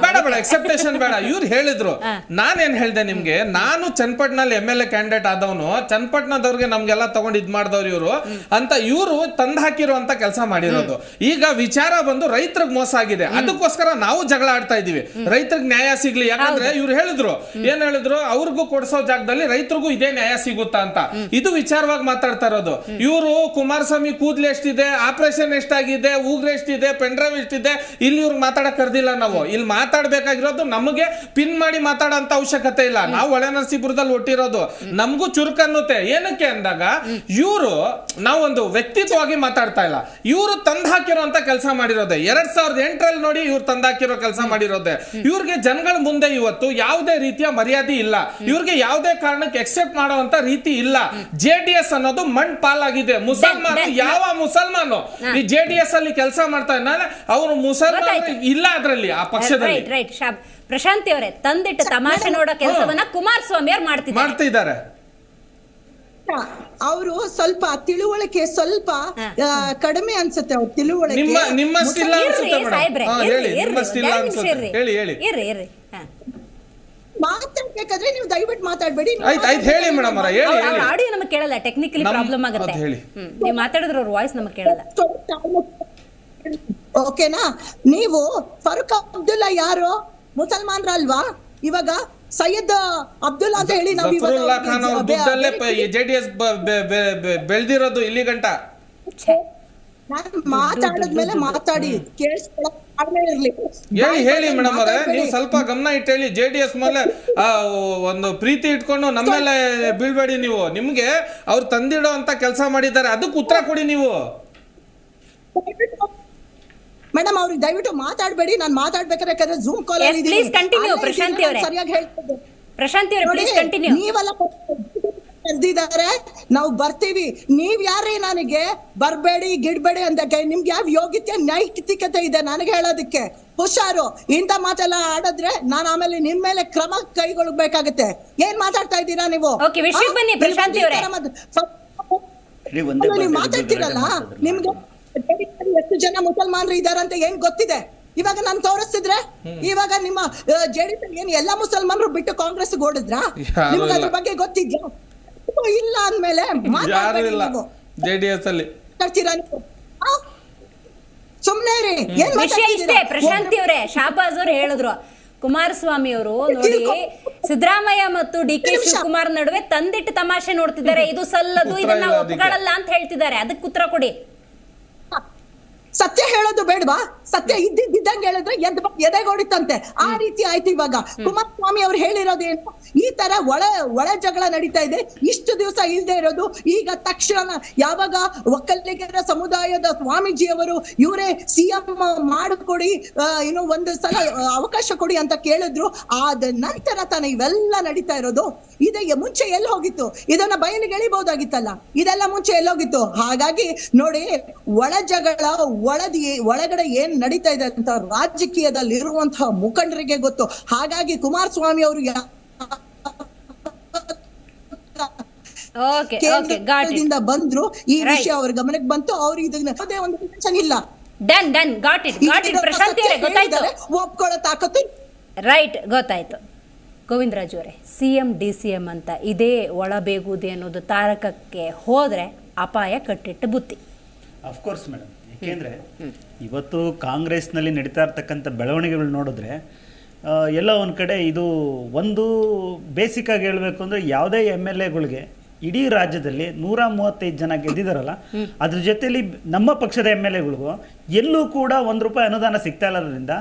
ಬೇಡ ಎಕ್ಸೆಪ್ಟೇಷನ್ ಬೇಡ. ಇವ್ರು ಹೇಳಿದ್ರು, ನಾನೇನ್ ಹೇಳ್ದೆ ನಿಮ್ಗೆ, ನಾನು ಚನ್ನಪಟ್ಟಣದಲ್ಲಿ MLA ಕ್ಯಾಂಡಿಡೇಟ್ ಆದವನು, ಚನ್ನಪಟ್ಟಣದವ್ರಿಗೆ ನಮ್ಗೆಲ್ಲ ತಗೊಂಡು ಇದ್ ಮಾಡಿದವ್ರು ಇವರು ಅಂತ ಇವರು ತಂದು ಹಾಕಿರುವಂತ ಕೆಲಸ ಮಾಡಿರೋದು. ಈಗ ವಿಚಾರ ಬಂದು ರೈತರಿಗೆ ಮೋಸ ಆಗಿದೆ, ಅದಕ್ಕೋಸ್ಕರ ನಾವು ಜಗಳ ಆಡ್ತಾ ಇದೀವಿ, ರೈತರಿಗೆ ನ್ಯಾಯ ಸಿಗ್ಲಿ. ಯಾಕಂದ್ರೆ ಇವ್ರು ಹೇಳಿದ್ರು, ಏನ್ ಹೇಳಿದ್ರು, ಅವ್ರಿಗೂ ಕೊಡ್ಸೋ ಜಾಗದಲ್ಲಿ ರೈತರಿಗೂ ಇದೇ ನ್ಯಾಯ ಸಿಗುತ್ತಾ ಅಂತ. ಇದು ವಿಚಾರವಾಗಿ ಮಾತಾಡ್ತಾ ಇರೋದು. ಇವರು ಕುಮಾರಸ್ವಾಮಿ ಕೂದ್ಲು ಎಷ್ಟಿದೆ, ಆಪರೇಷನ್ ಎಷ್ಟಾಗಿದೆ, ಉಗ್ರ ಎಷ್ಟಿದೆ, ಪೆಂಡ್ರೈವ್ ಎಷ್ಟಿದೆ, ಇಲ್ಲಿ ಇವ್ರಿಗೆ ಮಾತಾಡಕ್ ಕರ್ದಿಲ್ಲ ನಾವು. ಇಲ್ಲಿ ಮಾತಾಡ್ಬೇಕಾಗಿರೋದು ನಮಗೆ ಪಿನ್ ಮಾಡಿ ಮಾತಾಡೋ ಅವಶ್ಯಕತೆ ಇಲ್ಲ. ನಾವು ಹೊಳೆ ನರಸೀಪುರದಲ್ಲಿ ಒಟ್ಟಿರೋದು, ನಮಗೂ ಚುರುಕು ಅನ್ನುತ್ತೆ. ಏನಕ್ಕೆ ಅಂದಾಗ ಇವರು ನಾವೊಂದು ವ್ಯಕ್ತಿತ್ವವಾಗಿ ಮಾತಾಡ್ತಾ ಇಲ್ಲ, ಇವರು ತಂದು ಹಾಕಿರುವಂತ ಕೆಲಸ ಮಾಡಿರೋದೆ. 2008ರಲ್ಲಿ ನೋಡಿ ಇವ್ರು ತಂದು ಹಾಕಿರೋ ಕೆಲಸ ಮಾಡಿರೋದೆ. ಇವ್ರಿಗೆ ಜನಗಳ ಮುಂದೆ ಇವತ್ತು ಯಾವುದೇ ರೀತಿಯ ಮರ್ಯಾದೆ ಇಲ್ಲ, ಇವ್ರಿಗೆ ಯಾವುದೇ ಕಾರಣಕ್ಕೆ ಎಕ್ಸೆಪ್ಟ್ ಮಾಡುವಂತ ರೀತಿ ಇಲ್ಲ. JDS ಅನ್ನೋದು ಮಣ್ ಪಾಲಾಗಿದೆ. ಮುಸಲ್ಮಾನ ಯಾವ ಮುಸಲ್ಮಾನು ಈ JDS ಅಲ್ಲಿ ಕೆಲಸ ಮಾಡ್ತಾ ಇದ್ದಾರೆ, ಅವರು ಮುಸಲ್ಮಾನ ಇಲ್ಲ ಅದರಲ್ಲಿ, ಆ ಪಕ್ಷದಲ್ಲಿ. ಪ್ರಶಾಂತಿ ಅವರೇ, ತಂದಿಟ್ಟು ತಮಾಷೆ ನೋಡೋ ಕೆಲಸವನ್ನ ಕುಮಾರಸ್ವಾಮಿ ಅವರು ಮಾಡ್ತಿದ್ದಾರೆ. ಅವರು ಸ್ವಲ್ಪ ತಿಳುವಳಿಕೆ ಸ್ವಲ್ಪ ಕಡಿಮೆ ಅನ್ಸುತ್ತೆ, ಅವ್ರ ತಿಳುವಳಿಕೆ ನಿಮ್ಮಷ್ಟಿಲ್ಲ ಅನ್ಸುತ್ತೆ ಹೇಳಿ. ಮಾತಾಡ್ಬೇಕಾದ್ರೆ ನೀವು ದಯವಿಟ್ಟು ಮಾತಾಡ್ಬೇಡಿ. ಹೇಳಿ ಮೇಡಮ್, ಆಡಿಯೋ ನಮಗೆ ಕೇಳಲ್ಲ, ಟೆಕ್ನಿಕಲಿ ಪ್ರಾಬ್ಲಮ್ ಆಗುತ್ತೆ. ನೀವು ಮಾತಾಡಿದ್ರೆ ಅವ್ರ ವಾಯ್ಸ್ ನಮಗೆ ಕೇಳಲ್ಲ. ಓಕೆನಾ? ನೀವು ಫಾರೂಕ್ ಅಬ್ದುಲ್ಲಾ ಯಾರು, ಮುಸಲ್ಮಾನ್ರಲ್ವಾ? ಇವಾಗ ಸೈಯದ್ ಅಬ್ದುಲ್ಲಾ ಅಂತ ಹೇಳಿ ನಾವು JDS ಬೆಳೆದಿರೋದು ಇಲ್ಲಿ ಗಂಟ. ಮಾತಾಡದ್ಮೇಲೆ ಮಾತಾಡಿ, ಹೇಳಿ ಮೇಡಮ್ ಅವರೇ, ನೀವು ಸ್ವಲ್ಪ ಗಮನ ಇಟ್ಟು ಹೇಳಿ. JDS ಮೇಲೆ ಒಂದು ಪ್ರೀತಿ ಇಟ್ಕೊಂಡು ನಮ್ಮೇಲೆ ಬೀಳ್ಬೇಡಿ ನೀವು. ನಿಮ್ಗೆ ಅವ್ರು ತಂದಿಡೋ ಅಂತ ಕೆಲಸ ಮಾಡಿದ್ದಾರೆ, ಅದಕ್ಕೆ ಉತ್ತರ ಕೊಡಿ ನೀವು. ಮೇಡಮ್ ಅವ್ರಿಗೆ ದಯವಿಟ್ಟು ಮಾತಾಡಬೇಡಿ. ನಾನು ಮಾತಾಡ್ಬೇಕಾದ್ರೆ ಜೂಮ್ ಕಾಲ್ ಸರಿಯಾಗಿ ಹೇಳ್ತಿದ್ದೆ. ನೀವೆಲ್ಲ ಕರೆದಿದ್ದಾರೆ, ನಾವು ಬರ್ತೀವಿ. ನೀವ್ ಯಾರೇ ನನಗೆ ಬರ್ಬೇಡಿ ಗಿಡ್ಬೇಡಿ ಅಂದಕ್ಕೆ? ನಿಮ್ಗೆ ಯಾವ ಯೋಗ್ಯತೆ ನೈತಿಕತೆ ಇದೆ ನನಗೆ ಹೇಳೋದಕ್ಕೆ? ಹುಷಾರು, ಇಂಥ ಮಾತೆಲ್ಲ ಆಡಿದ್ರೆ ನಾನು ಆಮೇಲೆ ನಿಮ್ ಮೇಲೆ ಕ್ರಮ ಕೈಗೊಳ್ಳಬೇಕಾಗತ್ತೆ. ಏನ್ ಮಾತಾಡ್ತಾ ಇದ್ದೀರಾ ನೀವು? ನೀವು ಮಾತಾಡ್ತೀರಲ್ಲ, ನಿಮ್ಗೆ ಎಷ್ಟು ಜನ ಮುಸಲ್ಮಾನರು ಇದಾರಂತ ಏನ್ ಗೊತ್ತಿದೆ? ಇವಾಗ ನಾನು ತೋರಿಸ್ತಿದ್ರೆ, ಇವಾಗ ನಿಮ್ಮ JDS ಏನ್ ಎಲ್ಲಾ ಮುಸಲ್ಮಾನರು ಬಿಟ್ಟು ಕಾಂಗ್ರೆಸ್ ಓಡಿದ್ರ? ನಿಮ್ಗೆ ಅದ್ರ ಬಗ್ಗೆ ಗೊತ್ತಿದ್ಯಾ? ಇಲ್ಲ ಅಂದ್ಮೇಲೆ ಸುಮ್ನೆ ವಿಷಯ ಇಷ್ಟೇ. ಪ್ರಶಾಂತಿ ಅವರೇ, ಶಾಬಾಜ್ ಅವರು ಹೇಳಿದ್ರು, ಕುಮಾರಸ್ವಾಮಿ ಅವರು ನೋಡಿ ಸಿದ್ದರಾಮಯ್ಯ ಮತ್ತು DK ಶಿವಕುಮಾರ್ ನಡುವೆ ತಂದಿಟ್ಟು ತಮಾಷೆ ನೋಡ್ತಿದ್ದಾರೆ, ಇದು ಸಲ್ಲದು, ಇದನ್ನ ಒಪ್ಕೊಳ್ಳಲ್ಲ ಅಂತ ಹೇಳ್ತಿದ್ದಾರೆ. ಅದಕ್ಕೆ ಉತ್ತರ ಕೊಡಿ. ಸತ್ಯ ಹೇಳೋದು ಬೇಡವಾ? ಸತ್ಯ ಇದ್ದಂಗೆ ಹೇಳಿದ್ರೆ ಎದೆಗೋಡಿತಂತೆ, ಆ ರೀತಿ ಆಯ್ತು. ಇವಾಗ ಕುಮಾರಸ್ವಾಮಿ ಅವ್ರು ಹೇಳಿರೋದೇನು, ಈ ತರ ಒಳ ಜಗಳ ನಡೀತಾ ಇದೆ, ಇಷ್ಟು ದಿವಸ ಇಲ್ಲದೆ ಇರೋದು. ಈಗ ತಕ್ಷಣ ಯಾವಾಗ ಒಕ್ಕಲಿಗರ ಸಮುದಾಯದ ಸ್ವಾಮೀಜಿಯವರು ಇವರೇ CM ಮಾಡಿಕೊಡಿ, ಇನ್ನೂ ಒಂದು ಸಲ ಅವಕಾಶ ಕೊಡಿ ಅಂತ ಕೇಳಿದ್ರು. ಆದ ನಂತರ ತಾನೇ ಇವೆಲ್ಲ ನಡೀತಾ ಇರೋದು. ಇದೇ ಮುಂಚೆ ಎಲ್ಲಿ ಹೋಗಿತ್ತು? ಇದನ್ನ ಬಯಲಿಗೆ ಎಳಿಬಹುದಾಗಿತ್ತಲ್ಲ, ಇದೆಲ್ಲ ಮುಂಚೆ ಎಲ್ಲೋಗಿತ್ತು? ಹಾಗಾಗಿ ನೋಡಿ, ಒಳ ಜಗಳ ಒಳಗಡೆ ಏನ್ ನಡೀತಾ ಇದೆ ಅಂತ ರಾಜಕೀಯದಲ್ಲಿ ಇರುವಂತಹ ಮುಖಂಡರಿಗೆ ಗೊತ್ತು. ಹಾಗಾಗಿ ಕುಮಾರಸ್ವಾಮಿ ಅವರು ಕೇಂದ್ರದಿಂದ ಬಂದ್ರು, ಈ ವಿಷಯ ಅವ್ರ ಗಮನಕ್ಕೆ ಬಂತು, ಅವ್ರು ಇದನ್ನ ಅದೇ ಒಂದು ಟೆನ್ಷನ್ ಇಲ್ಲ. ಪ್ರಶಾಂತಿ ಅವರೇ, ಗೊತ್ತಾಯ್ತು, ಒಪ್ಕೊಳ್ಳೋ ತಾಕತ್ತು ರೈಟ್, ಗೊತ್ತಾಯ್ತು. ಗೋವಿಂದರಾಜ್ ಅವರೇ, CM DCM ಅಂತ ಇದೇ ಒಳಬೇಗುದಿ ಅನ್ನೋದು ತಾರಕಕ್ಕೆ ಹೋದ್ರೆ ಅಪಾಯ ಕಟ್ಟಿಟ್ಟು ಬುತ್ತಿ. ಅಫ್ಕೋರ್ಸ್ ಮೇಡಮ್, ಏಕೆಂದರೆ ಇವತ್ತು ಕಾಂಗ್ರೆಸ್ನಲ್ಲಿ ನಡೀತಾ ಇರ್ತಕ್ಕಂಥ ಬೆಳವಣಿಗೆಗಳು ನೋಡಿದ್ರೆ ಎಲ್ಲ ಒಂದು ಕಡೆ ಇದು ಒಂದು ಬೇಸಿಕ್ಕಾಗಿ ಹೇಳಬೇಕು ಅಂದರೆ ಯಾವುದೇ MLAಗಳಿಗೆ ಇಡೀ ರಾಜ್ಯದಲ್ಲಿ 135 ಜನ ಗೆದ್ದಿದಾರಲ್ಲ, ಅದ್ರ ಜೊತೆಲಿ ನಮ್ಮ ಪಕ್ಷದ MLAಗಳಿಗೂ ಎಲ್ಲೂ ಕೂಡ ₹1 ಅನುದಾನ ಸಿಗ್ತಾ ಇಲ್ಲದ್ರಿಂದ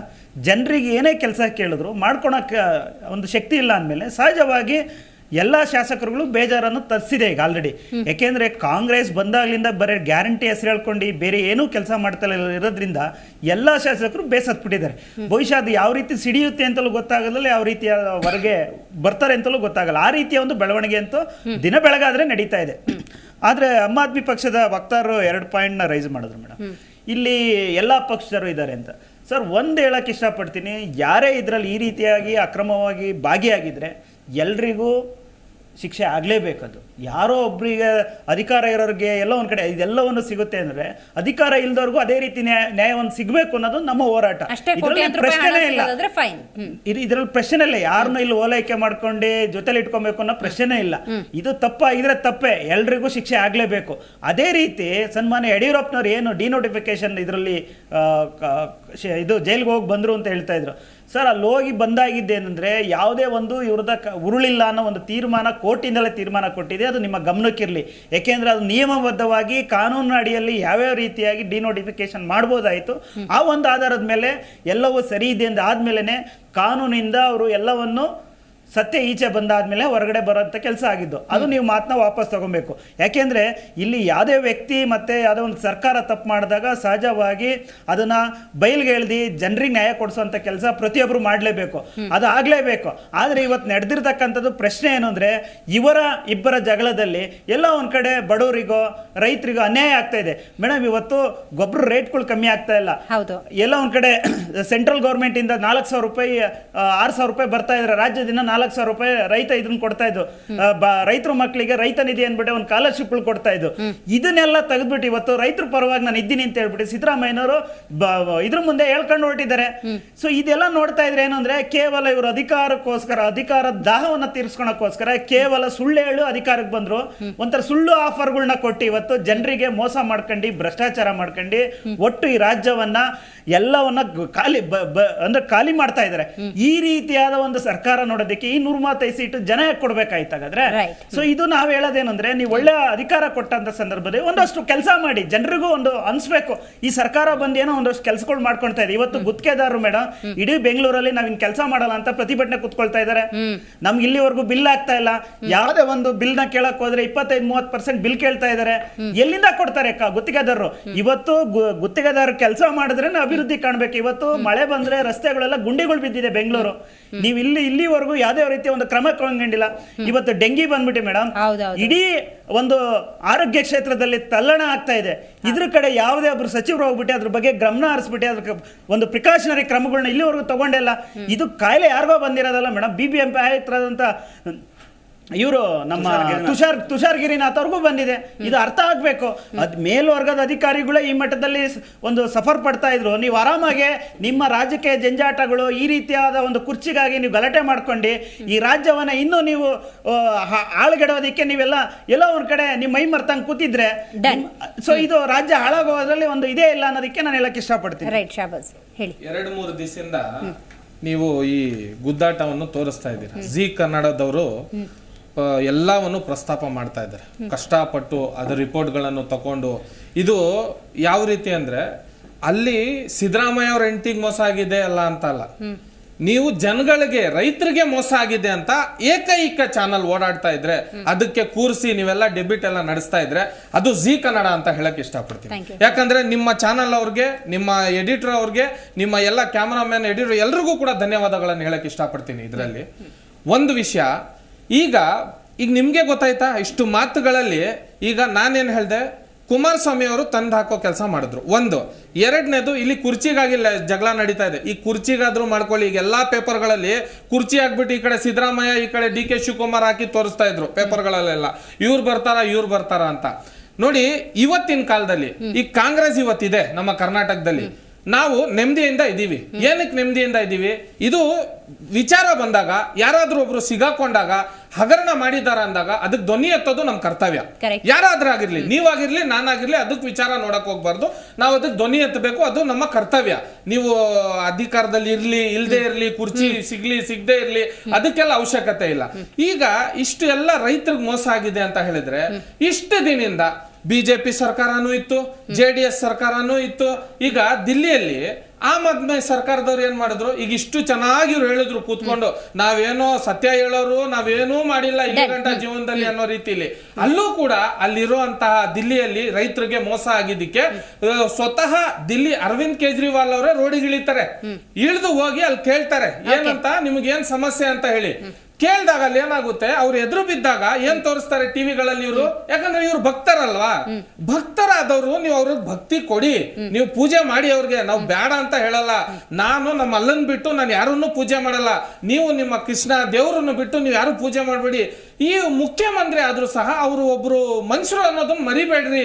ಜನರಿಗೆ ಏನೇ ಕೆಲಸ ಕೇಳಿದ್ರು ಮಾಡ್ಕೊಳಕ್ಕೆ ಒಂದು ಶಕ್ತಿ ಇಲ್ಲ ಅಂದಮೇಲೆ ಸಹಜವಾಗಿ ಎಲ್ಲ ಶಾಸಕರುಗಳು ಬೇಜಾರನ್ನು ತರಿಸಿದೆ ಈಗ ಆಲ್ರೆಡಿ. ಯಾಕೆಂದರೆ ಕಾಂಗ್ರೆಸ್ ಬಂದಾಗಲಿಂದ ಬರೀ ಗ್ಯಾರಂಟಿ ಹೆಸರು ಹೇಳ್ಕೊಂಡು ಬೇರೆ ಏನೂ ಕೆಲಸ ಮಾಡ್ತಾ ಇರೋದ್ರಿಂದ ಎಲ್ಲ ಶಾಸಕರು ಬೇಸತ್ಬಿಟ್ಟಿದ್ದಾರೆ. ಬಹುಶಃ ಅದು ಯಾವ ರೀತಿ ಸಿಡಿಯುತ್ತೆ ಅಂತಲೂ ಗೊತ್ತಾಗಲ್ಲ, ಯಾವ ರೀತಿಯ ಹೊರಗೆ ಬರ್ತಾರೆ ಅಂತಲೂ ಗೊತ್ತಾಗಲ್ಲ. ಆ ರೀತಿಯ ಒಂದು ಬೆಳವಣಿಗೆ ಅಂತೂ ದಿನ ಬೆಳಗಾದರೆ ನಡೀತಾ ಇದೆ. ಆದರೆ ಆಮ್ ಆದ್ಮಿ ಪಕ್ಷದ ವಕ್ತಾರರು 2 ಪಾಯಿಂಟ್ನ ರೈಸ್ ಮಾಡಿದ್ರು ಮೇಡಮ್, ಇಲ್ಲಿ ಎಲ್ಲ ಪಕ್ಷದವರು ಇದ್ದಾರೆ ಅಂತ. ಸರ್, ಒಂದು ಹೇಳಕ್ಕೆ ಇಷ್ಟಪಡ್ತೀನಿ, ಯಾರೇ ಇದರಲ್ಲಿ ಈ ರೀತಿಯಾಗಿ ಅಕ್ರಮವಾಗಿ ಭಾಗಿಯಾಗಿದ್ದರೆ ಎಲ್ರಿಗೂ ಶಿಕ್ಷೆ ಆಗಲೇಬೇಕದು. ಯಾರೋ ಒಬ್ಬರಿಗೆ ಅಧಿಕಾರ ಇರೋರಿಗೆ ಎಲ್ಲ ಒಂದು ಕಡೆ ಇದೆಲ್ಲವನ್ನು ಸಿಗುತ್ತೆ ಅಂದರೆ ಅಧಿಕಾರ ಇಲ್ದವ್ರಿಗೂ ಅದೇ ರೀತಿ ನ್ಯಾಯವನ್ನು ಸಿಗಬೇಕು ಅನ್ನೋದು ನಮ್ಮ ಹೋರಾಟ. ಪ್ರಶ್ನೆ ಇಲ್ಲ, ಇದರಲ್ಲಿ ಪ್ರಶ್ನೆ ಇಲ್ಲ. ಯಾರನ್ನೂ ಇಲ್ಲಿ ಓಲೈಕೆ ಮಾಡ್ಕೊಂಡು ಜೊತೆಲಿ ಇಟ್ಕೊಬೇಕು ಅನ್ನೋ ಪ್ರಶ್ನೆ ಇಲ್ಲ. ಇದು ತಪ್ಪಾಗಿದ್ರೆ ತಪ್ಪೇ, ಎಲ್ರಿಗೂ ಶಿಕ್ಷೆ ಆಗಲೇಬೇಕು. ಅದೇ ರೀತಿ ಸನ್ಮಾನ್ಯ ಯಡಿಯೂರಪ್ಪನವ್ರು ಏನು ಡಿನೋಟಿಫಿಕೇಶನ್ ಇದರಲ್ಲಿ ಇದು ಜೈಲಿಗೆ ಹೋಗಿ ಬಂದರು ಅಂತ ಹೇಳ್ತಾ ಇದ್ರು. ಸರ್, ಅಲ್ಲಿ ಹೋಗಿ ಬಂದಾಗಿದ್ದೇನೆಂದರೆ ಯಾವುದೇ ಒಂದು ಇವ್ರದ ಉರುಳಿಲ್ಲ ಅನ್ನೋ ಒಂದು ತೀರ್ಮಾನ ಕೋರ್ಟಿಂದಲೇ ತೀರ್ಮಾನ ಕೊಟ್ಟಿದೆ. ಅದು ನಿಮ್ಮ ಗಮನಕ್ಕಿರಲಿ. ಯಾಕೆಂದರೆ ಅದು ನಿಯಮಬದ್ಧವಾಗಿ ಕಾನೂನಿನ ಅಡಿಯಲ್ಲಿ ಯಾವ್ಯಾವ ರೀತಿಯಾಗಿ ಡಿನೋಟಿಫಿಕೇಶನ್ ಮಾಡ್ಬೋದಾಯಿತು. ಆ ಒಂದು ಆಧಾರದ ಮೇಲೆ ಎಲ್ಲವೂ ಸರಿ ಇದೆ ಅಂತ ಆದಮೇಲೆ ಕಾನೂನಿಂದ ಅವರು ಎಲ್ಲವನ್ನು ಸತ್ಯ ಈಚೆ ಬಂದಾದ್ಮೇಲೆ ಹೊರಗಡೆ ಬರೋಂಥ ಕೆಲಸ ಆಗಿದ್ದು. ಅದು ನೀವು ಮಾತನ್ನ ವಾಪಸ್ ತಗೊಬೇಕು. ಯಾಕೆಂದರೆ ಇಲ್ಲಿ ಯಾವುದೇ ವ್ಯಕ್ತಿ ಮತ್ತು ಯಾವುದೋ ಒಂದು ಸರ್ಕಾರ ತಪ್ಪು ಮಾಡಿದಾಗ ಸಹಜವಾಗಿ ಅದನ್ನು ಬಯಲಿಗೆ ಎಳ್ದು ಜನರಿಗೆ ನ್ಯಾಯ ಕೊಡಿಸೋಂಥ ಕೆಲಸ ಪ್ರತಿಯೊಬ್ಬರು ಮಾಡಲೇಬೇಕು, ಅದು ಆಗಲೇಬೇಕು. ಆದರೆ ಇವತ್ತು ನಡೆದಿರ್ತಕ್ಕಂಥದ್ದು ಪ್ರಶ್ನೆ ಏನು ಅಂದರೆ, ಇಬ್ಬರ ಜಗಳದಲ್ಲಿ ಎಲ್ಲ ಒಂದು ಕಡೆ ಬಡವರಿಗೋ ರೈತರಿಗೋ ಅನ್ಯಾಯ ಆಗ್ತಾ ಇದೆ ಮೇಡಮ್. ಇವತ್ತು ಗೊಬ್ಬರ ರೇಟ್ಗಳು ಕಮ್ಮಿ ಆಗ್ತಾ ಇಲ್ಲ. ಎಲ್ಲ ಒಂದು ಕಡೆ ಸೆಂಟ್ರಲ್ ಗೌರ್ಮೆಂಟಿಂದ 4,000 ರೂಪಾಯಿ 6,000 ರೂಪಾಯಿ ಬರ್ತಾ ಇದ್ದಾರೆ, ರಾಜ್ಯದಿಂದ 4,000 ರೂಪಾಯಿ ರೈತ ಇದನ್ನ ಕೊಡ್ತಾ ಇದ್ದು. ರೈತರ ಮಕ್ಕಳಿಗೆ ರೈತ ನಿಧಿ ಅಂದ್ಬಿಟ್ಟು ಒಂದು ಸ್ಕಾಲರ್ಶಿಪ್ಗಳು ಕೊಡ್ತಾ ಇದ್ದು. ಇದನ್ನೆಲ್ಲ ತೆಗೆದ್ಬಿಟ್ಟು ಇವತ್ತು ರೈತರ ಪರವಾಗಿ ನಾನು ಇದ್ದೀನಿ ಅಂತ ಹೇಳ್ಬಿಟ್ಟು ಸಿದ್ದರಾಮಯ್ಯನವರು ಇದ್ರ ಮುಂದೆ ಹೇಳ್ಕೊಂಡು ಹೊರಟಿದ್ದಾರೆ. ಸೊ ಇದೆಲ್ಲ ನೋಡ್ತಾ ಇದ್ರೆ ಏನು ಅಂದ್ರೆ, ಕೇವಲ ಇವರು ಅಧಿಕಾರಕ್ಕೋಸ್ಕರ, ಅಧಿಕಾರ ದಾಹವನ್ನ ತೀರಿಸ್ಕೊಳಕ್ಕೋಸ್ಕರ ಕೇವಲ ಸುಳ್ಳು ಹೇಳು ಅಧಿಕಾರಕ್ಕೆ ಬಂದ್ರು. ಒಂಥರ ಸುಳ್ಳು ಆಫರ್ಗಳನ್ನ ಕೊಟ್ಟು ಇವತ್ತು ಜನರಿಗೆ ಮೋಸ ಮಾಡ್ಕೊಂಡು, ಭ್ರಷ್ಟಾಚಾರ ಮಾಡ್ಕೊಂಡು ಒಟ್ಟು ಈ ರಾಜ್ಯವನ್ನ ಎಲ್ಲವನ್ನ ಖಾಲಿ ಮಾಡ್ತಾ ಇದ್ದಾರೆ. ಈ ರೀತಿಯಾದ ಒಂದು ಸರ್ಕಾರ ನೋಡೋದಕ್ಕೆ ಈ 135 ಸೀಟು ಜನ ಕೊಡ್ಬೇಕಾಯ್ತಾಗಾದ್ರೆ. ಸೊ ಇದು ನಾವ್ ಹೇಳೋದೇನಂದ್ರೆ, ನೀವು ಒಳ್ಳೆ ಅಧಿಕಾರ ಕೊಟ್ಟಂತ ಸಂದರ್ಭದಲ್ಲಿ ಒಂದಷ್ಟು ಕೆಲಸ ಮಾಡಿ, ಜನರಿಗೂ ಒಂದು ಅನ್ಸ್ಬೇಕು ಈ ಸರ್ಕಾರ ಬಂದು ಏನೋ ಒಂದಷ್ಟು ಕೆಲಸಗಳು ಮಾಡ್ಕೊಳ್ತಾ ಇದೆ. ಇವತ್ತು ಗುತ್ತಿಗೆದಾರರು ಮೇಡಮ್ ಇಡೀ ಬೆಂಗಳೂರಲ್ಲಿ ನಾವಿನ್ ಕೆಲಸ ಮಾಡಲ್ಲ ಅಂತ ಪ್ರತಿಭಟನೆ ಕುತ್ಕೊಳ್ತಾ ಇದ್ದಾರೆ. ನಮ್ಗೆ ಇಲ್ಲಿವರೆಗೂ ಬಿಲ್ ಆಗ್ತಾ ಇಲ್ಲ. ಯಾವುದೇ ಒಂದು ಬಿಲ್ ನ ಕೇಳಕ್ ಹೋದ್ರೆ 25-30% ಬಿಲ್ ಕೇಳ್ತಾ ಇದ್ದಾರೆ. ಎಲ್ಲಿಂದ ಕೊಡ್ತಾರೆ ಗುತ್ತಿಗೆದಾರರು? ಇವತ್ತು ಗುತ್ತಿಗೆದಾರರು ಕೆಲಸ ಮಾಡಿದ್ರೆ ಅಭಿವೃದ್ಧಿ ಕಾಣ್ಬೇಕು. ಇವತ್ತು ಮಳೆ ಬಂದ್ರೆ ರಸ್ತೆಗಳೆಲ್ಲ ಗುಂಡಿಗಳು ಬಿದ್ದಿದೆ ಬೆಂಗಳೂರು. ನೀವು ಇಲ್ಲಿವರೆಗೂ ಯಾವುದೇ ರೀತಿಯ ಒಂದು ಕ್ರಮ ಕೈಗೊಂಡಿಲ್ಲ. ಇವತ್ತು ಡೆಂಗಿ ಬಂದ್ಬಿಟ್ಟು ಮೇಡಮ್ ಇಡೀ ಒಂದು ಆರೋಗ್ಯ ಕ್ಷೇತ್ರದಲ್ಲಿ ತಲ್ಲಣ ಆಗ್ತಾ ಇದೆ. ಇದ್ರ ಕಡೆ ಯಾವುದೇ ಒಬ್ರು ಸಚಿವರು ಹೋಗ್ಬಿಟ್ಟು ಅದ್ರ ಬಗ್ಗೆ ಗಮನ ಹರಿಸ್ಬಿಟ್ಟು ಅದಕ್ಕೆ ಒಂದು ಪ್ರಿಕಾಷನರಿ ಕ್ರಮಗಳನ್ನ ಇಲ್ಲಿವರೆಗೂ ತಗೊಂಡಿಲ್ಲ. ಇದು ಕಾಯಿಲೆ ಯಾರಿಗೋ ಬಂದಿರೋದಲ್ಲ ಮೇಡಮ್. BBMP ಆಯುಕ್ತರಾದಂಥ ಇವರು ನಮ್ಮ ತುಷಾರ್ ಗಿರಿನಾಥ್ ಅವ್ರಿಗೂ ಬಂದಿದೆ. ಇದು ಅರ್ಥ ಆಗ್ಬೇಕು. ಮೇಲ್ವರ್ಗದ ಅಧಿಕಾರಿಗಳೇ ಈ ಮಟ್ಟದಲ್ಲಿ ಒಂದು ಸಫರ್ ಪಡ್ತಾ ಇದ್ರು. ನೀವು ಆರಾಮಾಗಿ ನಿಮ್ಮ ರಾಜಕೀಯ ಜಂಜಾಟಗಳು, ಈ ರೀತಿಯಾದ ಒಂದು ಕುರ್ಚಿಗಾಗಿ ನೀವು ಗಲಾಟೆ ಮಾಡ್ಕೊಂಡು ಈ ರಾಜ್ಯವನ್ನ ಇನ್ನೂ ನೀವು ಹಾಳುಗೆಡೋದಕ್ಕೆ ನೀವೆಲ್ಲ ಎಲ್ಲೋ ಒಂದ್ ಕಡೆ ನಿಮ್ಮ ಮೈ ಮರ್ತಂಗ್ ಕೂತಿದ್ರೆ, ಸೊ ಇದು ರಾಜ್ಯ ಹಾಳಾಗೋದ್ರಲ್ಲಿ ಒಂದು ಇದೇ ಇಲ್ಲ ಅನ್ನೋದಕ್ಕೆ ನಾನು ಹೇಳಕ್ ಇಷ್ಟಪಡ್ತೀನಿ. 2-3 ದಿವಸದಿಂದ ನೀವು ಈ ಗುದ್ದಾಟವನ್ನು ತೋರಿಸ್ತಾ ಇದ್ದೀರಾ. ಜಿ ಕನ್ನಡದವರು ಎಲ್ಲವನ್ನು ಪ್ರಸ್ತಾಪ ಮಾಡ್ತಾ ಇದ್ದಾರೆ. ಕಷ್ಟಪಟ್ಟು ಅದರ ರಿಪೋರ್ಟ್ಗಳನ್ನು ತಗೊಂಡು, ಇದು ಯಾವ ರೀತಿ ಅಂದ್ರೆ, ಅಲ್ಲಿ ಸಿದ್ದರಾಮಯ್ಯ ಅವ್ರ ಹೆಂಡತಿಗೆ ಮೋಸ ಆಗಿದೆ ಅಲ್ಲ ಅಂತ ಅಲ್ಲ, ನೀವು ಜನಗಳಿಗೆ ರೈತರಿಗೆ ಮೋಸ ಆಗಿದೆ ಅಂತ ಏಕೈಕ ಚಾನಲ್ ಓಡಾಡ್ತಾ ಇದ್ರೆ, ಅದಕ್ಕೆ ಕೂರಿಸಿ ನೀವೆಲ್ಲ ಡೆಬಿಟ್ ಎಲ್ಲ ನಡೆಸ್ತಾ ಇದ್ರೆ ಅದು ಜಿ ಕನ್ನಡ ಅಂತ ಹೇಳಕ್ ಇಷ್ಟಪಡ್ತೀನಿ. ಯಾಕಂದ್ರೆ ನಿಮ್ಮ ಚಾನಲ್ ಅವ್ರಿಗೆ, ನಿಮ್ಮ ಎಡಿಟರ್ ಅವ್ರಿಗೆ, ನಿಮ್ಮ ಎಲ್ಲ ಕ್ಯಾಮರಾಮ್ಯಾನ್, ಎಡಿಟರ್ ಎಲ್ರಿಗೂ ಕೂಡ ಧನ್ಯವಾದಗಳನ್ನು ಹೇಳಕ್ ಇಷ್ಟಪಡ್ತೀನಿ. ಇದರಲ್ಲಿ ಒಂದು ವಿಷಯ, ಈಗ ನಿಮ್ಗೆ ಗೊತ್ತಾಯ್ತಾ ಇಷ್ಟು ಮಾತುಗಳಲ್ಲಿ? ಈಗ ನಾನೇನ್ ಹೇಳ್ದೆ, ಕುಮಾರಸ್ವಾಮಿ ಅವರು ತಂದು ಹಾಕೋ ಕೆಲಸ ಮಾಡಿದ್ರು. ಒಂದು. ಎರಡನೇದು, ಇಲ್ಲಿ ಕುರ್ಚಿಗಾಗಿ ಜಗಳ ನಡೀತಾ ಇದೆ. ಈ ಕುರ್ಚಿಗಾದ್ರೂ ಮಾಡ್ಕೊಳ್ಳಿ. ಈಗ ಎಲ್ಲಾ ಪೇಪರ್ಗಳಲ್ಲಿ ಕುರ್ಚಿ ಹಾಕ್ಬಿಟ್ಟು ಈ ಕಡೆ ಸಿದ್ದರಾಮಯ್ಯ, ಈ ಕಡೆ DK ಶಿವಕುಮಾರ್ ಹಾಕಿ ತೋರಿಸ್ತಾ ಇದ್ರು ಪೇಪರ್ಗಳಲ್ಲೆಲ್ಲ, ಇವ್ರು ಬರ್ತಾರ ಅಂತ. ನೋಡಿ, ಇವತ್ತಿನ ಕಾಲದಲ್ಲಿ ಈ ಕಾಂಗ್ರೆಸ್ ಇವತ್ತಿದೆ ನಮ್ಮ ಕರ್ನಾಟಕದಲ್ಲಿ, ನಾವು ನೆಮ್ಮದಿಯಿಂದ ಇದ್ದೀವಿ. ಏನಕ್ಕೆ ನೆಮ್ಮದಿಯಿಂದ ಇದ್ದೀವಿ? ಇದು ವಿಚಾರ ಬಂದಾಗ ಯಾರಾದ್ರೂ ಒಬ್ರು ಸಿಗಾಕೊಂಡಾಗ ಹಗರಣ ಮಾಡಿದಾರ ಅಂದಾಗ ಅದಕ್ಕೆ ಧ್ವನಿ ಎತ್ತೋದು ನಮ್ಮ ಕರ್ತವ್ಯ. ಯಾರಾದ್ರೂ ಆಗಿರ್ಲಿ, ನೀವಾಗಿರ್ಲಿ, ನಾನಾಗಿರ್ಲಿ, ಅದಕ್ಕೆ ವಿಚಾರ ನೋಡಕ್ ಹೋಗ್ಬಾರ್ದು. ನಾವು ಅದಕ್ಕೆ ಧ್ವನಿ ಎತ್ತಬೇಕು, ಅದು ನಮ್ಮ ಕರ್ತವ್ಯ. ನೀವು ಅಧಿಕಾರದಲ್ಲಿ ಇರ್ಲಿ, ಇಲ್ದೇ ಇರ್ಲಿ, ಕುರ್ಚಿ ಸಿಗ್ಲಿ ಸಿಗದೆ ಇರ್ಲಿ, ಅದಕ್ಕೆಲ್ಲ ಅವಶ್ಯಕತೆ ಇಲ್ಲ. ಈಗ ಇಷ್ಟು ಎಲ್ಲ ರೈತರಿಗೆ ಮೋಸ ಆಗಿದೆ ಅಂತ ಹೇಳಿದ್ರೆ, ಇಷ್ಟು ದಿನದಿಂದ ಬಿಜೆಪಿ ಸರ್ಕಾರನೂ ಇತ್ತು, JDS ಸರ್ಕಾರನೂ ಇತ್ತು. ಈಗ ದಿಲ್ಲಿಯಲ್ಲಿ ಆಮ್ ಆದ್ಮಿ ಸರ್ಕಾರದವ್ರು ಏನ್ ಮಾಡಿದ್ರು, ಈಗ ಇಷ್ಟು ಚೆನ್ನಾಗಿ ಇವ್ರು ಹೇಳಿದ್ರು ಕೂತ್ಕೊಂಡು, ನಾವೇನೋ ಸತ್ಯ ಹೇಳೋರು, ನಾವೇನೂ ಮಾಡಿಲ್ಲ ಇಲ್ಲಿ ಗಂಟ ಜೀವನದಲ್ಲಿ ಅನ್ನೋ ರೀತಿಲಿ. ಅಲ್ಲೂ ಕೂಡ ಅಲ್ಲಿರುವಂತಹ ದಿಲ್ಲಿಯಲ್ಲಿ ರೈತರಿಗೆ ಮೋಸ ಆಗಿದ್ದಕ್ಕೆ ಸ್ವತಃ ದಿಲ್ಲಿ ಅರವಿಂದ್ ಕೇಜ್ರಿವಾಲ್ ಅವರೇ ರೋಡಿಗೆ ಇಳಿತಾರೆ. ಇಳಿದು ಹೋಗಿ ಅಲ್ಲಿ ಕೇಳ್ತಾರೆ, ಏನಂತ, ನಿಮ್ಗೇನ್ ಸಮಸ್ಯೆ ಅಂತ ಹೇಳಿ. ಕೇಳ್ದಾಗ ಅಲ್ಲಿ ಏನಾಗುತ್ತೆ, ಅವ್ರು ಎದುರು ಬಿದ್ದಾಗ ಏನ್ ತೋರಿಸ್ತಾರೆ ಟಿವಿಗಳಲ್ಲಿ ಇವರು, ಯಾಕಂದ್ರೆ ಇವ್ರು ಭಕ್ತರಲ್ವಾ, ಭಕ್ತರಾದವ್ರು ನೀವು ಅವ್ರಿಗೆ ಭಕ್ತಿ ಕೊಡಿ, ನೀವು ಪೂಜೆ ಮಾಡಿ ಅವ್ರಿಗೆ. ನಾವು ಬೇಡ ಅಂತ ಹೇಳಲ್ಲ. ನಾನು ನಮ್ಮ ಅಲ್ಲನ್ ಬಿಟ್ಟು ನಾನು ಯಾರನ್ನು ಪೂಜೆ ಮಾಡಲ್ಲ, ನೀವು ನಿಮ್ಮ ಕೃಷ್ಣ ದೇವರನ್ನು ಬಿಟ್ಟು ನೀವು ಯಾರು ಪೂಜೆ ಮಾಡಬೇಡಿ. ಈ ಮುಖ್ಯಮಂತ್ರಿ ಆದ್ರೂ ಸಹ ಅವರು ಒಬ್ರು ಮನುಷ್ಯರು ಅನ್ನೋದನ್ನ ಮರಿಬೇಡ್ರಿ.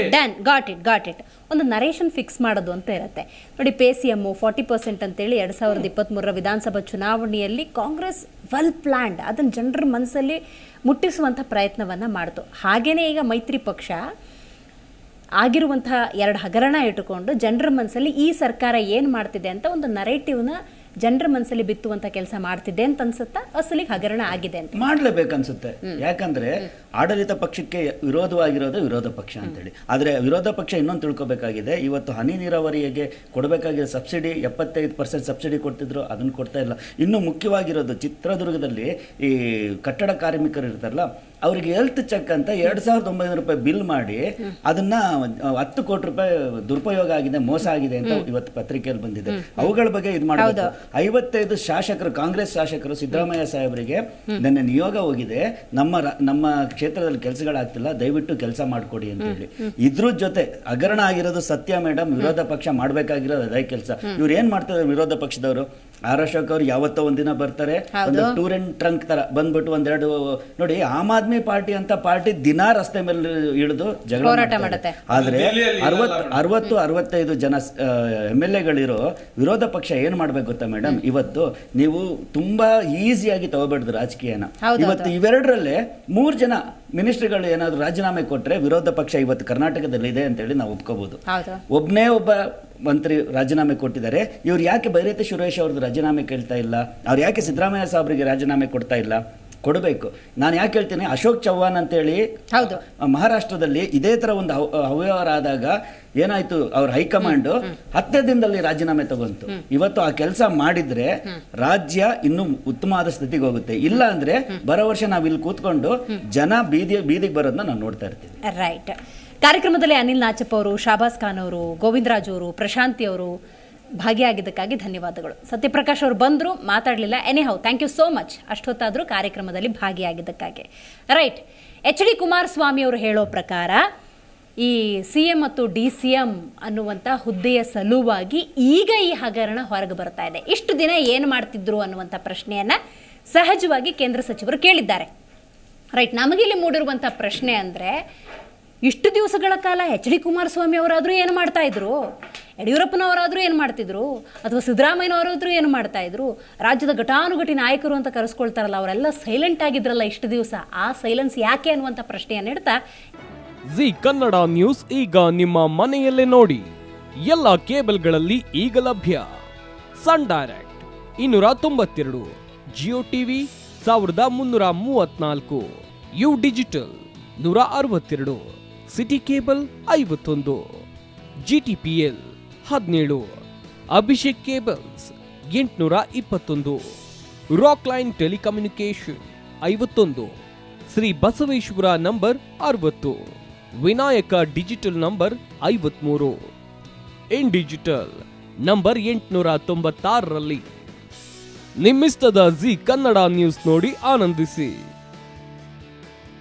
ಗಾಟ್ ಇಟ್ ಒಂದು ನರೇಷನ್ ಫಿಕ್ಸ್ ಮಾಡೋದು ಅಂತ ಇರುತ್ತೆ ನೋಡಿ. PCM 40% ಅಂತೇಳಿ 2023 ವಿಧಾನಸಭಾ ಚುನಾವಣೆಯಲ್ಲಿ ಕಾಂಗ್ರೆಸ್ ವೆಲ್ ಪ್ಲಾನ್ಡ್ ಅದನ್ನು ಜನರ ಮನಸ್ಸಲ್ಲಿ ಮುಟ್ಟಿಸುವಂಥ ಪ್ರಯತ್ನವನ್ನು ಮಾಡಿತು. ಹಾಗೇನೇ ಈಗ ಮೈತ್ರಿ ಪಕ್ಷ ಆಗಿರುವಂತಹ 2 ಹಗರಣ ಇಟ್ಟುಕೊಂಡು ಜನರ ಮನಸ್ಸಲ್ಲಿ ಈ ಸರ್ಕಾರ ಏನು ಮಾಡ್ತಿದೆ ಅಂತ ಒಂದು ನರೇಟಿವ್ನ ಜನರ ಮನಸ್ಸಲ್ಲಿ ಬಿತ್ತುವಂತ ಕೆಲಸ ಮಾಡ್ತಿದೆ ಅಂತ ಅನ್ಸುತ್ತಾ, ಅಸಲಿಗೆ ಹಗರಣ ಆಗಿದೆ ಅಂತ ಮಾಡ್ಲೇಬೇಕನ್ಸುತ್ತೆ. ಯಾಕಂದ್ರೆ ಆಡಳಿತ ಪಕ್ಷಕ್ಕೆ ವಿರೋಧವಾಗಿರೋದು ವಿರೋಧ ಪಕ್ಷ ಅಂತೇಳಿ. ಆದ್ರೆ ವಿರೋಧ ಪಕ್ಷ ಇನ್ನೊಂದು ತಿಳ್ಕೊಬೇಕಾಗಿದೆ, ಇವತ್ತು ಹನಿ ನೀರಾವರಿಗೆ ಕೊಡಬೇಕಾಗಿರೋ ಸಬ್ಸಿಡಿ 75% ಸಬ್ಸಿಡಿ ಕೊಡ್ತಿದ್ರು, ಅದನ್ನು ಕೊಡ್ತಾ ಇಲ್ಲ. ಇನ್ನು ಮುಖ್ಯವಾಗಿರೋದು ಚಿತ್ರದುರ್ಗದಲ್ಲಿ ಈ ಕಟ್ಟಡ ಕಾರ್ಮಿಕರು ಇರ್ತಾರಲ್ಲ, ಅವರಿಗೆ ಹೆಲ್ತ್ ಚೆಕ್ ಅಂತ 2,900 ರೂಪಾಯಿ ಬಿಲ್ ಮಾಡಿ ಅದನ್ನ 10 ಕೋಟಿ ರೂಪಾಯಿ ದುರುಪಯೋಗ ಆಗಿದೆ, ಮೋಸ ಆಗಿದೆ ಅಂತ ಇವತ್ತು ಪತ್ರಿಕೆಯಲ್ಲಿ ಬಂದಿದೆ. ಅವುಗಳ ಬಗ್ಗೆ ಇದು ಮಾಡಬೇಕು. 55 ಶಾಸಕರು, ಕಾಂಗ್ರೆಸ್ ಶಾಸಕರು ಸಿದ್ದರಾಮಯ್ಯ ಸಾಹೇಬರಿಗೆ ನನ್ನ ನಿಯೋಗ ಹೋಗಿದೆ, ನಮ್ಮ ಕ್ಷೇತ್ರದಲ್ಲಿ ಕೆಲಸಗಳಾಗ್ತಿಲ್ಲ, ದಯವಿಟ್ಟು ಕೆಲಸ ಮಾಡ್ಕೊಡಿ ಅಂತ ಹೇಳಿ. ಇದ್ರ ಜೊತೆ ಹಗರಣ ಆಗಿರೋದು ಸತ್ಯ ಮೇಡಮ್. ವಿರೋಧ ಪಕ್ಷ ಮಾಡ್ಬೇಕಾಗಿರೋದು ಅದೇ ಕೆಲಸ. ಇವ್ರು ಏನ್ ಮಾಡ್ತಾರೆ ವಿರೋಧ ಪಕ್ಷದವರು? ಆರ್ ಅಶೋಕ್ ಅವ್ರು ಯಾವತ್ತೋ ಒಂದಿನ ಬರ್ತಾರೆ, ಒಂದು ಟೂರ್ ಅಂಡ್ ಟ್ರಂಕ್ ತರ ಬಂದ್ಬಿಟ್ಟು ಒಂದೆರಡು ನೋಡಿ, ಆಮ್ ಆದ್ಮಿ ಪಾರ್ಟಿ ಅಂತ ಪಾರ್ಟಿ ದಿನಾ ರಸ್ತೆ ಮೇಲೆ ಇಳಿದು ಜಗಳ ಮಾಡುತ್ತೆ. ಆದ್ರೆ 60-65 ಜನ MLA-ಗಳಿರೋ ವಿರೋಧ ಪಕ್ಷ ಏನ್ ಮಾಡ್ಬೇಕು ಗೊತ್ತಾ ಮೇಡಮ್? ಇವತ್ತು ನೀವು ತುಂಬಾ ಈಸಿಯಾಗಿ ತಗೋಬೇಡ್ದು ರಾಜಕೀಯನ. ಇವತ್ತು ಇವೆರಡರಲ್ಲೇ 3 ಜನ ಮಿನಿಸ್ಟ್ರಿಗಳು ಏನಾದ್ರು ರಾಜೀನಾಮೆ ಕೊಟ್ರೆ ವಿರೋಧ ಪಕ್ಷ ಇವತ್ತು ಕರ್ನಾಟಕದಲ್ಲಿ ಇದೆ ಅಂತ ಹೇಳಿ ನಾವು ಒಪ್ಕೋಬಹುದು. ಒಬ್ಬನೇ ಒಬ್ಬ ಮಂತ್ರಿ ರಾಜೀನಾಮೆ ಕೊಟ್ಟಿದ್ದಾರೆ. ಇವ್ರು ಯಾಕೆ ಬೈರೇತಿ ಸುರೇಶ್ ಅವ್ರದ್ದು ರಾಜೀನಾಮೆ ಕೇಳ್ತಾ ಇಲ್ಲ? ಅವ್ರು ಯಾಕೆ ಸಿದ್ದರಾಮಯ್ಯ ಸಾಹೇಬರಿಗೆ ರಾಜೀನಾಮೆ ಕೊಡ್ತಾ ಇಲ್ಲ? ಕೊಡಬೇಕು. ನಾನು ಯಾಕೆ ಹೇಳ್ತೀನಿ, ಅಶೋಕ್ ಚವ್ಹಾಣ್ ಅಂತೇಳಿ ಮಹಾರಾಷ್ಟ್ರದಲ್ಲಿ ಇದೇ ತರ ಒಂದು ಅವ್ಯವಹಾರ ಆದಾಗ ಏನಾಯ್ತು, ಅವ್ರ ಹೈಕಮಾಂಡ್ 10 ದಿನದಲ್ಲಿ ರಾಜೀನಾಮೆ ತಗೊಂತು. ಇವತ್ತು ಆ ಕೆಲಸ ಮಾಡಿದ್ರೆ ರಾಜ್ಯ ಇನ್ನೂ ಉತ್ತಮವಾದ ಸ್ಥಿತಿಗೆ ಹೋಗುತ್ತೆ. ಇಲ್ಲ ಅಂದ್ರೆ ಬರೋ ವರ್ಷ ನಾವ್ ಇಲ್ಲಿ ಕೂತ್ಕೊಂಡು ಜನ ಬೀದಿಗೆ ಬರೋದನ್ನ ನಾವು ನೋಡ್ತಾ ಇರ್ತೀವಿ. ರೈಟ್. ಕಾರ್ಯಕ್ರಮದಲ್ಲಿ ಅನಿಲ್ ನಾಚಪ್ಪ ಅವರು, ಶಾಬಾಸ್ ಖಾನ್ ಅವರು, ಗೋವಿಂದರಾಜ್ ಅವರು, ಪ್ರಶಾಂತಿ ಅವರು ಭಾಗಿಯಾಗಿದ್ದಕ್ಕಾಗಿ ಧನ್ಯವಾದಗಳು. ಸತ್ಯಪ್ರಕಾಶ್ ಅವರು ಬಂದರು, ಮಾತಾಡಲಿಲ್ಲ. Anyhow thank you so much ಅಷ್ಟೊತ್ತಾದರೂ ಕಾರ್ಯಕ್ರಮದಲ್ಲಿ ಭಾಗಿಯಾಗಿದ್ದಕ್ಕಾಗಿ. ರೈಟ್. HD ಕುಮಾರಸ್ವಾಮಿ ಅವರು ಹೇಳೋ ಪ್ರಕಾರ ಈ CM ಮತ್ತು DCM ಅನ್ನುವಂಥ ಹುದ್ದೆಯ ಸಲುವಾಗಿ ಈಗ ಈ ಹಗರಣ ಹೊರಗೆ ಬರ್ತಾ ಇದೆ. ಇಷ್ಟು ದಿನ ಏನು ಮಾಡ್ತಿದ್ರು ಅನ್ನುವಂಥ ಪ್ರಶ್ನೆಯನ್ನು ಸಹಜವಾಗಿ ಕೇಂದ್ರ ಸಚಿವರು ಕೇಳಿದ್ದಾರೆ. ರೈಟ್. ನಮಗಿಲ್ಲಿ ಮೂಡಿರುವಂಥ ಪ್ರಶ್ನೆ ಅಂದರೆ, ಇಷ್ಟು ದಿವಸಗಳ ಕಾಲ HD ಕುಮಾರಸ್ವಾಮಿ ಅವರಾದರೂ ಏನು ಮಾಡ್ತಾ ಇದ್ರು, ಯಡಿಯೂರಪ್ಪನವರಾದರೂ ಏನು ಮಾಡ್ತಿದ್ರು, ಅಥವಾ ಸಿದ್ದರಾಮಯ್ಯನವರಾದರೂ ಏನು ಮಾಡ್ತಾ ಇದ್ರು, ರಾಜ್ಯದ ಘಟಾನುಘಟಿ ನಾಯಕರು ಅಂತ ಕರೆಸ್ಕೊಳ್ತಾರಲ್ಲ ಅವರೆಲ್ಲ ಸೈಲೆಂಟ್ ಆಗಿದ್ರಲ್ಲ ಇಷ್ಟು ದಿವಸ, ಆ ಸೈಲೆನ್ಸ್ ಯಾಕೆ ಅನ್ನುವಂಥ ಪ್ರಶ್ನೆಯನ್ನು ಇಡ್ತಾ, ಜಿ ಕನ್ನಡ ನ್ಯೂಸ್ ಈಗ ನಿಮ್ಮ ಮನೆಯಲ್ಲೇ ನೋಡಿ. ಎಲ್ಲ ಕೇಬಲ್ಗಳಲ್ಲಿ ಈಗ ಲಭ್ಯ. Sun direct 292, Jio TV 1334, U digital 162, city cable 51, GTPL 17, Abhishek cables 821, Rockline telecommunication 51, Shri Basaveshwara number 60, Vinayaka digital number 53, in digital number 896ರಲ್ಲಿ. ನಿಮ್ಮಿಸ್ತದ ಜಿ ಕನ್ನಡ ನ್ಯೂಸ್ ನೋಡಿ ಆನಂದಿಸಿ.